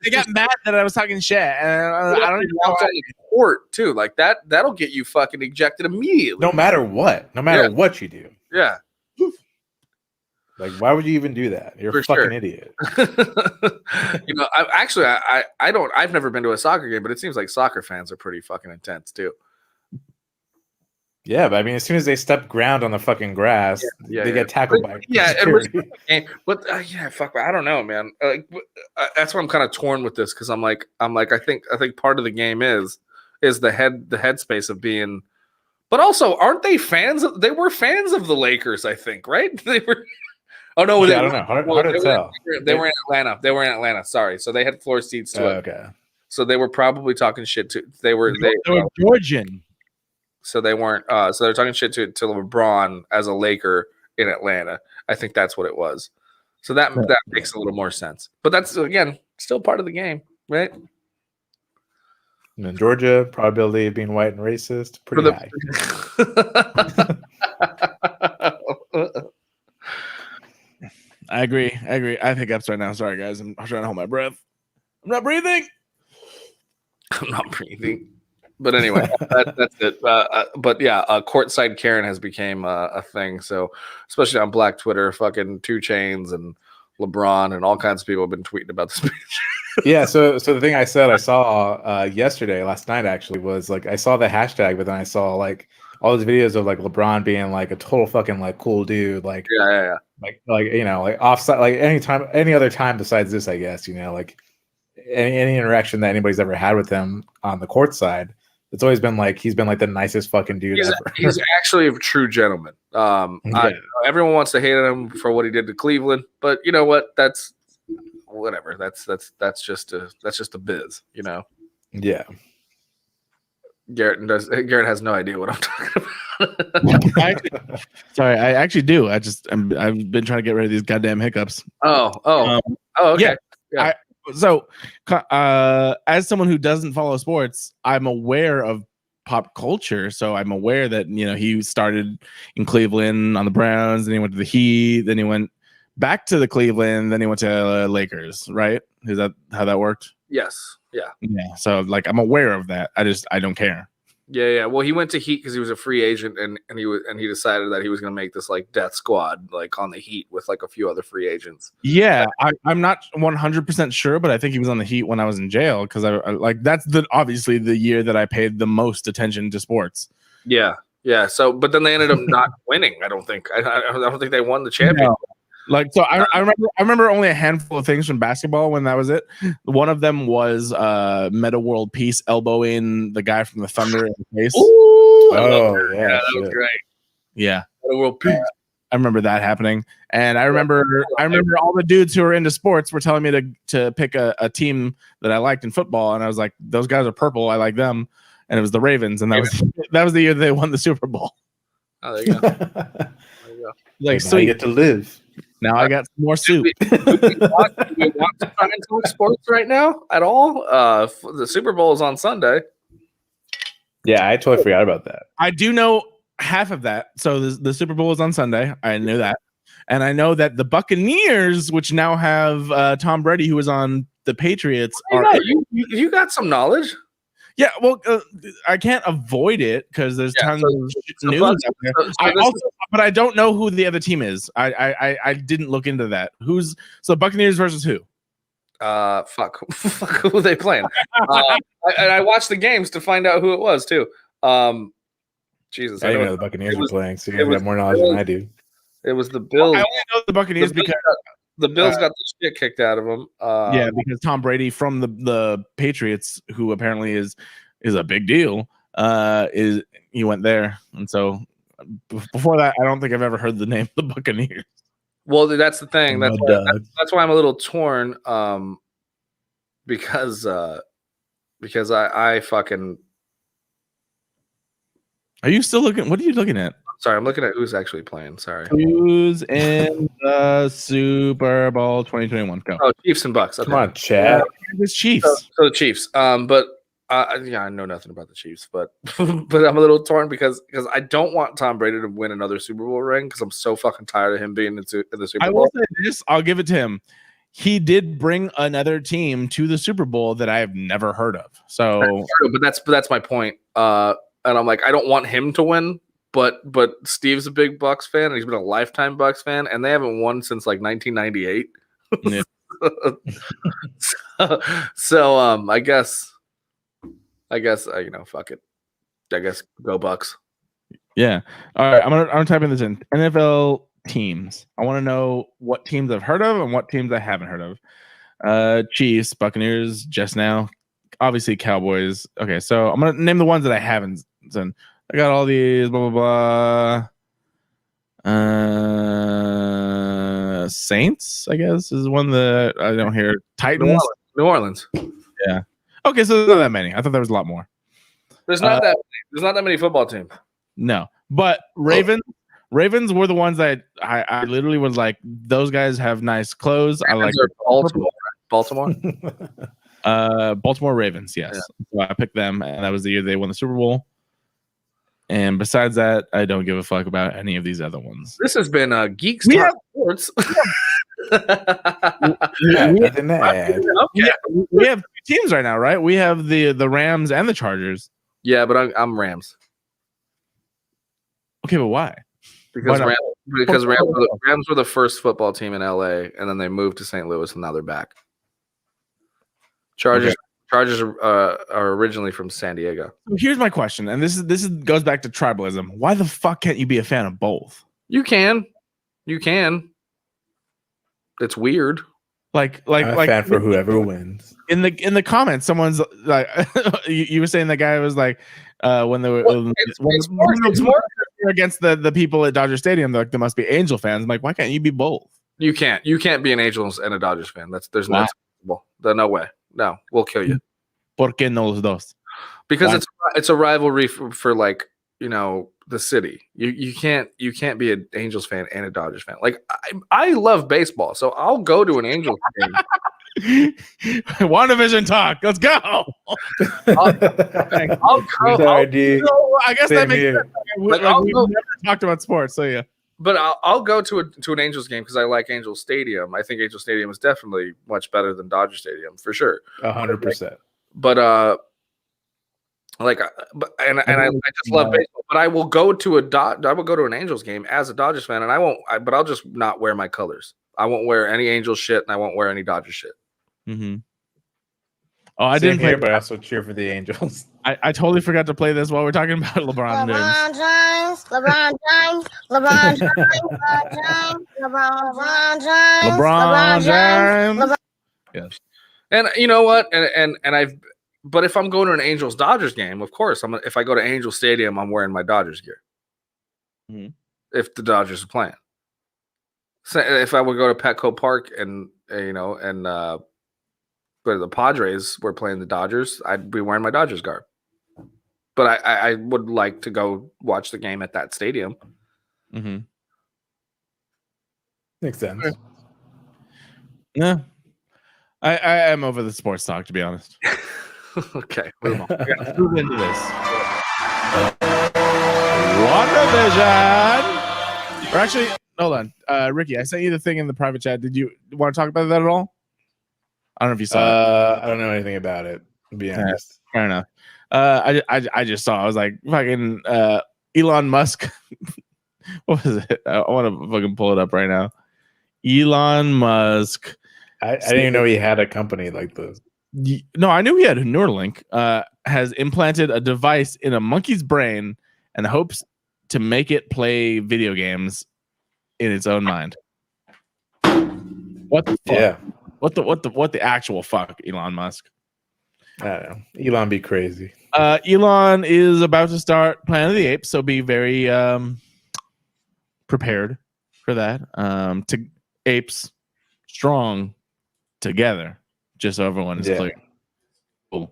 they got mad that I was talking shit, and I don't even know why. Court too, like that'll get you fucking ejected immediately. No matter what what you do. Yeah. Like, why would you even do that? You're a fucking idiot. I've never been to a soccer game, but it seems like soccer fans are pretty fucking intense too. Yeah, but I mean, as soon as they step ground on the fucking grass, they get tackled by. But fuck, I don't know, man. That's why I'm kind of torn with this, because I'm like, I think part of the game is the headspace of being. But also, aren't they fans? They were fans of the Lakers, I think, right? They were. Oh no, I don't know. Hard to tell. They were in Atlanta. They were in Atlanta. Sorry, so they had floor seats to it. Okay. So they were probably talking shit to. They were Georgian. So they weren't. So they're talking shit to LeBron as a Laker in Atlanta. I think that's what it was. So that makes a little more sense. But that's again still part of the game, right? And in Georgia, probability of being white and racist pretty high. I agree. I think ups right now. Sorry, guys. I'm trying to hold my breath. I'm not breathing. But anyway, that's it. But yeah, courtside Karen has become a thing. So especially on Black Twitter, fucking 2 Chainz and LeBron and all kinds of people have been tweeting about this speech. Yeah. So the thing I saw last night actually was like, I saw the hashtag, but then I saw like all these videos of like LeBron being like a total fucking like cool dude. Like, yeah. Like like offside, like any other time besides this, I guess, like any interaction that anybody's ever had with him on the court side, it's always been like he's been like the nicest fucking dude ever. He's actually a true gentleman. Everyone wants to hate on him for what he did to Cleveland, but you know what? That's whatever. That's just a biz, Yeah. Garrett has no idea what I'm talking about. I actually do. I've been trying to get rid of these goddamn hiccups. Okay. Yeah. So, as someone who doesn't follow sports, I'm aware of pop culture. So I'm aware that he started in Cleveland on the Browns, then he went to the Heat, then he went back to the Cleveland, then he went to Lakers. Right? Is that how that worked? Yes. Yeah. Yeah. So like I'm aware of that. I don't care. Yeah. Well, he went to Heat because he was a free agent, and he decided that he was going to make this like death squad like on the Heat with like a few other free agents. Yeah, I'm not 100% sure, but I think he was on the Heat when I was in jail because I like that's obviously the year that I paid the most attention to sports. Yeah. So, but then they ended up not winning. I don't think. I don't think they won the championship. No. Like so, I remember only a handful of things from basketball when that was it. One of them was Meta World Peace elbowing the guy from the Thunder in the face. Ooh, that was great. Yeah, Meta World Peace. I remember that happening, and I remember all the dudes who were into sports were telling me to pick a team that I liked in football, and I was like, those guys are purple. I like them, and it was the Ravens, and that was the year they won the Super Bowl. Oh, there you go. Like, so you get to live. Now I got some more soup. Do we want to try and talk sports right now at all? The Super Bowl is on Sunday. Yeah, I totally forgot about that. I do know half of that. So the Super Bowl is on Sunday. I knew that. And I know that the Buccaneers, which now have Tom Brady, who was on the Patriots, You got some knowledge. Yeah, well, I can't avoid it because there's tons of news out there. But I don't know who the other team is. I didn't look into that. So Buccaneers versus who? Fuck who are they playing? I watched the games to find out who it was too. Jesus, I didn't know the Buccaneers were playing, so you have more knowledge than I do. It was the Bills. I only know the Buccaneers because the Bills got the shit kicked out of them. Yeah, because Tom Brady from the Patriots, who apparently is a big deal, he went there, and so before that, I don't think I've ever heard the name of the Buccaneers. Well, that's the thing. That's why I'm a little torn. Because I fucking. Are you still looking? What are you looking at? Sorry, I'm looking at who's actually playing. Sorry. Who's in the Super Bowl 2021? Go. Oh, Chiefs and Bucks. Okay. Come on, Chad. It's Chiefs. So the Chiefs. But I know nothing about the Chiefs, but but I'm a little torn because I don't want Tom Brady to win another Super Bowl ring because I'm so fucking tired of him being in the Super Bowl. I will say this. I'll give it to him. He did bring another team to the Super Bowl that I have never heard of. So, but that's my point. And I'm like, I don't want him to win. But Steve's a big Bucks fan, and he's been a lifetime Bucks fan, and they haven't won since like 1998. Yeah. so I guess fuck it. I guess go Bucks. Yeah. All right. I'm gonna type in this in NFL teams. I want to know what teams I've heard of and what teams I haven't heard of. Chiefs, Buccaneers, just now. Obviously, Cowboys. Okay, so I'm gonna name the ones that I haven't done. I got all these, blah, blah, blah. Saints, I guess, is one that I don't hear. Titans. New Orleans. Yeah. Okay, so there's not that many. I thought there was a lot more. There's not that many football teams. No. But Ravens were the ones that I literally was like, those guys have nice clothes. Ravens I like Baltimore. Baltimore Ravens, yes. Yeah. So I picked them, and that was the year they won the Super Bowl. And besides that, I don't give a fuck about any of these other ones. This has been Geeks Talk Sports. We have two teams right now, right? We have the Rams and the Chargers. Yeah, but I'm Rams. Okay, but why? Because Rams were the first football team in LA, and then they moved to St. Louis, and now they're back. Chargers are originally from San Diego. Here's my question, and this goes back to tribalism. Why the fuck can't you be a fan of both? You can. It's weird. Like a fan for whoever wins. In the comments, someone's like, you were saying the guy was like, when they were it's more against the people at Dodger Stadium, they're like, there must be Angel fans. I'm like, why can't you be both? You can't be an Angels and a Dodgers fan. There's no way. No, we'll kill you. ¿Por qué no los dos? Because it's a rivalry for like, the city. You can't be an Angels fan and a Dodgers fan. Like I love baseball, so I'll go to an Angels game. WandaVision talk. Let's go. I'll go. I guess that makes sense. We've never talked about sports, so yeah. But I'll go to an Angels game because I like Angels Stadium. I think Angels Stadium is definitely much better than Dodger Stadium for sure. 100%. But I just love baseball. But I will go to an Angels game as a Dodgers fan, and I'll just not wear my colors. I won't wear any Angels shit, and I won't wear any Dodgers shit. Mm-hmm. Oh, I didn't play, but I also cheer for the Angels. I totally forgot to play this while we're talking about LeBron James. LeBron James. Yes. And you know what? But if I'm going to an Angels Dodgers game, of course, if I go to Angel Stadium, I'm wearing my Dodgers gear. Mm-hmm. If the Dodgers are playing. So if I would go to Petco Park and but the Padres were playing the Dodgers, I'd be wearing my Dodgers garb. But I would like to go watch the game at that stadium. Mm-hmm. Makes sense. No, I am over the sports talk, to be honest. Okay, move on. Let's move into this. WandaVision. Or actually, hold on, Ricky. I sent you the thing in the private chat. Did you want to talk about that at all? I don't know if you saw it. I don't know anything about it, to be honest. Fair enough. I just saw. I was like, fucking Elon Musk. What was it? I want to fucking pull it up right now. Elon Musk. I didn't even know he had a company like this. No, I knew he had a Neuralink. Has implanted a device in a monkey's brain and hopes to make it play video games in its own mind. What the fuck? Yeah. What the actual fuck, Elon Musk? I don't know. Elon be crazy. Elon is about to start Planet of the Apes, so be very prepared for that. To apes strong together, just so everyone is clear. Cool.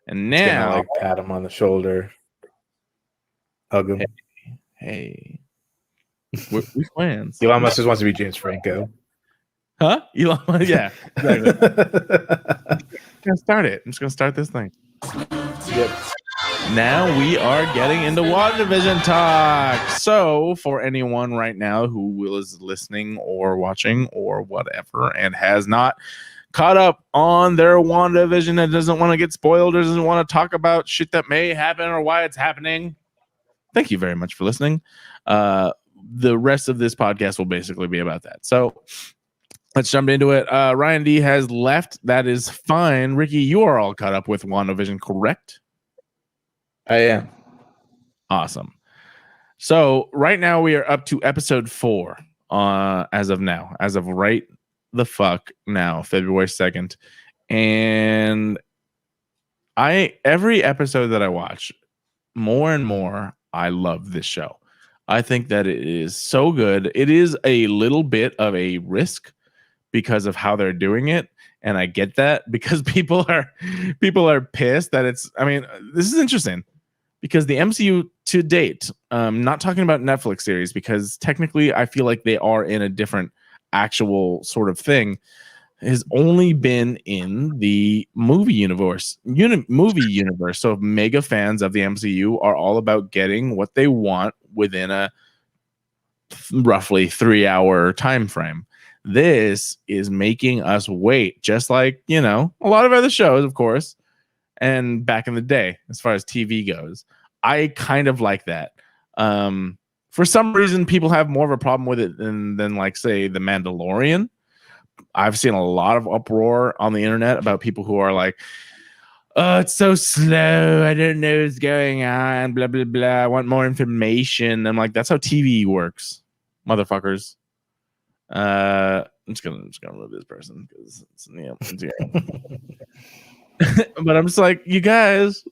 And now, like pat him on the shoulder, hug him. Hey, we're fans. Elon Musk just wants to be James Franco. Huh? Elon Musk? Yeah. Exactly. I'm gonna start it. I'm just gonna start this thing. Yep. Now we are getting into WandaVision talk. So, for anyone right now who is listening or watching or whatever and has not caught up on their WandaVision and doesn't want to get spoiled or doesn't want to talk about shit that may happen or why it's happening, thank you very much for listening. The rest of this podcast will basically be about that. So, let's jump into it. Ryan D has left. That is fine. Ricky, you are all caught up with WandaVision, correct? I am. Awesome. So right now we are up to episode 4 as of now, as of right the fuck now, February 2nd. And every episode that I watch, more and more, I love this show. I think that it is so good. It is a little bit of a risk because of how they're doing it. And I get that because people are pissed that it's, I mean, this is interesting because the MCU to date, not talking about Netflix series, because technically I feel like they are in a different actual sort of thing, has only been in the movie universe. So mega fans of the MCU are all about getting what they want within a roughly 3-hour time frame. This is making us wait, just like, you know, a lot of other shows, of course, and back in the day, as far as TV goes. I kind of like that. For some reason, people have more of a problem with it than like, say, The Mandalorian. I've seen a lot of uproar on the internet about people who are like, oh, it's so slow. I don't know what's going on. Blah, blah, blah. I want more information. I'm like, that's how TV works, motherfuckers. I'm just gonna remove this person because but I'm just like, you guys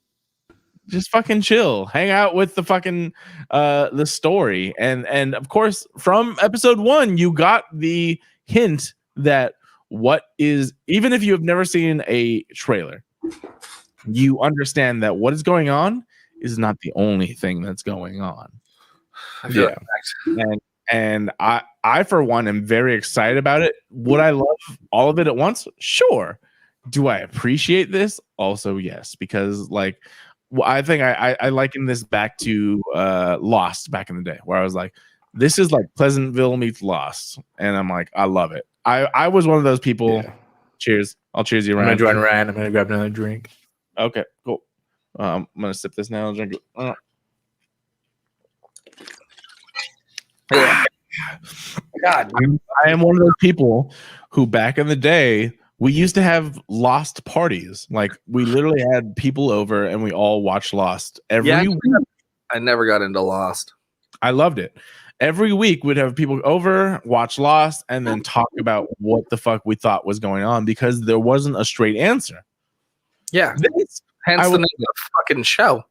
just fucking chill, hang out with the fucking the story, and of course from episode 1 you got the hint that what is, even if you have never seen a trailer, you understand that what is going on is not the only thing that's going on. Yeah. And I for one am very excited about it. Would I love all of it at once? Sure. Do I appreciate this? Also, yes, because like I think I liken this back to Lost back in the day, where I was like, this is like Pleasantville meets Lost, and I'm like, I love it. I was one of those people. Yeah. Cheers. I'll cheers you, Ryan. I'm gonna join Ryan. I'm gonna grab another drink. Okay, cool. I'm gonna sip this now and drink it. God, I am one of those people who back in the day we used to have Lost parties. Like we literally had people over and we all watched Lost every week. I never got into Lost. I loved it. Every week we'd have people over, watch Lost, and then talk about what the fuck we thought was going on because there wasn't a straight answer. Yeah. Hence the name of the fucking show.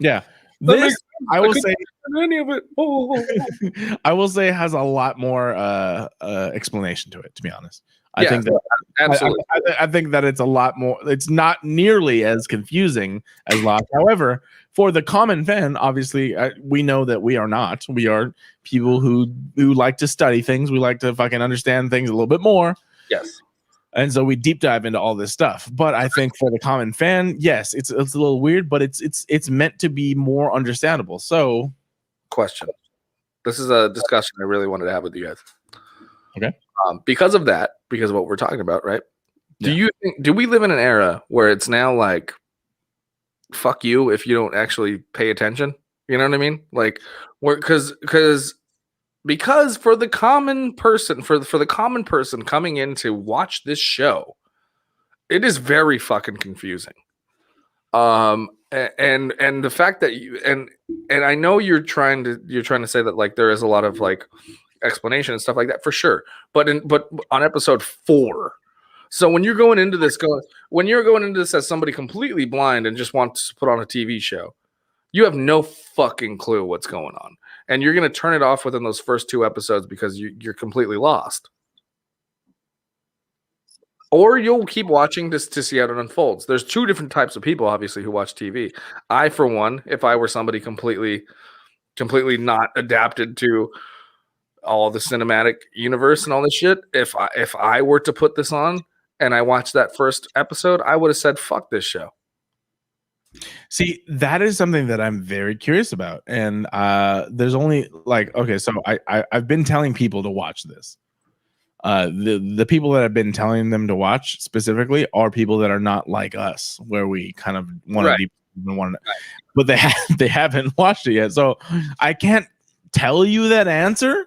Yeah. This, I will say, any of it. I will say has a lot more explanation to it. To be honest, I think that absolutely. I think that it's a lot more. It's not nearly as confusing as Lost. However, for the common fan, obviously, we know that we are not. We are people who like to study things. We like to fucking understand things a little bit more. Yes. And so we deep dive into all this stuff. But I think for the common fan, yes, it's a little weird, but it's meant to be more understandable. So, question. This is a discussion I really wanted to have with you guys. Okay. Because of what we're talking about, right? Do we live in an era where it's now like, fuck you if you don't actually pay attention? You know what I mean? Like, because for the common person, for the common person coming in to watch this show, it is very fucking confusing. And the fact that you and I know you're trying to say that like there is a lot of like explanation and stuff like that for sure, but on episode 4, so when you're going into this as somebody completely blind and just wants to put on a TV show, you have no fucking clue what's going on, and you're gonna turn it off within those first 2 episodes because you're completely lost. Or you'll keep watching this to see how it unfolds. There's 2 different types of people, obviously, who watch TV. I, for one, if I were somebody completely not adapted to all the cinematic universe and all this shit, if I were to put this on and I watched that first episode, I would have said, fuck this show. See, that is something that I'm very curious about. And there's only like, okay, so I've been telling people to watch this. The people that I've been telling them to watch specifically are people that are not like us, where we kind of want to be, but they haven't watched it yet. So I can't tell you that answer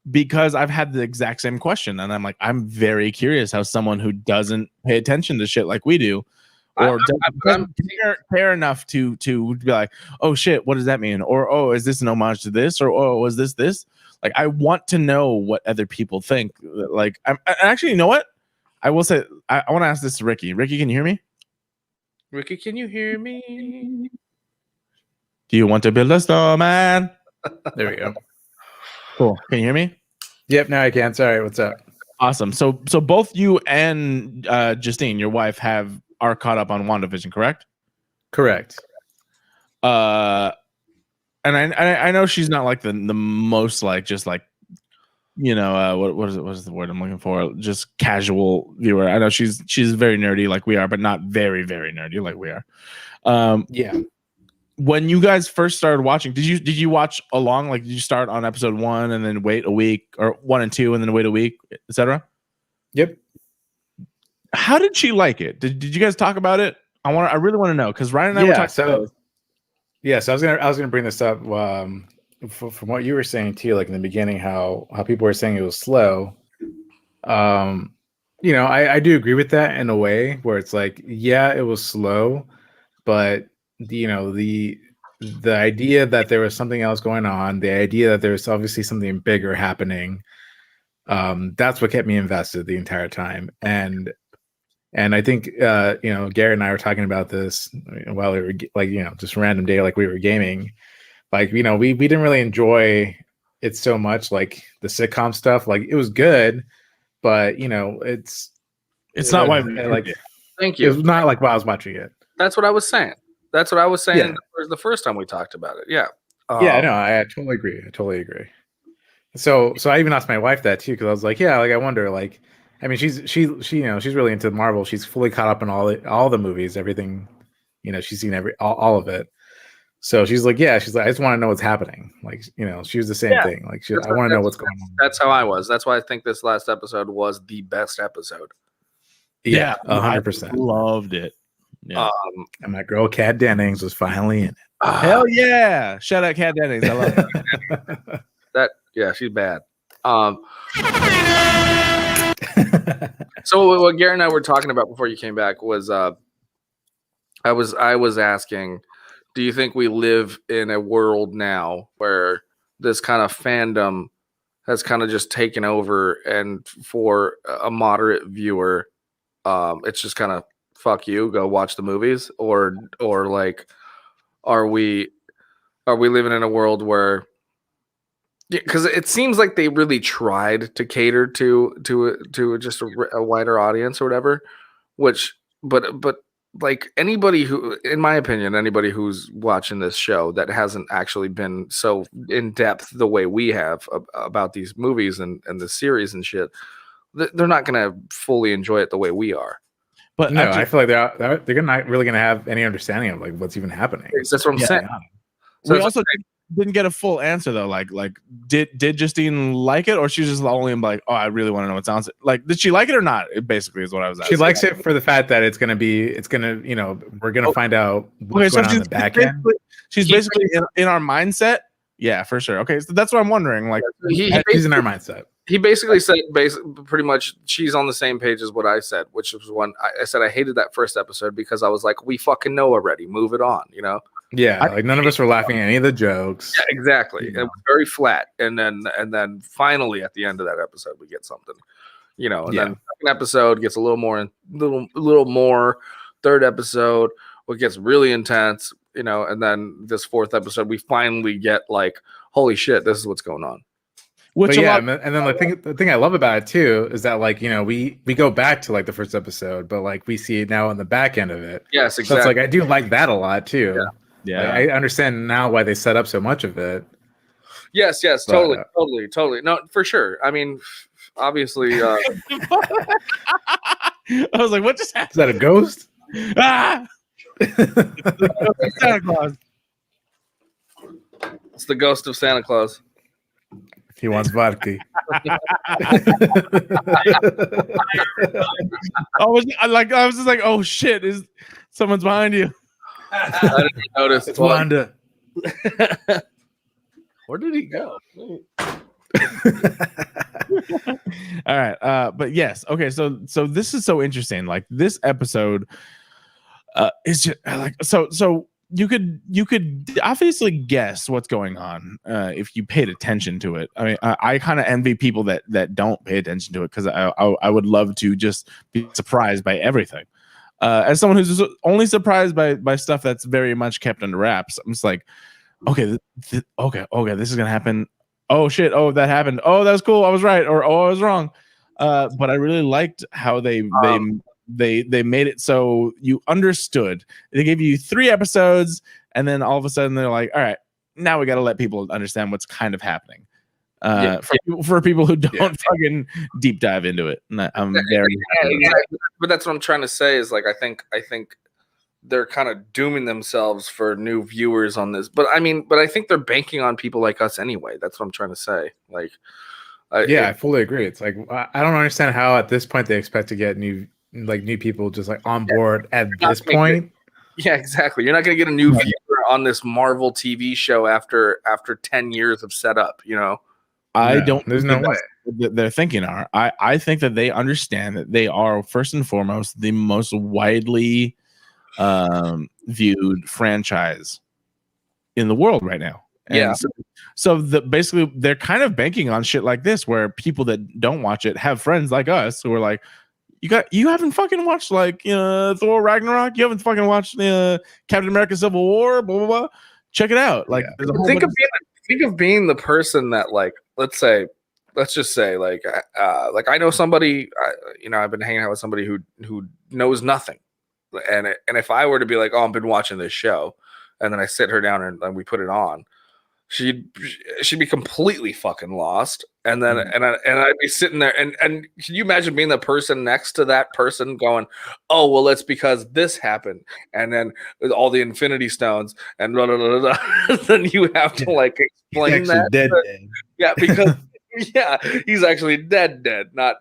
because I've had the exact same question, and I'm like, I'm very curious how someone who doesn't pay attention to shit like we do, or doesn't care enough to be like, oh shit, what does that mean? Or oh, is this an homage to this? Or oh, was this? Like, I want to know what other people think. Like, actually, you know what? I will say, I want to ask this to Ricky. Ricky, can you hear me? Ricky, can you hear me? Do you want to build a snowman? There we go. Cool. Can you hear me? Yep, now I can. Sorry, what's up? Awesome. So both you and Justine, your wife, are caught up on WandaVision, correct? Correct. And I know she's not like the most like just like, you know, what is the word I'm looking for? Just casual viewer. I know she's very nerdy like we are, but not very, very nerdy like we are. Yeah. When you guys first started watching, did you watch along? Like, did you start on episode 1 and then wait a week, or 1 and 2 and then wait a week, etc.? Yep. How did she like it? Did you guys talk about it? I really want to know, because Ryan and I were talking about it. Yeah, so I was gonna bring this up from what you were saying too, like in the beginning, how people were saying it was slow. You know, I do agree with that in a way where it's like, yeah, it was slow, but the idea that there was something else going on, the idea that there was obviously something bigger happening, that's what kept me invested the entire time. And I think Garrett and I were talking about this while we were like, just random day, like we were gaming. Like, we didn't really enjoy it so much, like the sitcom stuff. Like, it was good, but it's not why like. Thank you. It's not like while I was watching it. That's what I was saying. Yeah. The first time we talked about it. Yeah. Yeah, no, I totally agree. So I even asked my wife that too, because I was like, yeah, like I wonder, like, I mean, she's really into Marvel. She's fully caught up in all the movies, everything. She's seen all of it. So she's like, I just want to know what's happening. Like, she was the same thing. Like, I want to know what's going on. That's how I was. That's why I think this last episode was the best episode. Yeah, 100%. Loved it. Yeah. And my girl Kat Dennings was finally in it. Hell yeah! Shout out Kat Dennings. I love it. Yeah, she's bad. So what Garrett and I were talking about before you came back was I was asking, do you think we live in a world now where this kind of fandom has kind of just taken over, and for a moderate viewer, it's just kind of fuck you, go watch the movies, or like, are we living in a world where, because it seems like they really tried to cater to just a wider audience or whatever, but like anybody who, in my opinion, anybody who's watching this show that hasn't actually been so in depth the way we have about these movies and the series and shit, they're not going to fully enjoy it the way we are. But No, I feel like they're not really gonna have any understanding of like what's even happening. That's what I'm saying. So we also didn't get a full answer though. Like did Justine like it, or she's just only like, oh, I really want to know what it sounds like. Did she like it or not? It basically is what I was asking. She likes it for the fact that it's gonna, we're gonna find out what's going on in the back end. She's basically in our mindset. Yeah, for sure. Okay, so that's what I'm wondering. Like, he's in our mindset. He basically said, pretty much, she's on the same page as what I said, which was when I said I hated that first episode because I was like, we fucking know already. Move it on, you know? Yeah, like none of us were laughing at any of the jokes. Yeah, exactly. It was very flat, and then finally at the end of that episode, we get something, you know. And then the second episode gets a little more. Third episode, what gets really intense, you know. And then this fourth episode, we finally get like, holy shit, this is what's going on. And then the thing I love about it too is that, like, you know, we go back to like the first episode, but like we see it now on the back end of it. Yes, exactly. So it's like I do like that a lot too. Yeah. Like, I understand now why they set up so much of it. Yes, totally. No, for sure. I mean, obviously. I was like, what just happened? Is that a ghost? Ah! Santa Claus. It's the ghost of Santa Claus. He wants vodka. I was just like, oh shit, is someone's behind you? I didn't notice. It's Wanda. Where did he go? All right, but yes, okay. So this is so interesting. Like this episode, is just like so. You could obviously guess what's going on if you paid attention to it. I mean, I kind of envy people that don't pay attention to it because I would love to just be surprised by everything. As someone who's only surprised by stuff that's very much kept under wraps, I'm just like, okay, this is gonna happen. Oh shit! Oh, that happened. Oh, that was cool. I was right, or oh, I was wrong. But I really liked how they made it so you understood. They gave you 3 episodes, and then all of a sudden they're like, all right, now we got to let people understand what's kind of happening. For people who don't fucking deep dive into it. I'm very exactly. But that's what I'm trying to say is like I think they're kind of dooming themselves for new viewers on this. But I think they're banking on people like us anyway. That's what I'm trying to say. Like I fully agree. It's like I don't understand how at this point they expect to get new people just like on board at this point. Yeah, exactly. You're not going to get a new viewer on this Marvel TV show after 10 years of setup, you know. There's no way they're thinking are. I think that they understand that they are first and foremost the most widely viewed franchise in the world right now. And so basically they're kind of banking on shit like this, where people that don't watch it have friends like us who are like, you haven't fucking watched like Thor Ragnarok, you haven't fucking watched Captain America Civil War, blah blah blah. Check it out. Like think of being the person that, like, let's just say like I know somebody, I've been hanging out with somebody who knows nothing, and if I were to be like, oh, I've been watching this show, and then I sit her down and we put it on, she'd be completely fucking lost, and then and I'd be sitting there, and can you imagine being the person next to that person going, oh well, it's because this happened, and then with all the Infinity Stones and blah, blah, blah, blah. Then you have to like explain that dead. Yeah, because he's actually dead, not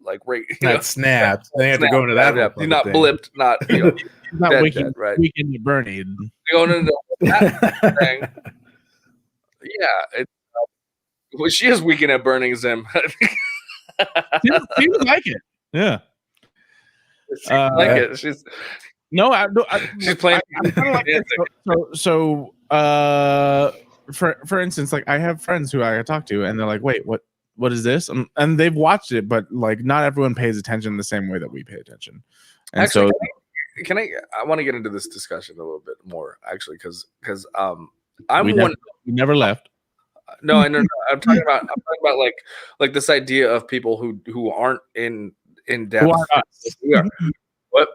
like right, not snapped. They have to go into that. He's not blipped, not not dead, Weekend to Bernie. Going into that thing. Yeah, well, she is Weekend at Burning Zim. She would like it. Yeah, she like it. She's she's playing. For instance, like I have friends who I talk to, and they're like, "Wait, what is this?" And they've watched it, but like not everyone pays attention the same way that we pay attention. And actually, I want to get into this discussion a little bit more, actually, because we never left. No, I know. I'm talking about like this idea of people who aren't in depth. Who are us? We are. What?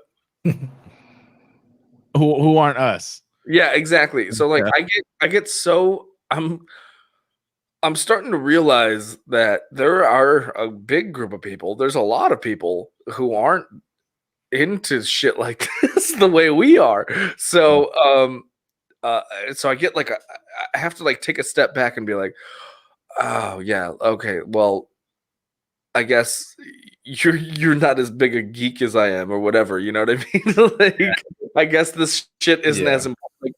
who aren't us. Yeah, exactly. So like Yeah. I get so I'm starting to realize that there are a big group of people. There's a lot of people who aren't into shit like this the way we are. So so I get like I have to like take a step back and be like, oh yeah, okay, well, I guess you're not as big a geek as I am, or whatever. You know what I mean? Like, I guess this shit isn't as important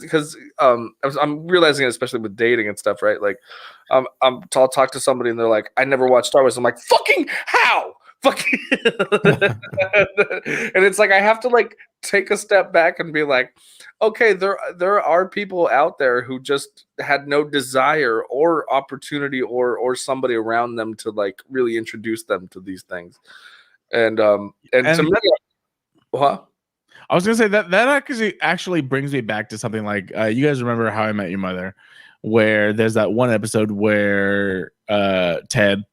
because I'm realizing it, especially with dating and stuff, right? Like, I'll talk to somebody and they're like, I never watched Star Wars. I'm like, fucking how? Fucking, and it's like I have to like take a step back and be like, okay, there are people out there who just had no desire or opportunity or somebody around them to like really introduce them to these things. And to me, what? I was gonna say that actually brings me back to something like you guys remember How I Met Your Mother, where there's that one episode where Ted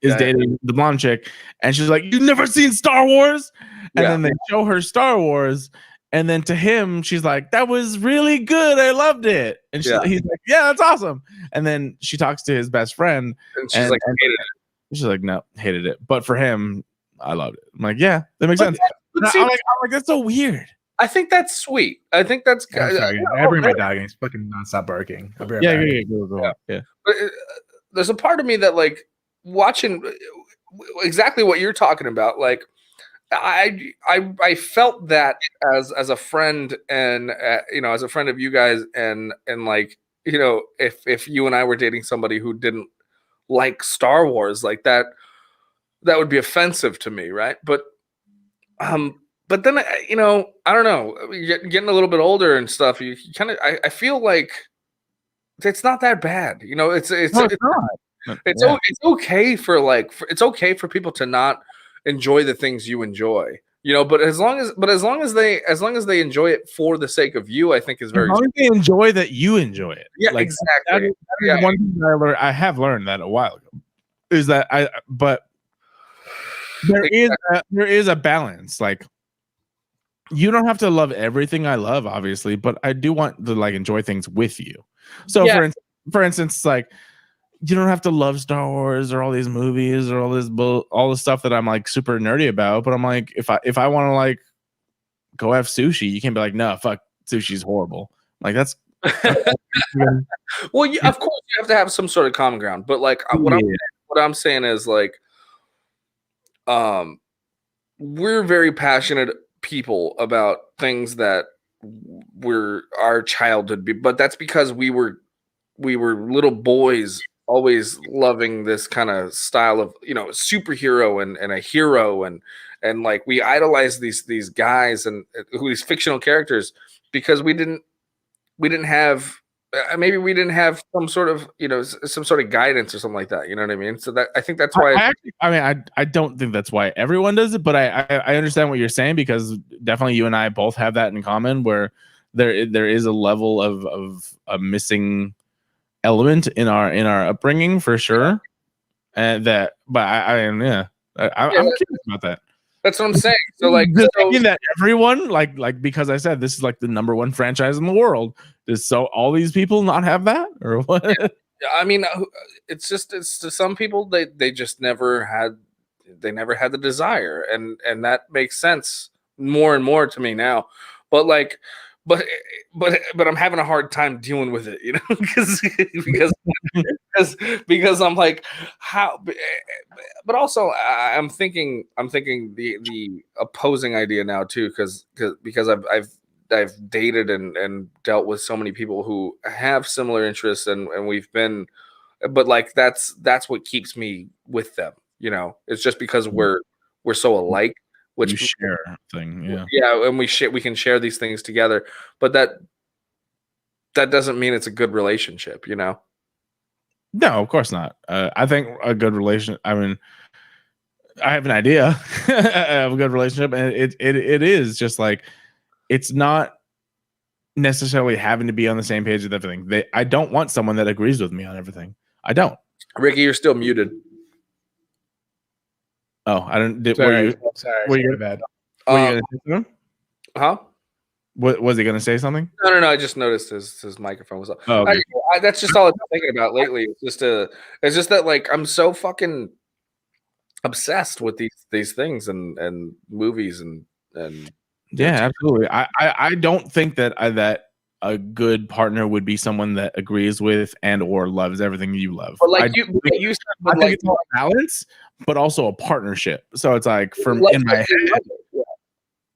is dating the blonde chick, and she's like, "You've never seen Star Wars?" And then they show her Star Wars, and then to him, she's like, "That was really good. I loved it." And he's like, "Yeah, that's awesome." And then she talks to his best friend, and she's like, "Hated it." She's like, "No, hated it." But for him, I loved it. I'm like, "Yeah, that makes sense." I'm like, that's so weird. I think that's sweet. I think that's. I bring my dog and he's fucking nonstop barking. I'll be right back. Yeah. But there's a part of me that like watching exactly what you're talking about. Like, I felt that as a friend, and as a friend of you guys, and like, if you and I were dating somebody who didn't like Star Wars, like that would be offensive to me, right? But then I don't know. Getting a little bit older and stuff, you kind of I feel like it's not that bad. It's okay for it's okay for people to not enjoy the things you enjoy. But as long as they enjoy it for the sake of you, I think is very. As long as they enjoy that, you enjoy it. Yeah, like, exactly. That is one thing I have learned that a while ago is that there is a balance. Like, you don't have to love everything I love, obviously, but I do want to like enjoy things with you. So for instance, like, you don't have to love Star Wars or all these movies or all the stuff that I'm like super nerdy about. But I'm like, if I want to like go have sushi, you can't be like, no, fuck, sushi's horrible. Like, that's well, of course you have to have some sort of common ground. But like what I'm saying is like, we're very passionate people about things that were our childhood, but that's because we were little boys always loving this kind of style of superhero and a hero and like we idolize these guys and these fictional characters because we didn't have maybe we didn't have some sort of some sort of guidance or something like that, you know what I mean? So that I think that's why I don't think that's why everyone does it, but I understand what you're saying, because definitely you and I both have that in common, where there is a level of a missing element in our upbringing for sure, and that. But I'm curious about that. That's what I'm saying. So like, that everyone like because I said this is like the #1 franchise in the world. Does all these people not have that, or what? Yeah, I mean, it's to some people they just never had the desire, and that makes sense more and more to me now. But like. But I'm having a hard time dealing with it, because I'm like, how? But also I'm thinking the opposing idea now too, because I've dated and dealt with so many people who have similar interests, and we've been, but like that's what keeps me with them. It's just because we're so alike. Which you share thing, and we can share these things together, but that doesn't mean it's a good relationship, No, of course not. I think a good relation. I mean, I have an idea of a good relationship, and it is just like, it's not necessarily having to be on the same page with everything. I don't want someone that agrees with me on everything. I don't. Ricky, you're still muted. Oh, I don't. Sorry, bad. Huh? What was he gonna say something? No. I just noticed his microphone was up. Oh, okay. That's just all I've been thinking about lately. It's just that like I'm so fucking obsessed with these things and movies and Yeah, absolutely. I don't think that that a good partner would be someone that agrees with and or loves everything you love. But like I you said, I think like, it's all balance, but also a partnership. So it's like in my head.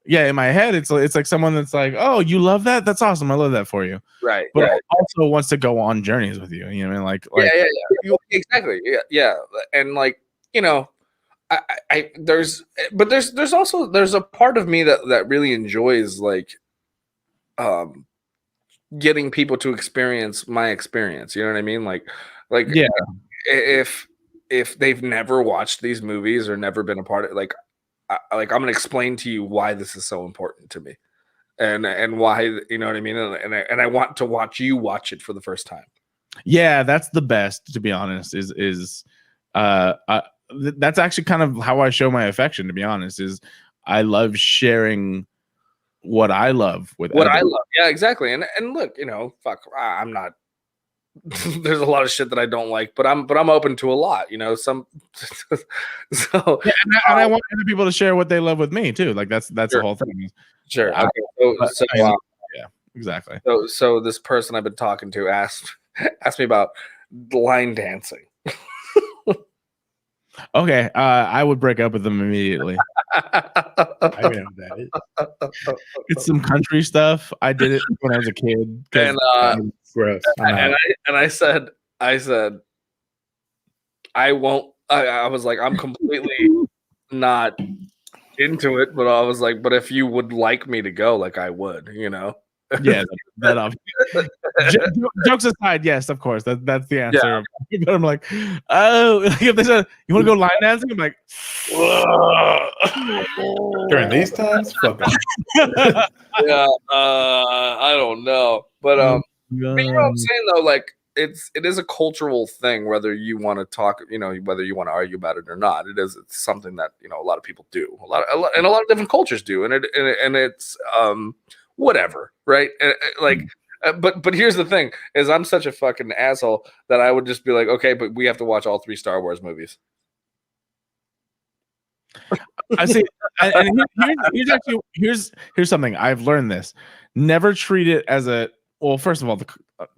Yeah, in my head, it's like someone that's like, oh, you love that? That's awesome. I love that for you. Right. But right. also wants to go on journeys with you. You know what I mean? Like Exactly. Yeah. And like, you know, there's also a part of me that really enjoys like getting people to experience my experience. You know what I mean? Like yeah. If they've never watched these movies or never been a part of like I'm gonna explain to you why this is so important to me, and why, you know what I mean, and I want to watch you watch it for the first time. Yeah, that's the best, to be honest. That's actually kind of how I show my affection. To be honest, is I love sharing what I love with what others. I love. Yeah, exactly. And look, you know, fuck, I'm not. There's a lot of shit that I don't like, but I'm open to a lot, you know. So yeah, and I want other people to share what they love with me too. Like that's sure. the whole thing. Sure. Okay. Yeah, exactly. So this person I've been talking to asked me about line dancing. Okay, I would break up with them immediately. I know that It's some country stuff. I did it when I was a kid. And gross. And I said I won't. I was like, I'm completely not into it, but I was like, but if you would like me to go, like I would, you know. Yeah, jokes aside, yes, of course, that's the answer. Yeah. But I'm like, oh, if they said you want to go line dancing, I'm like, during these times, fuck them. Yeah, I don't know, but you know what I'm saying though, like it is a cultural thing, whether you want to talk, you know, whether you want to argue about it or not. It's something that, you know, a lot of people do, a lot of different cultures do, and it's whatever, right? But here's the thing: is I'm such a fucking asshole that I would just be like, okay, but we have to watch all 3 Star Wars movies. I see, and here's something I've learned. This never treat it as a first of all,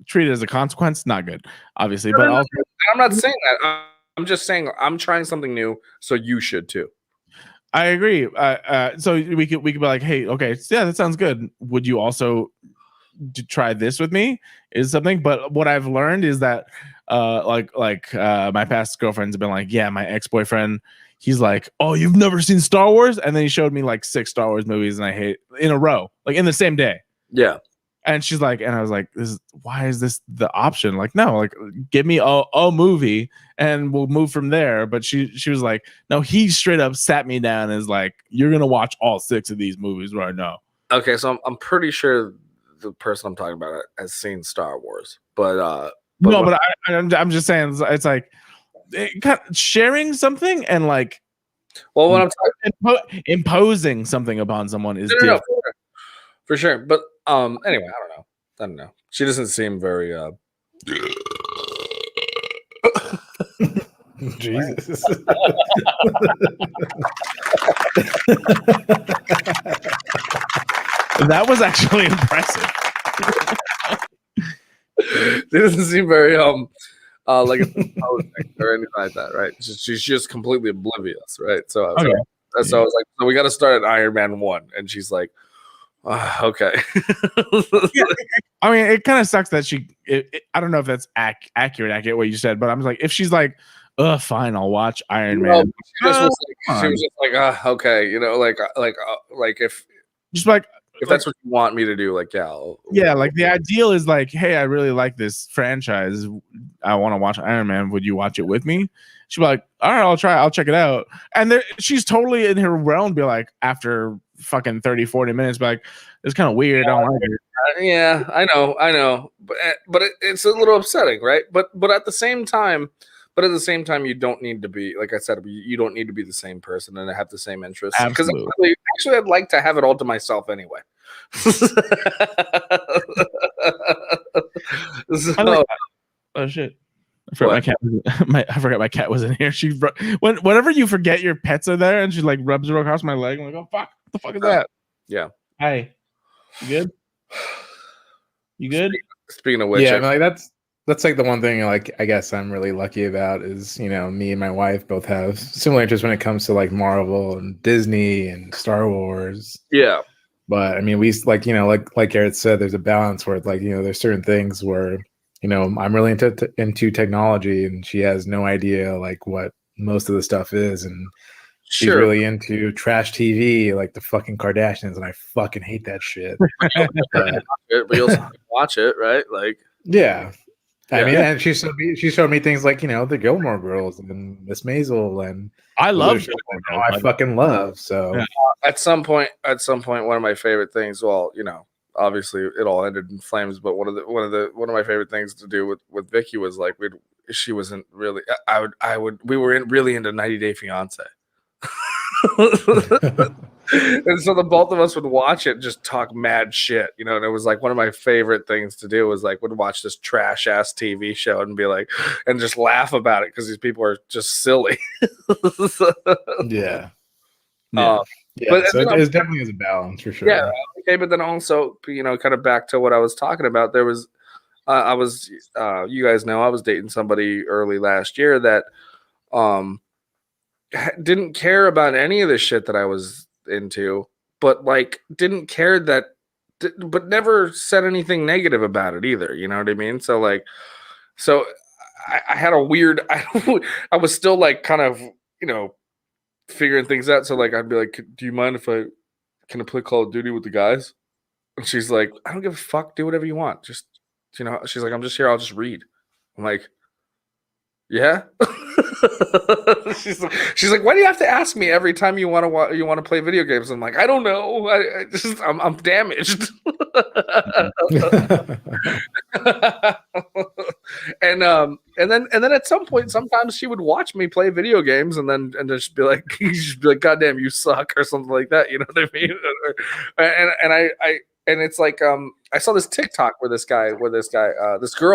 treat it as a consequence. Not good, obviously, but also I'm not saying that. I'm just saying I'm trying something new, so you should too. I agree. So we could be like, hey, okay, yeah, that sounds good. Would you also try this with me? Is something. But what I've learned is that, my past girlfriends have been like, yeah, my ex-boyfriend, he's like, oh, you've never seen Star Wars, and then he showed me like 6 Star Wars movies, and I hate in a row, like in the same day. Yeah. And she's like, and I was like, why is this the option? Like, no, like give me a movie and we'll move from there. But she was like, no, he straight up sat me down and is like, you're gonna watch all 6 of these movies right now. Okay, so I'm pretty sure the person I'm talking about has seen Star Wars, but I'm just saying it's like sharing something and like, well, what I'm imposing something upon someone is different. For sure. But anyway, I don't know. She doesn't seem very Jesus. That was actually impressive. She doesn't seem very like or anything like that, right? She's just completely oblivious, right? So I was like, so we got to start at Iron Man 1, and she's like, okay. Yeah, I mean, it kind of sucks that I don't know if that's accurate what you said, but I'm like, if she's like, fine, I'll watch Iron Man. She was just like, okay, you know, like if just like if that's what you want me to do, like, yeah, like the ideal is like, hey, I really like this franchise, I want to watch Iron Man, would you watch it with me? She'd be like, all right, I'll check it out. And she's totally in her realm, be like, after fucking 30-40 minutes, be like, it's kind of weird, I don't like it. Yeah, I know, but it's a little upsetting, right? But at the same time, you don't need to be, like I said, you don't need to be the same person and have the same interests. Because actually, I'd like to have it all to myself anyway. So, Oh shit! I forgot my cat. I forgot my cat was in here. Whenever you forget your pets are there, and she like rubs her across my leg. I'm like, oh fuck! What the fuck is that? yeah. Hi. You good? You good? Speaking of which, Yeah, I mean, like that's like the one thing like I guess I'm really lucky about is, you know, me and my wife both have similar interests when it comes to like Marvel and Disney and Star Wars. yeah. But I mean, we like, you know, like Garrett said, there's a balance where like, you know, there's certain things where, you know, I'm really into technology and she has no idea like what most of the stuff is, and she's really into trash TV like the fucking Kardashians, and I fucking hate that shit. But you'll watch it, right? Like, yeah. I mean, and she showed me things like, you know, the Gilmore Girls and Miss Maisel, and I love. I fucking love. So at some point, one of my favorite things. Well, you know, obviously it all ended in flames, but one of my favorite things to do with Vicky was like she wasn't really. We were really into 90 Day Fiance. And so the both of us would watch it and just talk mad shit, you know, and it was like one of my favorite things to do was like would watch this trash ass TV show and be like and just laugh about it because these people are just silly. yeah. But so it definitely is a balance for sure. Yeah. Okay, but then also, you know, kind of back to what I was talking about, there was you guys know I was dating somebody early last year that didn't care about any of the shit that I was into, but like didn't care but never said anything negative about it either. You know what I mean? So like, I had a weird, I was still like kind of, you know, figuring things out. So like, I'd be like, do you mind if can I play Call of Duty with the guys? And she's like, I don't give a fuck. Do whatever you want. Just, you know, she's like, I'm just here. I'll just read. I'm like, yeah. she's like, why do you have to ask me every time you want to play video games? I'm like, I don't know. I'm damaged. and then at some point, sometimes she would watch me play video games and just be like, God damn, you suck or something like that. You know what I mean? And it's like I saw this TikTok where this girl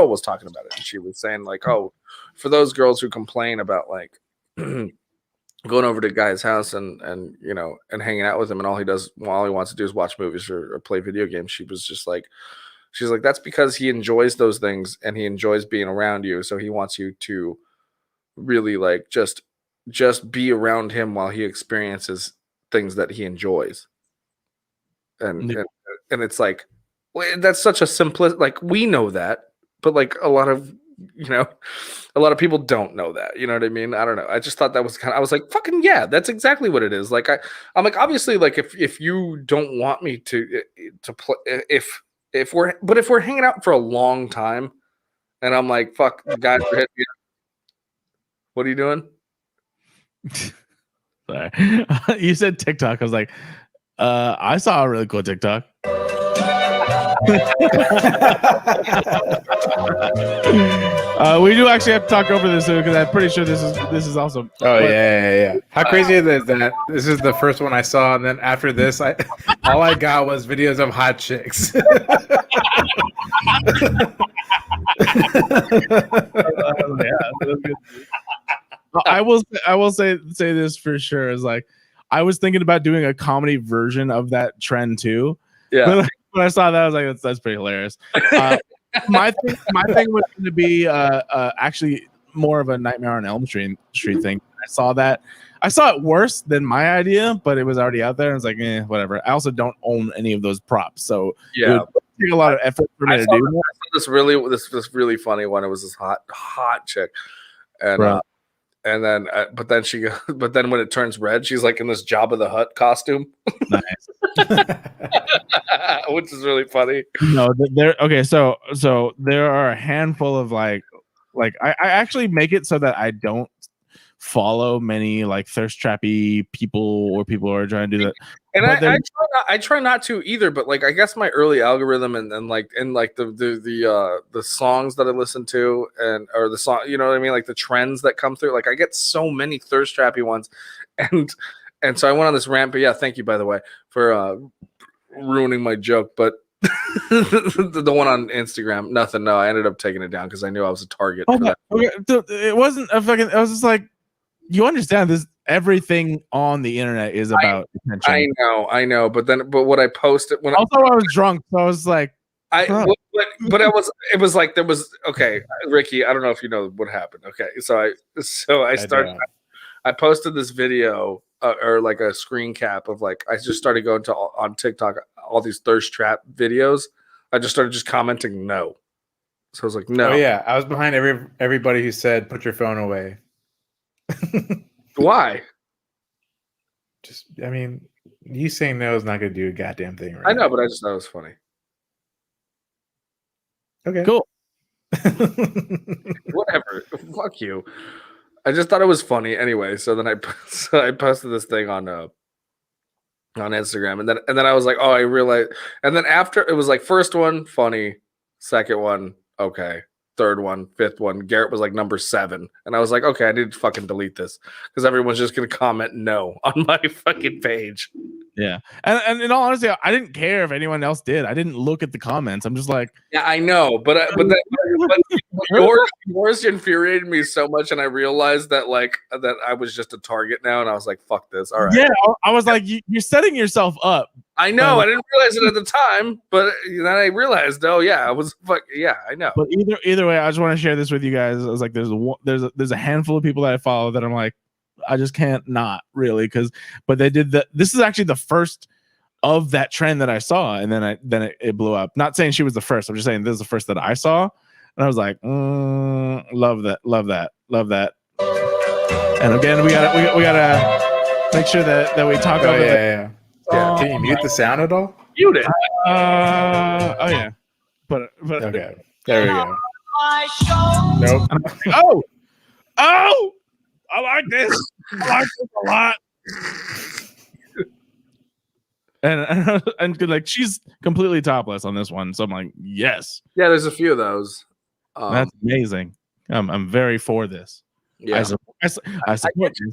was talking about it, and she was saying like, oh, for those girls who complain about like going over to a guy's house and you know and hanging out with him, and all he wants to do is watch movies or play video games. She's like, that's because he enjoys those things and he enjoys being around you, so he wants you to really like just be around him while he experiences things that he enjoys. And it's like, well, that's such a simplistic, like we know that, but like a lot of people don't know that. You know what I mean? I don't know. I just thought that was I was like, fucking yeah, that's exactly what it is. Like I'm like, obviously, like if you don't want me to play, if we're hanging out for a long time, and I'm like, fuck, the guys are hitting me. What are you doing? Sorry. You said TikTok. I was like, I saw a really cool TikTok. We do actually have to talk over this because I'm pretty sure this is awesome. Oh yeah. How crazy is that? This is the first one I saw, and then after this, all I got was videos of hot chicks. I will say this for sure is like I was thinking about doing a comedy version of that trend too. Yeah. When I saw that, I was like, that's pretty hilarious. My thing was going to be actually more of a Nightmare on Elm Street thing. I saw it worse than my idea, but it was already out there. And I was like, whatever. I also don't own any of those props, so yeah, it would take a lot of effort for me to do that. This really funny one. It was this hot chick, and Right. And then, but then when it turns red, she's like in this Jabba the Hutt costume. Nice. Which is really funny. No, so there are a handful of like I actually make it so that I don't follow many like thirst trappy people or people who are trying to do that. And I try not to either, but like I guess my early algorithm and the songs that I listen to or the song, you know what I mean, like the trends that come through, like I get so many thirst trappy ones, and so I went on this rant. But yeah, thank you by the way for ruining my joke, but the one on Instagram, nothing. No, I ended up taking it down because I knew I was a target. For that. Okay. It wasn't a fucking. I was just like, you understand this? Everything on the internet is about attention. I know. But what I posted when I was drunk, so I was like, but it was like there was okay, Ricky. I don't know if you know what happened. Okay, so I posted this video or like a screen cap of like I just started going on TikTok all these thirst trap videos. I just started commenting no. So I was like no. Oh yeah, I was behind everybody who said put your phone away. Why? I mean, you saying no is not going to do a goddamn thing, right? I know, but I just thought it was funny. Okay, cool. Whatever. Fuck you. I just thought it was funny anyway. So then I posted this thing on Instagram, and then I was like, oh, I realized. And then after it was like first one funny, second one okay, third one, fifth one. Garrett was like number 7, and I was like, okay, I need to fucking delete this because everyone's just gonna comment no on my fucking page. Yeah, and in all honesty, I didn't care if anyone else did. I didn't look at the comments. I'm just like, yeah, I know, but yours infuriated me so much, and I realized that that I was just a target now, and I was like, fuck this. All right. Yeah, I was like, you're setting yourself up. I know, I didn't realize it at the time, but then I realized, oh yeah, I was I know. But either way, I just want to share this with you guys. I was like, there's a handful of people that I follow that I'm like, I just can't not really but they did this is actually the first of that trend that I saw, and then it blew up. Not saying she was the first. I'm just saying this is the first that I saw, and I was like, love that. And again, we gotta make sure that we talk over yeah. Can you mute the sound at all? Mute it. Oh yeah, but okay, there we go. Nope. Oh. I like this. I like this a lot. And like she's completely topless on this one, so I'm like, yes. Yeah, there's a few of those. That's amazing. I'm very for this. Yeah, I support you.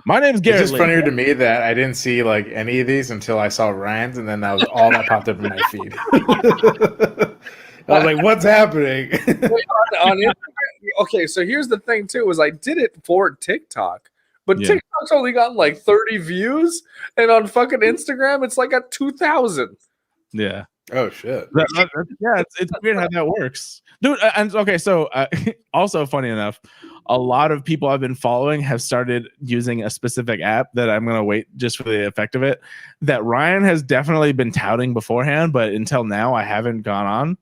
My name's Garrett It's just Lee. funnier to me that I didn't see like any of these until I saw Ryan's, and then that was all that popped up in my feed. I was like, what's happening? on Instagram, okay, so here's the thing too, is I did it for TikTok, but TikTok's only got like 30 views, and on fucking Instagram it's like at 2,000. Yeah. Oh shit. It's weird how that works, dude. And okay, so also funny enough, a lot of people I've been following have started using a specific app that I'm gonna wait just for the effect of it. That Ryan has definitely been touting beforehand, but until now I haven't gone on.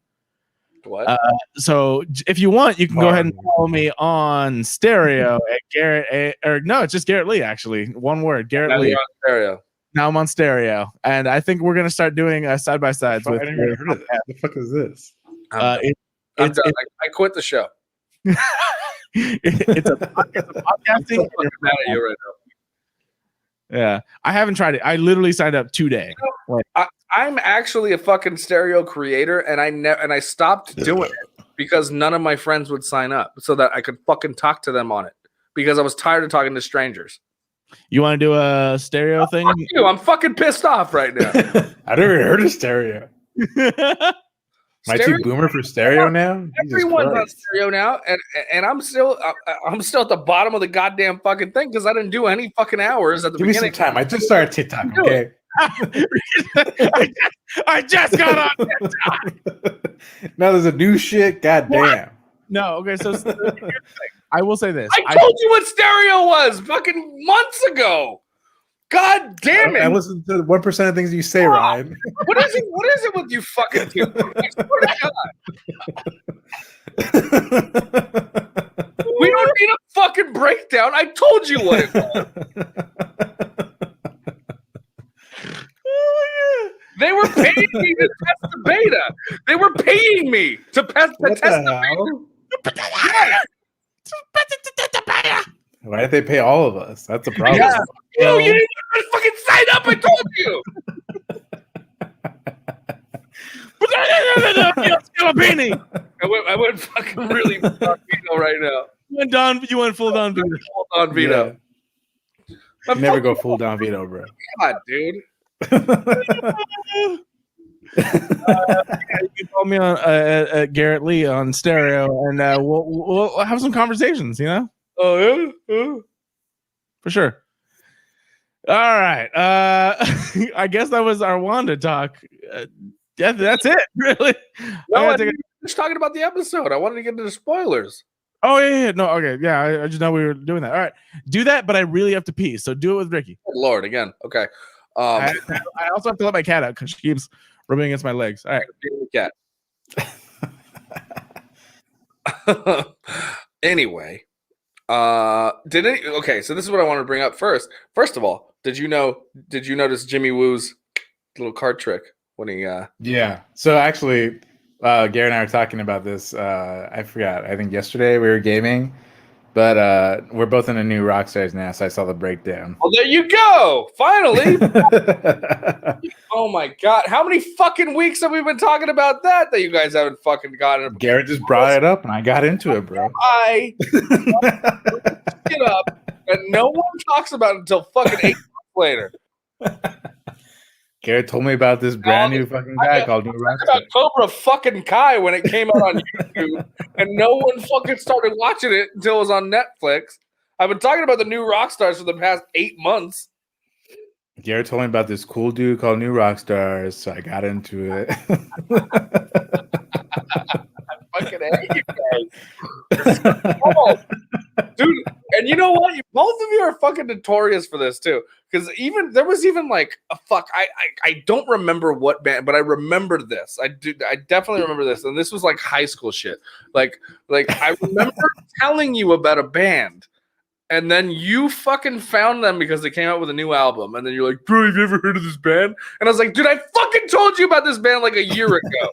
What? So if you want, you can go ahead and follow me on Stereo at Garrett. No, it's just Garrett Lee. Actually, one word, Garrett Lee. On Stereo. Now I'm on Stereo, and I think we're gonna start doing side by sides with. I never heard of that. What the fuck is this? I'm done. I quit the show. It's a podcasting. I'm mad at you right now. Yeah, I haven't tried it. I literally signed up today. I'm actually a fucking Stereo creator, and I stopped doing it because none of my friends would sign up so that I could fucking talk to them on it because I was tired of talking to strangers. You want to do a Stereo thing? Fuck you. I'm fucking pissed off right now. I never heard of Stereo. Am I too boomer for Stereo now? Everyone's on Stereo now, and I'm still at the bottom of the goddamn fucking thing because I didn't do any fucking hours at the beginning. Give me some time. I just started TikTok. Okay. I just got on TikTok. Now there's a new shit. God damn. No, okay. So I will say this. I told you what Stereo was fucking months ago. God damn it! I listened to 1% of things you say, Ryan. What is it? What is it with you fucking people? I swear to God. We don't need a fucking breakdown. I told you what it was. They were paying me to test the beta. They were paying me to test the beta. Why did they pay all of us? That's a problem. Yeah. You didn't even fucking sign up. I told you. I went fucking really Don Vito right now. You went full Don Vito. Full Don Vito. Yeah. Never go full Don Vito, bro. God, dude. You can call me on at Garrett Lee on stereo, and we'll have some conversations. You know. Oh yeah. For sure. All right. I guess that was our Wanda talk. Yeah, that's it. Really. No, I was just talking about the episode. I wanted to get into the spoilers. Oh yeah. No. Okay. Yeah. I just know we were doing that. All right. Do that, but I really have to pee. So do it with Ricky. Oh, Lord, again. Okay. I also have to let my cat out because she keeps rubbing against my legs. All right. Cat. Anyway. Okay, so this is what I want to bring up first. First of all, did you notice Jimmy Woo's little card trick when he Yeah. So actually, Garrett and I were talking about this. I forgot. I think yesterday we were gaming, but we're both in a new Rockstars now, so I saw the breakdown. Well, there you go. Finally. Oh my god. How many fucking weeks have we been talking about that you guys haven't fucking gotten? Garrett just brought it up and I got into it, bro. I get up and no one talks about it until fucking 8 months later. Garrett told me about this brand new fucking guy called New Rockstar. About Cobra fucking Kai when it came out on YouTube, and no one fucking started watching it until it was on Netflix. I've been talking about the new Rockstars for the past 8 months. Garrett told me about this cool dude called New Rockstars, so I got into it. I fucking hate you guys. Dude, and you know what? Both of you are fucking notorious for this too. Because there was like a fuck. I don't remember what band, but I remember this. I definitely remember this. And this was like high school shit. Like I remember telling you about a band. And then you fucking found them because they came out with a new album. And then you're like, bro, have you ever heard of this band? And I was like, dude, I fucking told you about this band like a year ago.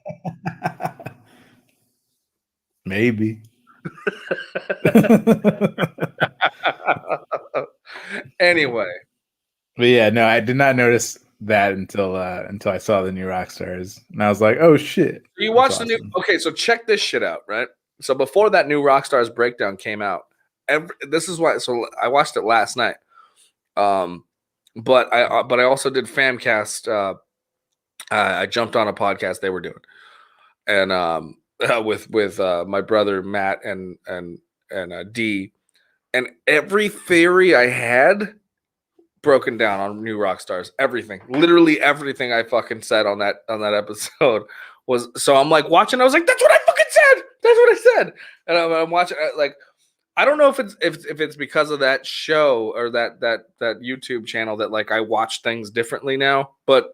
Maybe. Anyway. But yeah, no, I did not notice that until I saw the new Rockstars. And I was like, oh shit. You watched the new. Okay, so check this shit out, right? So before that new Rockstars breakdown came out, this is why. So I watched it last night. But I also did FamCast. I jumped on a podcast they were doing, and with my brother Matt and D, and every theory I had broken down on new Rockstars. Everything, literally everything I fucking said on that episode was. So I'm like watching. I was like, that's what I fucking said. That's what I said. And I'm watching like. I don't know if it's because of that show or that YouTube channel that like I watch things differently now, but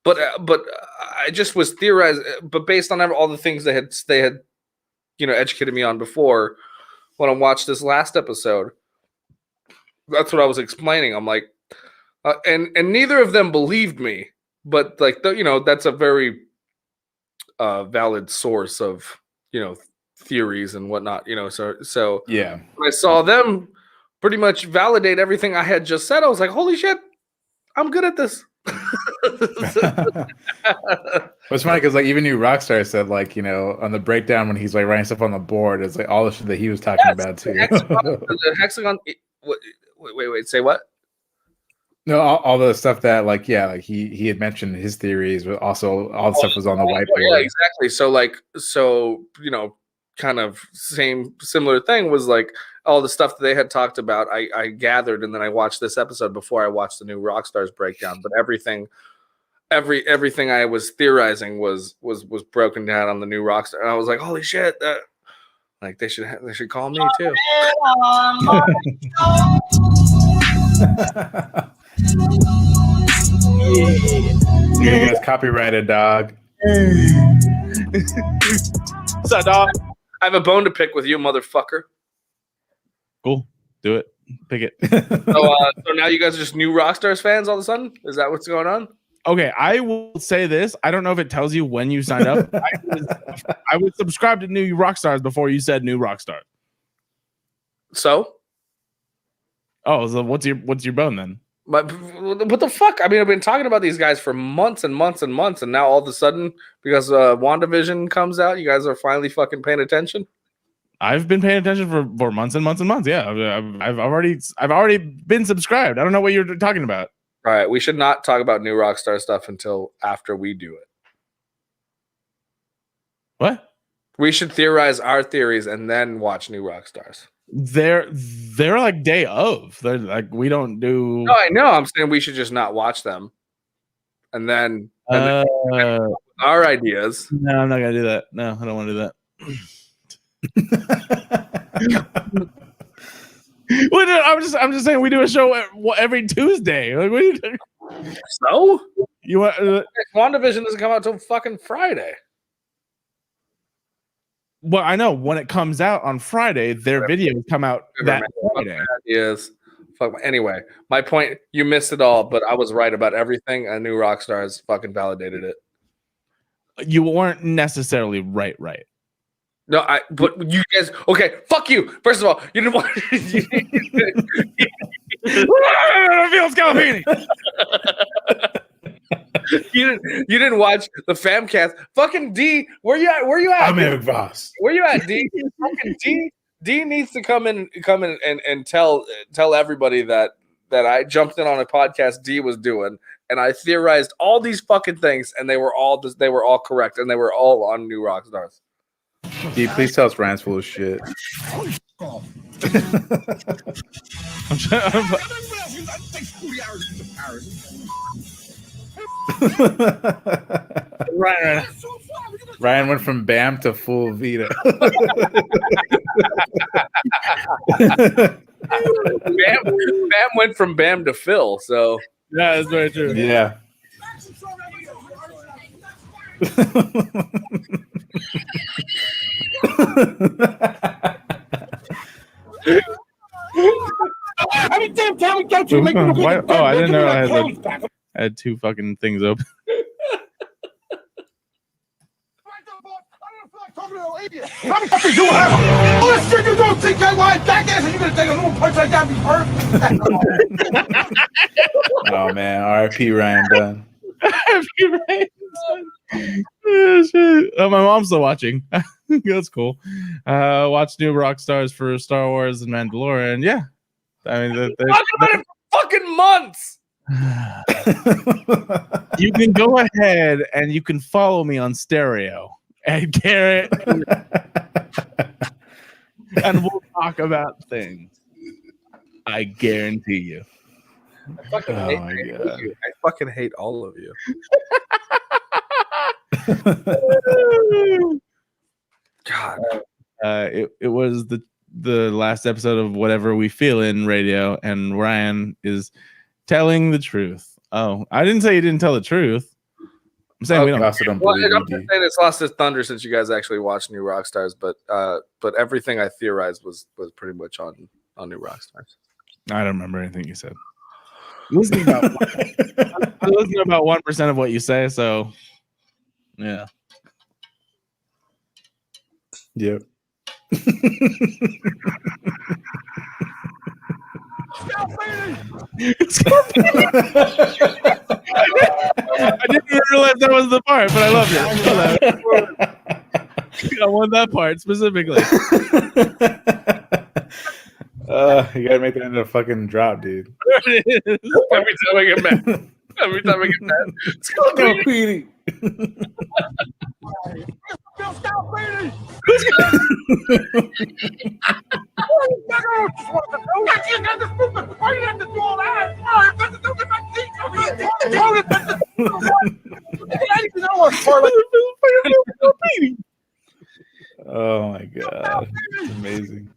I just was theorizing, but based on all the things they had educated me on before. When I watched this last episode, that's what I was explaining. I'm like, and neither of them believed me, but like that's a very valid source of theories and whatnot, so yeah, when I saw them pretty much validate everything I had just said, I was like, holy shit, I'm good at this. What's funny because like even new Rockstar said like on the breakdown when he's like writing stuff on the board, it's like all the shit that he was talking about too. The hexagon. Wait, say what? No, all the stuff that like he had mentioned his theories, but also all the stuff was on the whiteboard. Yeah, exactly. So kind of similar thing was like all the stuff that they had talked about I gathered, and then I watched this episode before I watched the new Rockstars breakdown, but everything I was theorizing was broken down on the new Rockstar, and I was like, holy shit, like they should call me too. Yeah, that's copyrighted, dog. What's up, dog? I have a bone to pick with you, motherfucker. Cool. Do it. Pick it. So now you guys are just new Rockstars fans all of a sudden? Is that what's going on? Okay, I will say this. I don't know if it tells you when you signed up. I would subscribe to new Rockstars before you said new Rockstar. So? Oh, so what's your bone then? But what the fuck? I mean, I've been talking about these guys for months and months and months, and now all of a sudden, because WandaVision comes out, you guys are finally fucking paying attention. I've been paying attention for months and months and months. Yeah, I've already been subscribed. I don't know what you're talking about. All right, we should not talk about new Rockstar stuff until after we do it. What? We should theorize our theories and then watch New Rockstars. They're like day of. They're like we don't do. No, I know. I'm saying we should just not watch them, and then our ideas. No, I'm not gonna do that. No, I don't want to do that. I'm just saying we do a show every Tuesday. Like, what are you doing? So You want WandaVision doesn't come out till fucking Friday. Well, I know when it comes out on Friday, their videos come out that Friday. Yes. Anyway, my point, you missed it all, but I was right about everything. And New Rockstars fucking validated it. You weren't necessarily right. No, but you guys, okay, fuck you. First of all, you didn't watch. You didn't watch the FamCast. Fucking D, where you at? I'm Eric Voss. Where you at, D? Fucking D needs to come in and tell everybody that I jumped in on a podcast D was doing, and I theorized all these fucking things, and they were all correct, and they were all on New Rockstars. D, please tell us Ryan's full of shit. Ryan went from Bam to full Vita. Bam went from Bam to Phil, so yeah, that's very true. Yeah. I didn't know I had two fucking things open. Oh man, R.I.P. Ryan Dunn. R.I.P. Ryan Dunn. Oh, shit. Oh, my mom's still watching. That's cool. Watch New Rockstars for Star Wars and Mandalorian. Yeah, I mean, talking about it for fucking months. You can go ahead and you can follow me on stereo and Garrett, and we'll talk about things. I guarantee you. I fucking hate you. I fucking hate all of you. God. It was the last episode of Whatever We Feel in Radio, and Ryan is telling the truth. Oh, I didn't say he didn't tell the truth. I'm saying we don't. Also don't Well, believe I'm you, just saying it's lost its thunder since you guys actually watched New Rockstars, but everything I theorized was pretty much on New Rockstars. I don't remember anything you said. I listen about 1% of what you say, so yeah. Yep. I didn't realize that was the part, but I loved it. I want that part specifically. You gotta make that into a fucking drop, dude. Every time I get mad. Let's go, Petey. Oh my god, it's amazing.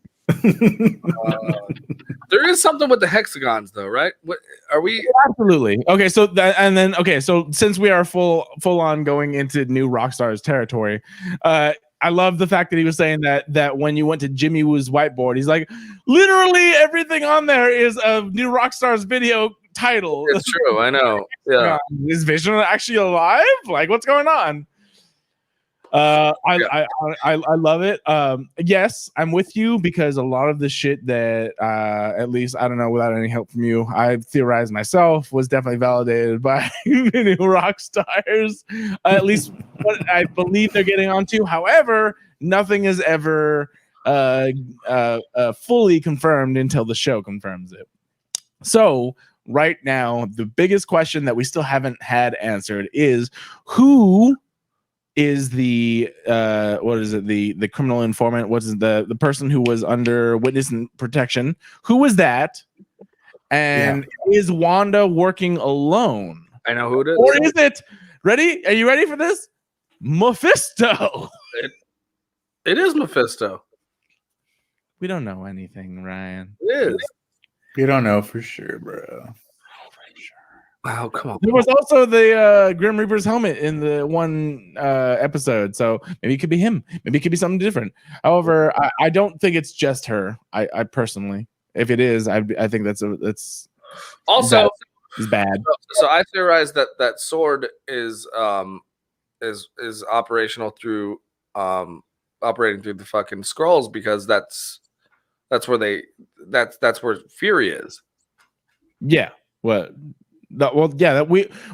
There is something with the hexagons, though, right? What are we? Absolutely. Okay, so so since we are full on going into New Rockstars territory, I love the fact that he was saying that when you went to Jimmy Woo's whiteboard, he's like, literally everything on there is a New Rockstars video title. It's true. I know. Yeah. Is Vision actually alive? Like, what's going on? I love it. Yes, I'm with you because a lot of the shit that at least I don't know without any help from you, I theorized myself was definitely validated by New Rockstars. At least what I believe they're getting onto. However, nothing is ever fully confirmed until the show confirms it. So right now, the biggest question that we still haven't had answered is who is the what is it? The criminal informant? What is the person who was under witness protection? Who was that? And is Wanda working alone? I know who it is. Or is it ready? Are you ready for this? Mephisto. It is Mephisto. We don't know anything, Ryan. It is. You don't know for sure, bro. Wow, come on. There was also the Grim Reaper's helmet in the one episode, so maybe it could be him. Maybe it could be something different. However, I don't think it's just her. I personally, if it is, I think that's also is bad. So I theorize that sword is operational through operating through the fucking scrolls, because that's where that's where Fury is. Yeah. What? That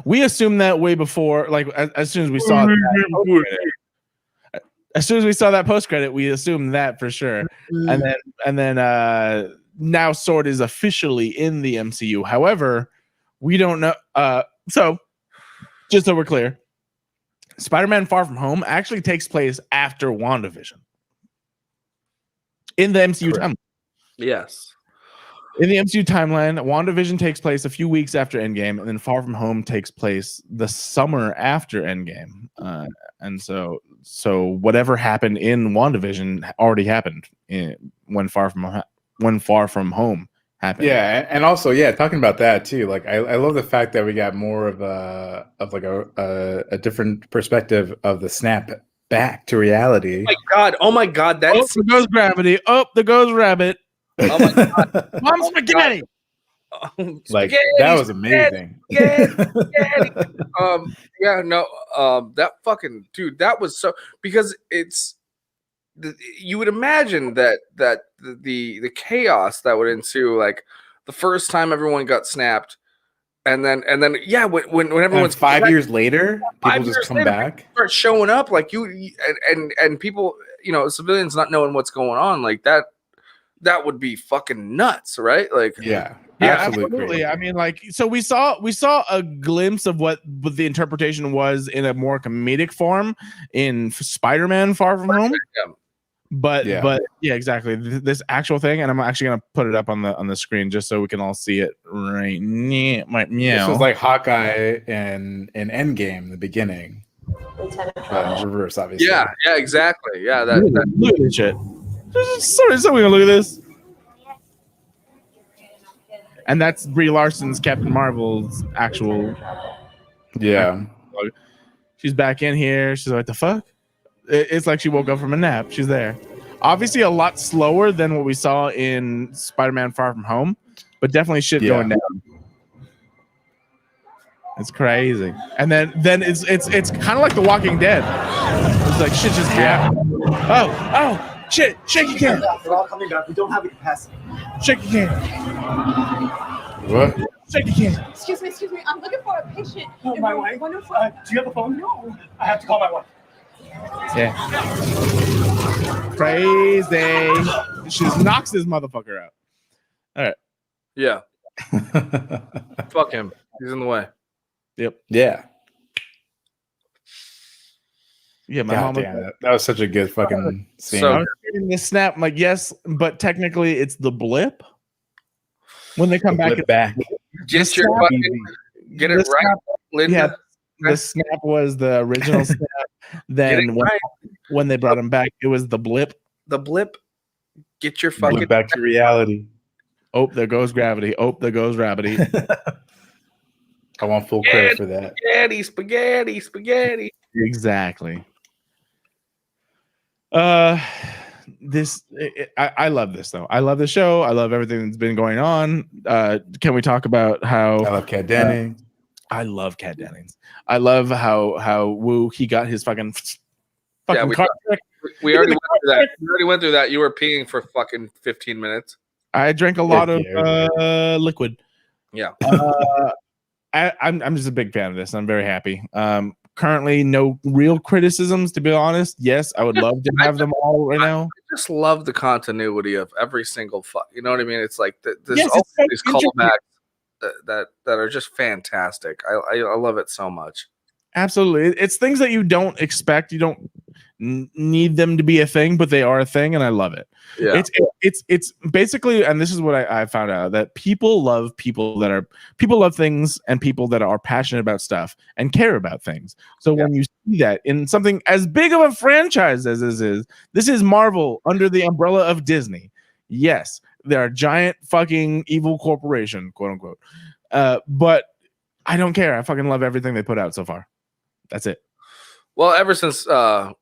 we assumed that way before. Like as soon as we saw that post credit, we assumed that for sure. And then now Sword is officially in the MCU. However, we don't know. So just so we're clear, Spider-Man: Far From Home actually takes place after WandaVision in the MCU timeline. Yes. In the MCU timeline, WandaVision takes place a few weeks after Endgame, and then Far From Home takes place the summer after Endgame. And so whatever happened in WandaVision already happened when Far From Home happened. Yeah, and also, talking about that too. Like, I love the fact that we got more of a different perspective of the snap back to reality. Oh my god! That's there goes gravity. Oh, there goes rabbit. Oh my god! Mom, spaghetti. Like that was amazing. Spaghetti. That fucking dude. That was so, because you would imagine that the chaos that would ensue, like the first time everyone got snapped, and then when everyone's 5 years later, people just come back, start showing up, like and people, civilians not knowing what's going on, like that would be fucking nuts, right? Like yeah, absolutely. I mean, like, so we saw a glimpse of what the interpretation was in a more comedic form in Spider-Man: Far From Home. But yeah, exactly. This actual thing, and I'm actually gonna put it up on the screen just so we can all see it right now. This was like Hawkeye in Endgame, the beginning. Reverse, obviously. Yeah, exactly. Yeah, look at this shit. Sorry, gonna look at this. And that's Brie Larson's Captain Marvel's actual. Yeah. She's back in here. She's like, the fuck? It's like she woke up from a nap. She's there. Obviously, a lot slower than what we saw in Spider-Man: Far From Home, but definitely shit going down. It's crazy. And then it's kind of like The Walking Dead. It's like shit just happened. Oh. Shit, shaky can. We're all coming back. We don't have the capacity. Shaky can. What? Shaky can. Excuse me. I'm looking for a patient. Oh, my wife. Do you have a phone? No. I have to call my wife. Yeah. Crazy. She just knocks this motherfucker out. All right. Yeah. Fuck him. He's in the way. Yep. Yeah. Yeah, my mom. That was such a good fucking scene. So I was reading this snap, I'm like, yes, but technically it's the blip. When they come back. Get it right, Linda. Yeah, the snap was the original snap. Then when they brought him back, it was the blip. The blip. Get your fucking back to reality. Oh, there goes gravity. Oh, there goes gravity. I want full credit for that. Spaghetti. Exactly. I love this though. I love the show. I love everything that's been going on. Can we talk about how I love Kat Dennings? I love Kat Dennings. I love how Woo he got his fucking we already went through that. We already went through that. You were peeing for fucking 15 minutes. I drank a lot of liquid. Yeah. I'm just a big fan of this. I'm very happy. Currently, no real criticisms, to be honest. Yes, I would love to have them all right now. I just love the continuity of every single you know what I mean? It's like these callbacks that are just fantastic. I love it so much. Absolutely. It's things that you don't expect. You don't need them to be a thing, but they are a thing, and I love it. Yeah. It's basically, and this is what I found out, that people love things and people that are passionate about stuff and care about things. So when you see that in something as big of a franchise as this is Marvel under the umbrella of Disney. Yes, they're a giant fucking evil corporation, quote unquote. But I don't care. I fucking love everything they put out so far. That's it. Well, ever since Ever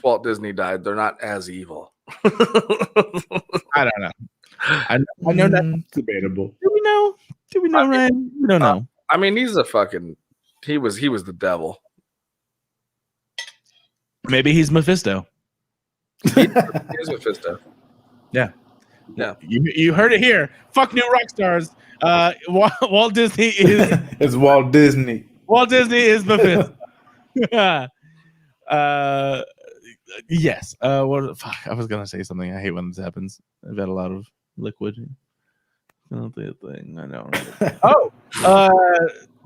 Walt Disney died, they're not as evil. I don't know. I know that. Debatable. Do we know? Ryan? We don't know. I mean, he's a fucking. He was the devil. Maybe he's Mephisto. He's Mephisto. Yeah. Yeah. You heard it here. Fuck new rock stars. Walt Disney is It's Walt Disney. Walt Disney is Mephisto. Yes. Fuck, I was gonna say something. I hate when this happens. I've had a lot of liquid. I know.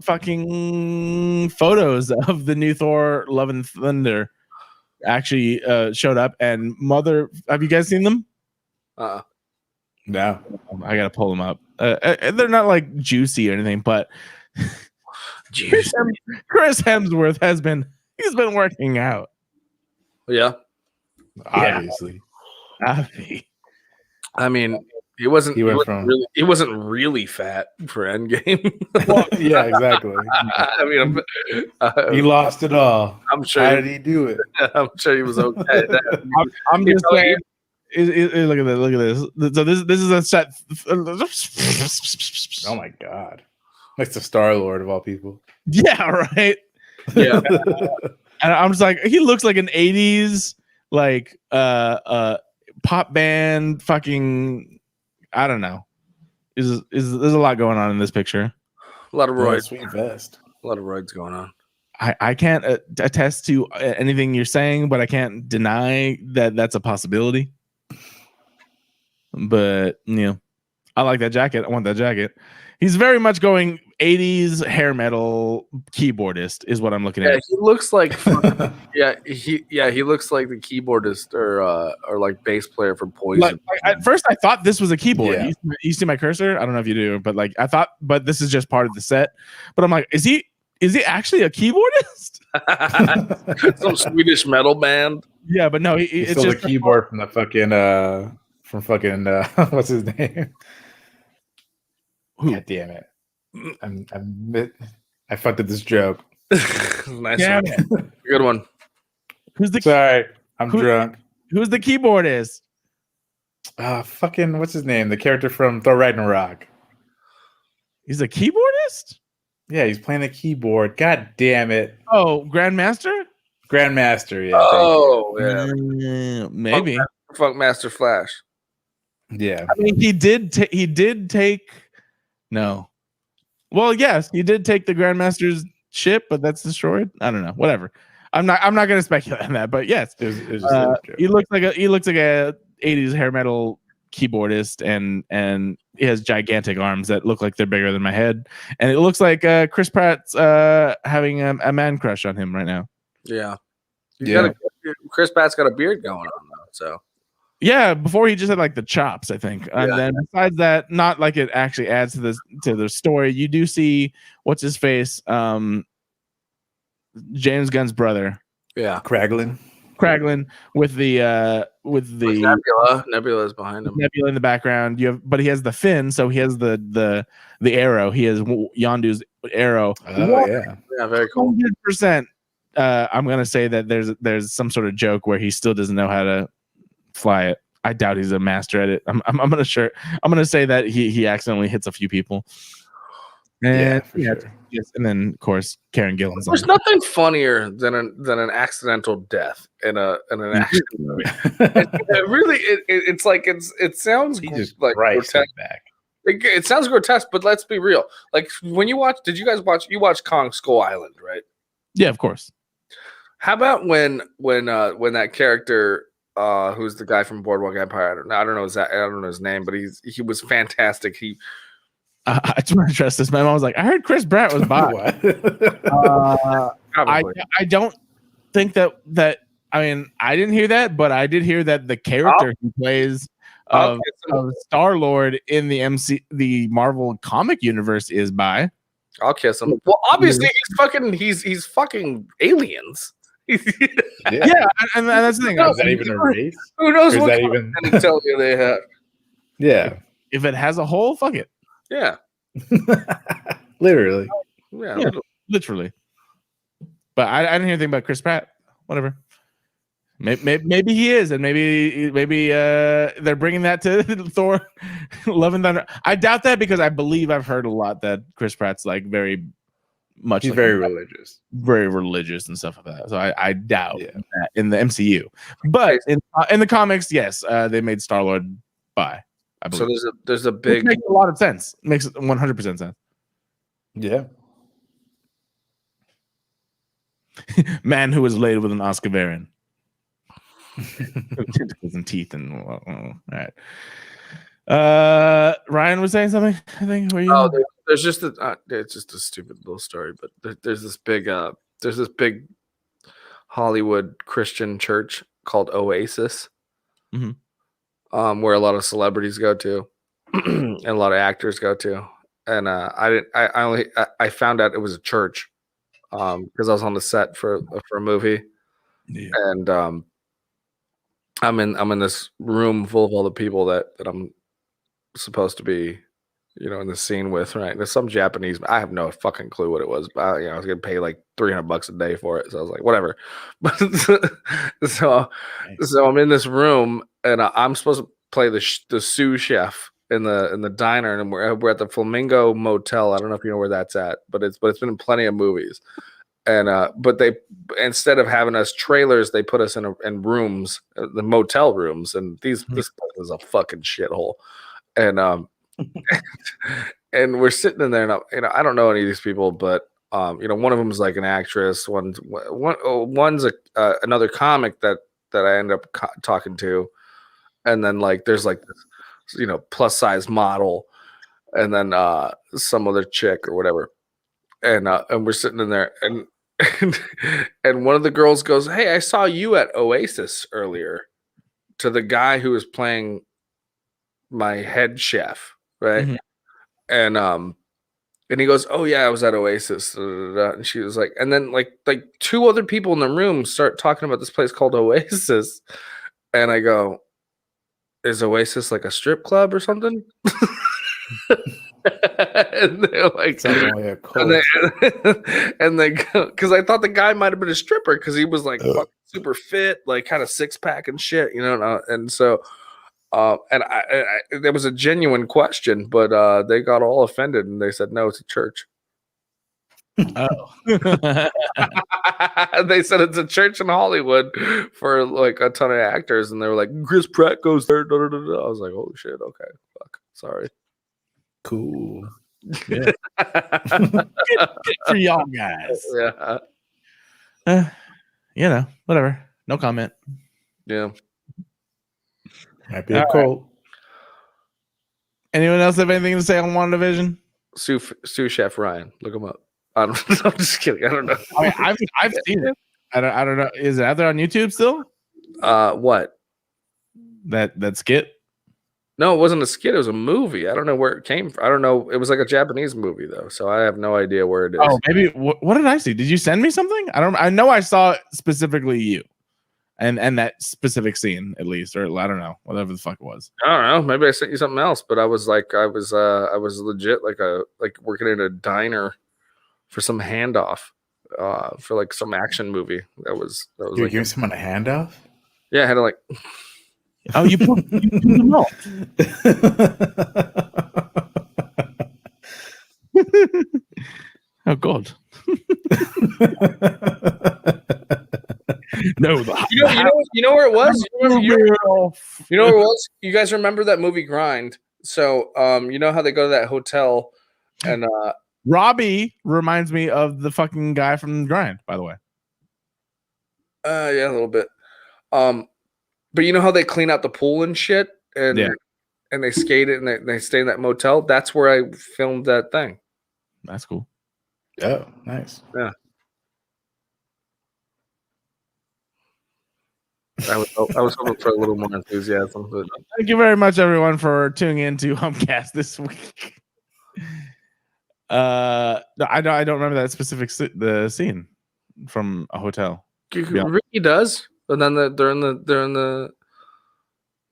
Fucking photos of the new Thor: Love and Thunder actually showed up, and have you guys seen them? No. I gotta pull them up. They're not like juicy or anything, but Chris Hemsworth he's been working out. Yeah. Obviously. I mean, he wasn't really fat for Endgame. Well, yeah, exactly. I mean, he lost it all. I'm sure. How did he do it? I'm sure he was okay. I'm just saying. Look at this! Look at this. So this is a set. Oh my god! Like the Star-Lord of all people. Yeah, right. Yeah. And I'm just like, he looks like an 80s like pop band fucking, I don't know. There's a lot going on in this picture. A lot of roids. Sweet vest. A lot of roids going on. I can't attest to anything you're saying, but I can't deny that that's a possibility. But I like that jacket. I want that jacket. He's very much going 80s hair metal keyboardist is what I'm looking at. He looks like he looks like the keyboardist or like bass player from Poison. Like, at first I thought this was a keyboard. Yeah. You see my cursor? I don't know if you do, but like I thought, but this is just part of the set. But I'm like, is he actually a keyboardist? Some Swedish metal band. Yeah, but no, it's still just the keyboard from the fucking what's his name? Who? God damn it! I fucked up this joke. Nice one. Good one. Sorry, I'm drunk. Who's the keyboardist? Fucking what's his name? The character from Thor Ragnarok. He's a keyboardist? Yeah, he's playing the keyboard. God damn it! Oh, Grandmaster. Yeah. Oh, yeah. Maybe Funkmaster Flash. Yeah. I mean, he did take. No. Well, yes, he did take the Grandmaster's ship, but that's destroyed. I don't know. Whatever. I'm not going to speculate on that, but yes, he looks like a 80s hair metal keyboardist, and he has gigantic arms that look like they're bigger than my head, and it looks like Chris Pratt's having a man crush on him right now. Yeah. Chris Pratt's got a beard going on though, so. Yeah, before he just had like the chops, I think. And then besides that, not like it actually adds to the story. You do see what's his face, James Gunn's brother. Yeah, Kraglin with the Nebula. Nebula's behind him. Nebula in the background. But he has the fin, so he has the arrow. He has Yondu's arrow. Oh yeah, very cool. 100%. I'm gonna say that there's some sort of joke where he still doesn't know how to fly it. I doubt he's a master at it. I'm gonna say that he accidentally hits a few people. And sure. Yes, and then of course Karen Gillan's. There's nothing funnier than an accidental death in an action movie. It sounds like grotesque. It sounds grotesque, but let's be real. Like when you watch, you watch Kong Skull Island, right? Yeah, of course. How about when that character, who's the guy from Boardwalk Empire? I don't know his name, but he was fantastic. I just want to address this. My mom was like, I heard Chris Pratt was bi. I don't think that I mean, I didn't hear that, but I did hear that the character he plays of Star-Lord in the Marvel comic universe is bi. I'll kiss him. Well, obviously he's fucking aliens. Yeah, and that's the thing. Is that even a race? Who knows what that even intelligence they have? Yeah. If it has a hole, fuck it. Yeah. Literally. Yeah, literally. But I didn't hear anything about Chris Pratt. Whatever. Maybe he is, and maybe they're bringing that to Thor: Love and Thunder. I doubt that because I believe I've heard a lot that Chris Pratt's like very much. He's like very religious and stuff like that. So I doubt that in the MCU. But in the comics, yes, they made Star-Lord bi. I believe. So there's a big. Which makes a lot of sense. Makes 100% sense. Yeah. Man who was laid with an Oscar Varian. And teeth and all right. Ryan was saying something. I think. There's just it's just a stupid little story, but there's this big Hollywood Christian church called Oasis, where a lot of celebrities go to, and a lot of actors go to. And I found out it was a church because I was on the set for a movie, and I'm in this room full of all the people that I'm supposed to be, in the scene with. Right, there's some Japanese. I have no fucking clue what it was. But I was gonna pay like $300 a day for it, so I was like, whatever. But so I'm in this room, and I'm supposed to play the sous chef in the diner, and we're at the Flamingo Motel. I don't know if you know where that's at, but it's been in plenty of movies. And but they, instead of having us trailers, they put us in rooms, the motel rooms, and this place is a fucking shithole. And and we're sitting in there, and I don't know any of these people, but one of them is like an actress, one's another comic that I end up talking to, and then like there's like this, plus size model, and then some other chick or whatever, and we're sitting in there, and one of the girls goes, "Hey, I saw you at Oasis earlier," to the guy who was playing my head chef, right? And he goes, "Oh yeah, I was at Oasis," and she was like, and then like two other people in the room start talking about this place called Oasis, and I go, "Is Oasis like a strip club or something?" And they're like, and they go, because I thought the guy might have been a stripper because he was like super fit, like kind of 6-pack and shit, and so and I there was a genuine question, but they got all offended and they said no, it's a church. Oh. They said it's a church in Hollywood for like a ton of actors, and they were like, Chris Pratt goes there. I was like, oh shit, okay, fuck, sorry. Cool. Yeah. Good for y'all guys. Yeah. Whatever. No comment. Yeah. Might be a cult. Anyone else have anything to say on WandaVision? Sous Chef Ryan, look him up. I'm just kidding. I don't know. I mean, I've seen it. I don't know. Is it out there on YouTube still? What? That skit? No, it wasn't a skit. It was a movie. I don't know where it came from. I don't know. It was like a Japanese movie though, so I have no idea where it is. Oh, maybe. What did I see? Did you send me something? I know I saw specifically you, and that specific scene at least, or I don't know, whatever the fuck it was. I don't know. Maybe I sent you something else, but I was legit like working in a diner for some handoff, for like some action movie. That was. You're like, giving someone a handoff? Yeah, I had to like. Oh, you put them all. Oh God. No, you know where it was? You know where it was? You guys remember that movie Grind? So you know how they go to that hotel and Robbie reminds me of the fucking guy from Grind, by the way. Yeah, a little bit. But you know how they clean out the pool and shit, and and they skated and they stayed in that motel. That's where I filmed that thing. That's cool. Oh, nice. Yeah. I was hoping for a little more enthusiasm. But... Thank you very much, everyone, for tuning in to Humpcast this week. No, I don't remember that specific the scene from a hotel. Ricky does, but then they're in the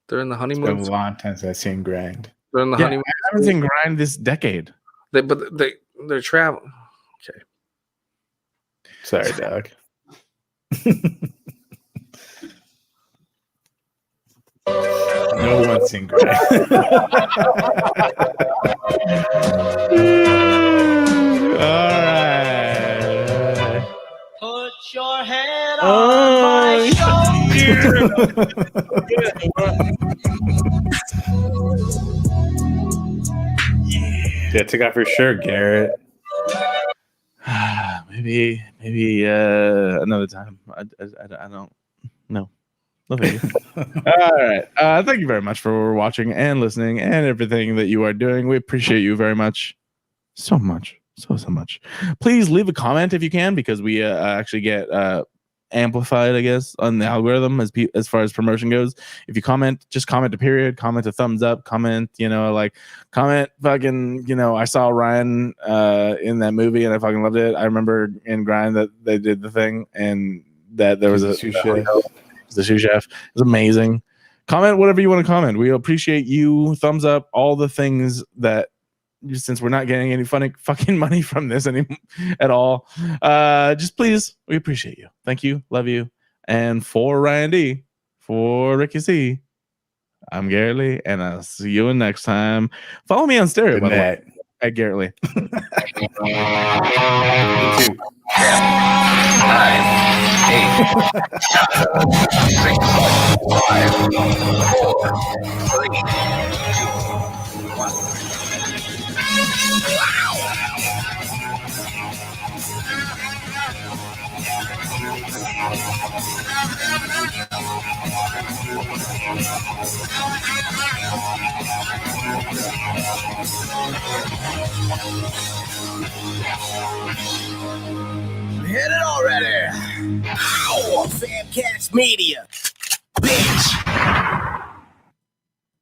honeymoon. It's been a long time since I've seen Grind. They're in the honeymoon. I haven't seen Grind this decade. They're traveling. Okay. Sorry, Doug. No one's seen Grind. All right. Put your head on my shoulder. Yeah, take off your shirt, Garrett. Maybe another time. I don't know. All right. Thank you very much for watching and listening and everything that you are doing. We appreciate you very much. So much. So much. Please leave a comment if you can, because we actually get amplified, I guess, on the algorithm as far as promotion goes. If you comment, just comment a period, comment a thumbs up, comment fucking, I saw Ryan in that movie and I fucking loved it. I remember in Grind that they did the thing and that there was a sous chef. The sous chef is amazing. Comment whatever you want to comment. We appreciate you. Thumbs up, all the things that, since we're not getting any fucking money from this at all. Just please, we appreciate you. Thank you. Love you. And for Ryan D, for Ricky C, I'm Garrett Lee, and I'll see you next time. Follow me on Stereo, by the way, at Garrett Lee. 10, 9, 8, 7, 6, 5, 4, 3, 2, 1. Hit it already. Ow! FamCast Media. Bitch.